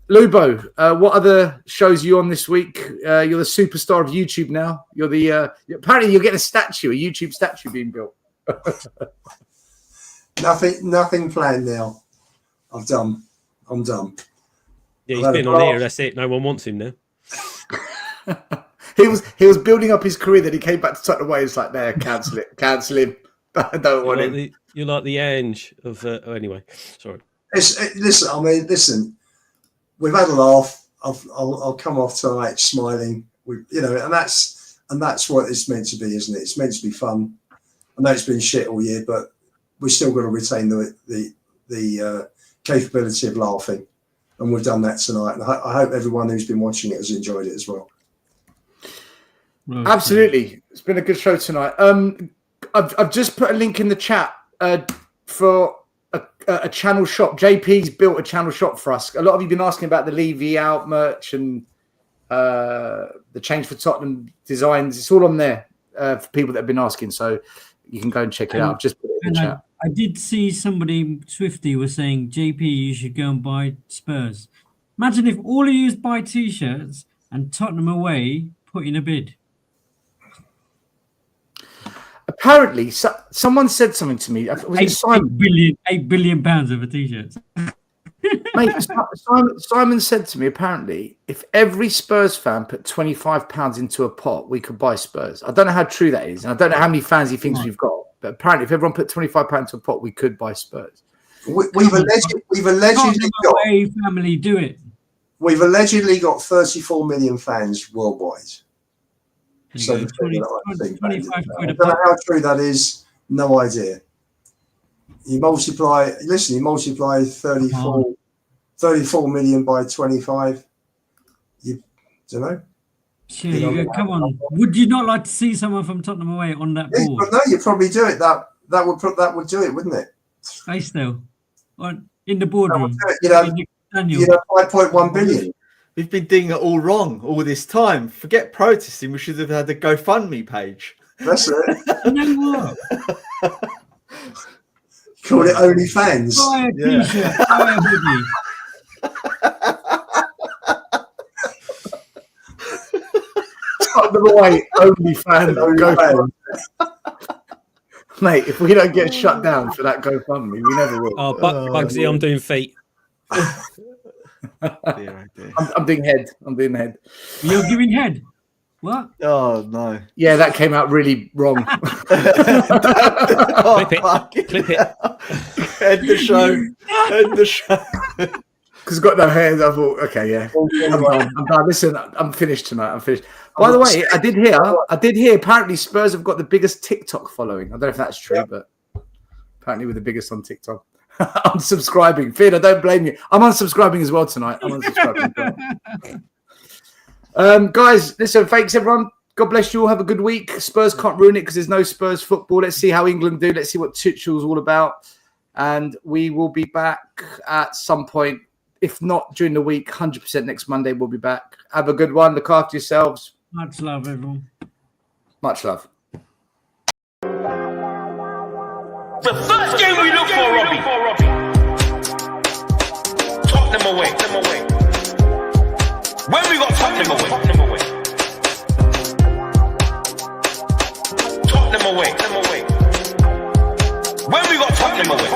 Lubo, what other shows are you on this week? You're the superstar of YouTube now. You're the apparently you're getting a YouTube statue being built. Nothing planned now. I'm done. Yeah, he's been on here. That's it. No one wants him now. He was building up his career. Then he came back to Tottenham away. It's like, there, cancel him. I don't want him. You're like the Ange of. Anyway, sorry. Listen. We've had a laugh. I'll come off tonight smiling. And that's what it's meant to be, isn't it? It's meant to be fun. I know it's been shit all year, but we're still got to retain the capability of laughing, and we've done that tonight. And I hope everyone who's been watching it has enjoyed it as well. Absolutely, it's been a good show tonight. I've just put a link in the chat for a channel shop. JP's built a channel shop for us. A lot of you have been asking about the Levy out merch and the Change for Tottenham designs. It's all on there for people that have been asking, so you can go and check it out. I've just put it in the chat. I did see somebody, Swifty, was saying, JP, you should go and buy Spurs. Imagine if all of you buy T-shirts and Tottenham away put in a bid. Apparently, someone said something to me. Was it Simon? £8 billion worth of T-shirts. Mate, Simon said to me, apparently, if every Spurs fan put £25 into a pot, we could buy Spurs. I don't know how true that is, and I don't know how many fans he thinks we've got. But apparently, if everyone put £25 into a pot, we could buy Spurs. We've allegedly got family do it. We've allegedly got 34 million fans worldwide. So I don't know how true that is. No idea. You multiply 34 million by 25. You don't know. Sure, come on. Would you not like to see someone from Tottenham away on that board? But no, you'd probably do it. That would do it, wouldn't it? I still in the boardroom. You'd have 5.1 billion. We've been doing it all wrong all this time. Forget protesting. We should have had a GoFundMe page. That's it. You know what? Call it OnlyFans. Buy a T-shirt. Buy a hoodie. Tottenham away, OnlyFans. Mate, if we don't get shut down for that GoFundMe, we never will. Oh, Bugsy, I'm doing feet. I'm doing head. You're giving head. What? Oh no! Yeah, that came out really wrong. Clip it. End the show. Because I've got no hair. I thought, okay, yeah, I'm done. Listen, I'm finished tonight. I'm finished. By the way, I did hear. Apparently, Spurs have got the biggest TikTok following. I don't know if that's true, but apparently we're the biggest on TikTok. Unsubscribing, Finn. I don't blame you. I'm unsubscribing as well tonight. I'm unsubscribing. Guys, listen, thanks everyone. God bless you all. Have a good week. Spurs can't ruin it because there's no Spurs football. Let's see how England do. Let's see what Tuchel's all about. And we will be back at some point. If not during the week, 100% next Monday we'll be back. Have a good one. Look after yourselves. Much love, everyone. Much love. The first game we look for, Robbie. Tottenham away. When we got Tottenham away. Tottenham away. When we got Tottenham away.